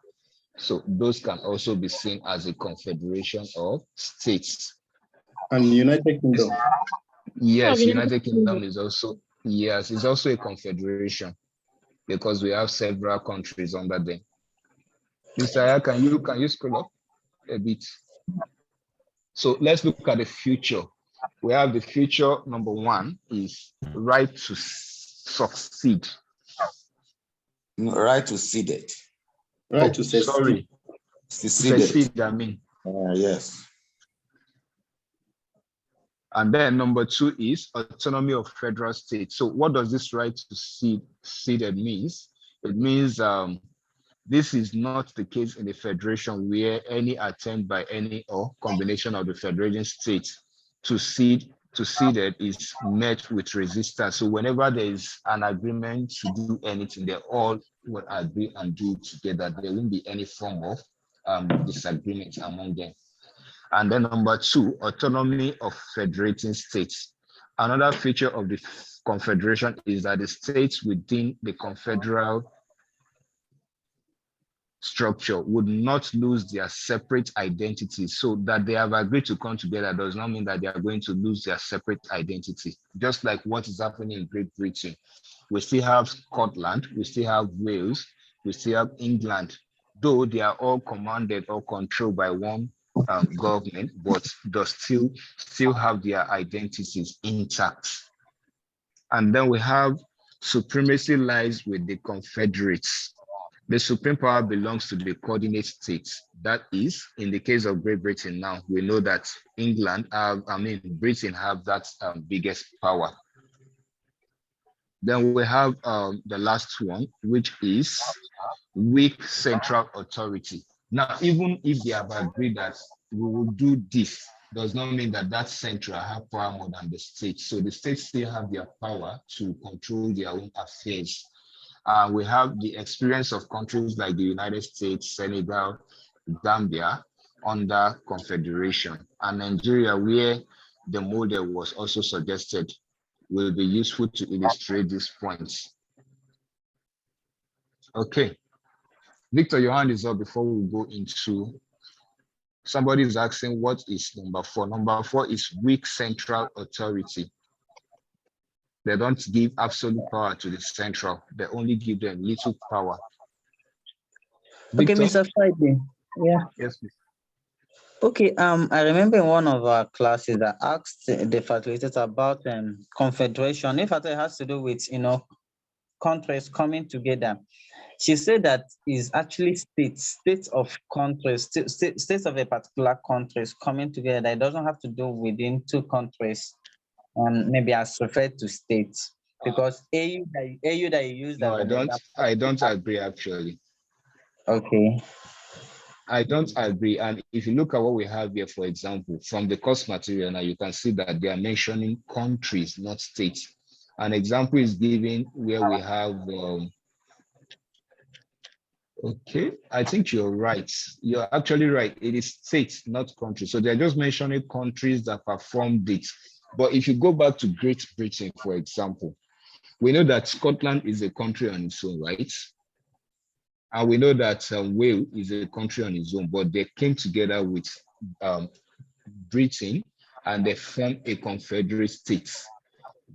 So those can also be seen as a confederation of states. And the United Kingdom. Yes, United Kingdom is also, yes, it's also a confederation because we have several countries under them. Mr. Aya, can you scroll up a bit? So let's look at the future. We have the future. Number 1 is right to succeed. Right to seed it. Right to succeed. Sorry. Succeed, I mean. Yes. And then number 2 is autonomy of federal states. So what does this right to seeded means? It means the This is not the case in the federation, where any attempt by any or combination of the federating states to cede it is met with resistance. So whenever there is an agreement to do anything, they all will agree and do it together. There won't be any form of disagreement among them. And then number two, autonomy of federating states. Another feature of the confederation is that the states within the confederal structure would not lose their separate identities. So that they have agreed to come together does not mean that they are going to lose their separate identity. Just like what is happening in Great Britain. We still have Scotland, we still have Wales, we still have England, though they are all commanded or controlled by one government, but they still have their identities intact. And then we have supremacy lies with the Confederates. The supreme power belongs to the coordinate states. That is, in the case of Great Britain now, we know that Britain have that biggest power. Then we have the last one, which is weak central authority. Now, even if they have agreed that we will do this, does not mean that that central have power more than the state. So the states still have their power to control their own affairs. We have the experience of countries like the United States, Senegal, Gambia under confederation, and Nigeria, where the model was also suggested, will be useful to illustrate these points. Okay, Victor, your hand is up before we go into, somebody is asking what is number 4. Number 4 is weak central authority. They don't give absolute power to the central. They only give them little power. Okay, Victor? Mr. Friday. Yeah. Yes, please. Okay, I remember in one of our classes I asked the facilitator about confederation. If it has to do with, countries coming together. She said that is actually states of countries, states of a particular countries coming together. It doesn't have to do within two countries, maybe as referred to states, because AU that you use. No, I don't agree actually. Okay. I don't agree. And if you look at what we have here, for example, from the course material, now you can see that they are mentioning countries, not states. An example is given where we have, okay, I think you're right. You're actually right. It is states, not countries. So they're just mentioning countries that performed it. But if you go back to Great Britain, for example, we know that Scotland is a country on its own, right? And we know that Wales is a country on its own, but they came together with Britain and they formed a confederate state.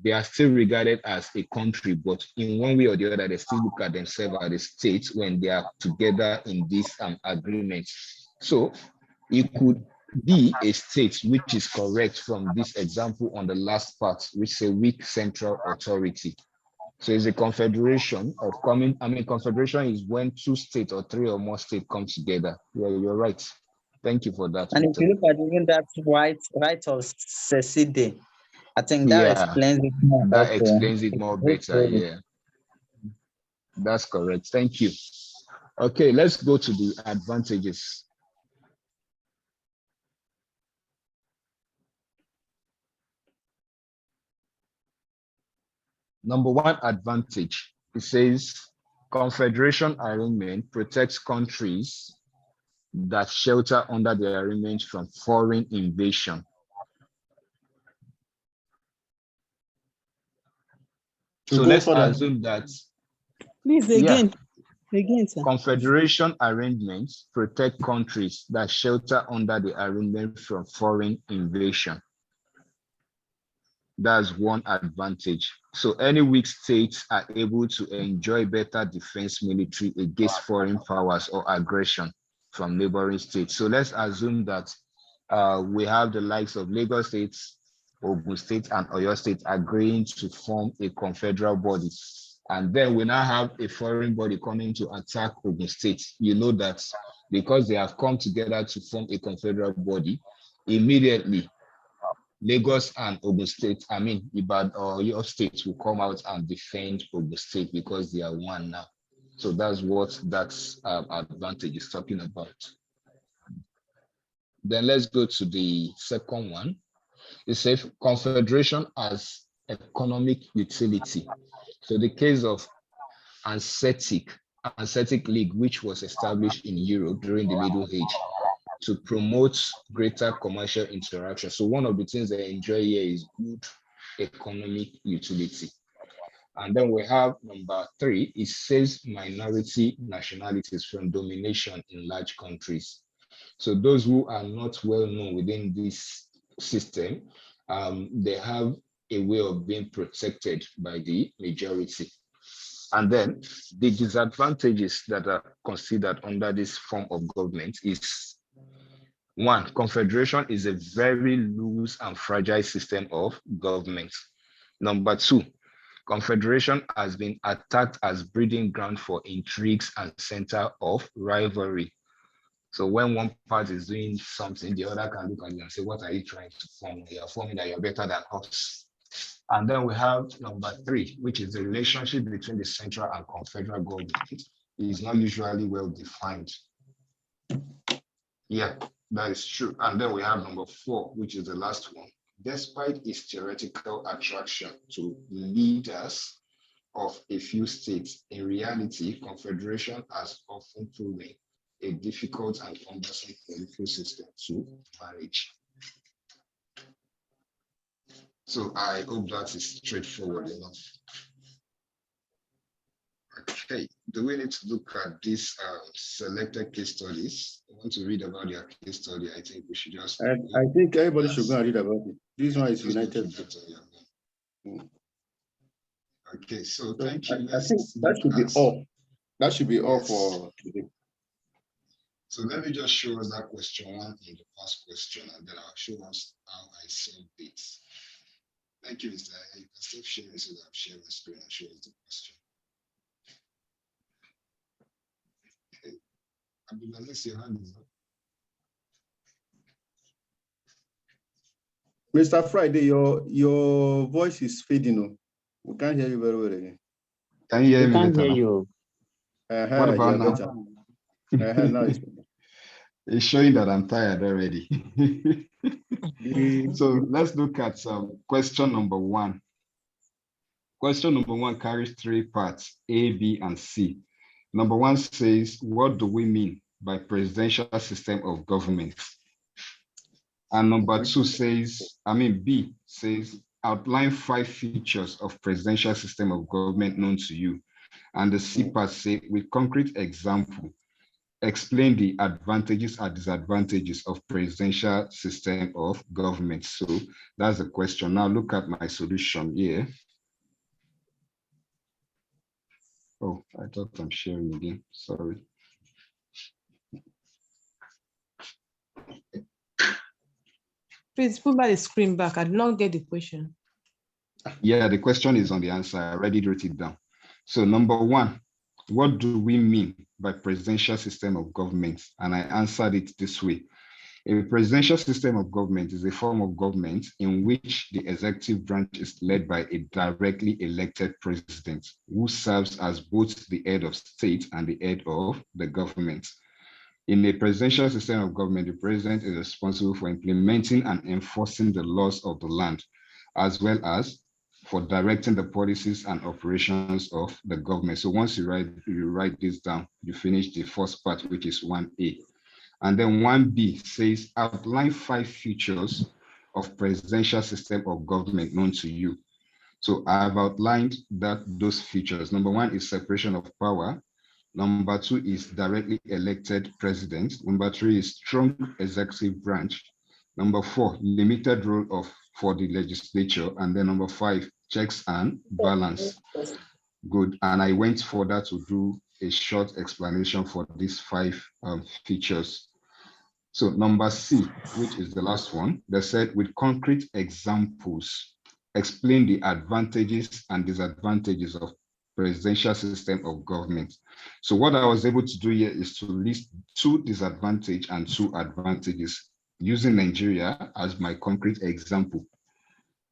They are still regarded as a country, but in one way or the other, they still look at themselves as a state when they are together in this agreement. So it could be a state, which is correct from this example on the last part, which is a weak central authority. So it's a confederation of confederation is when two states or three or more states come together. Yeah, you're right. Thank you for that. And Victor, if you look at even that right of secede, I think that explains it more. That explains it more better. Yeah, that's correct. Thank you. Okay, let's go to the advantages. Number 1 advantage, it says confederation arrangement protects countries that shelter under the arrangement from foreign invasion. So let's assume that. Please, again, sir. Confederation arrangements protect countries that shelter under the arrangement from foreign invasion. That's one advantage. So any weak states are able to enjoy better defense military against foreign powers or aggression from neighboring states. So let's assume that we have the likes of Lagos State, Ogun State, and Oyo State agreeing to form a confederal body. And then we now have a foreign body coming to attack Ogun State. You know that because they have come together to form a confederal body, immediately Lagos and Ogun State, Ibadan or your state will come out and defend Ogun State because they are one now. So that's what that advantage is talking about. Then let's go to the second one. It says confederation as economic utility. So the case of Hanseatic League, which was established in Europe during the Middle Age to promote greater commercial interaction. So one of the things they enjoy here is good economic utility. And then we have number 3, it says minority nationalities from domination in large countries. So those who are not well known within this system, they have a way of being protected by the majority. And then the disadvantages that are considered under this form of government is 1, confederation is a very loose and fragile system of government. Number 2, confederation has been attacked as breeding ground for intrigues and center of rivalry. So when one party is doing something, the other can look at you and say, what are you trying to form? You're forming that you're better than us. And then we have number 3, which is the relationship between the central and confederal government is not usually well defined. Yeah, that is true. And then we have number 4, which is the last one. Despite its theoretical attraction to leaders of a few states, in reality, confederation has often proven a difficult and cumbersome political system to manage. So I hope that is straightforward enough. Okay, do we need to look at these selected case studies? I want to read about their case study. I think we should just. I think everybody should go and read about it. This one is United. Okay, so thank you. I think that should be all. That should be all for today. So let me just show us that question 1 in the first question, and then I'll show us how I solved it. Thank you, Mr. You can still share it so that I'll share my screen and show you the question. Okay. Abdulaziz, your hand is up. Mr. Friday, your voice is fading. We can't hear you very well again. Can you hear me? Can't hear you. What about now? Now it's showing that I'm tired already. So let's look at question number 1. Question number 1 carries 3 parts, A, B, and C. Number 1 says, what do we mean by presidential system of government? And number 2 says, B says, outline 5 features of presidential system of government known to you. And the C part say, with concrete example, explain the advantages and disadvantages of presidential system of government. So that's the question. Now look at my solution here. Oh, I thought I'm sharing again. Sorry. Please put my screen back. I did not get the question. Yeah, the question is on the answer. I already wrote it down. So number 1, what do we mean by presidential system of government? And I answered it this way. A presidential system of government is a form of government in which the executive branch is led by a directly elected president who serves as both the head of state and the head of the government. In a presidential system of government, the president is responsible for implementing and enforcing the laws of the land, as well as for directing the policies and operations of the government. So once you write this down, you finish the first part, which is 1A. And then 1B says, outline 5 features of presidential system of government known to you. So I've outlined those features. Number 1 is separation of power. Number 2 is directly elected president. Number 3 is strong executive branch. Number 4, limited role for the legislature. And then number 5, checks and balance. Good. And I went further to do a short explanation for these 5 features. So number C, which is the last one, they said with concrete examples, explain the advantages and disadvantages of presidential system of government. So what I was able to do here is to list 2 disadvantages and 2 advantages using Nigeria as my concrete example.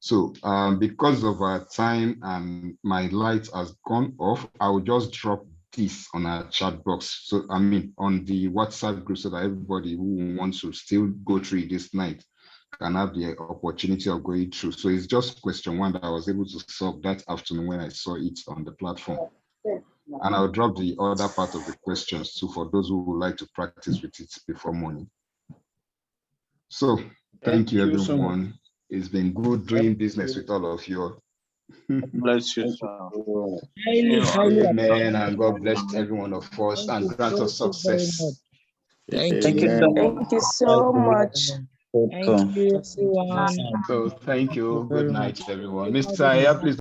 So because of our time and my light has gone off, I will just drop this on our chat box. So, I mean, on the WhatsApp group, so that everybody who wants to still go through it this night can have the opportunity of going through. So it's just question one that I was able to solve that afternoon when I saw it on the platform. And I'll drop the other part of the questions too for those who would like to practice with it before morning. So thank you, everyone. It's been good doing business with all of you. Bless you, sir. Amen. And God bless every one of us and grant us success. Thank you. Thank you so much. Thank you, everyone. So thank you. Good night, everyone. Mr. Aya, please.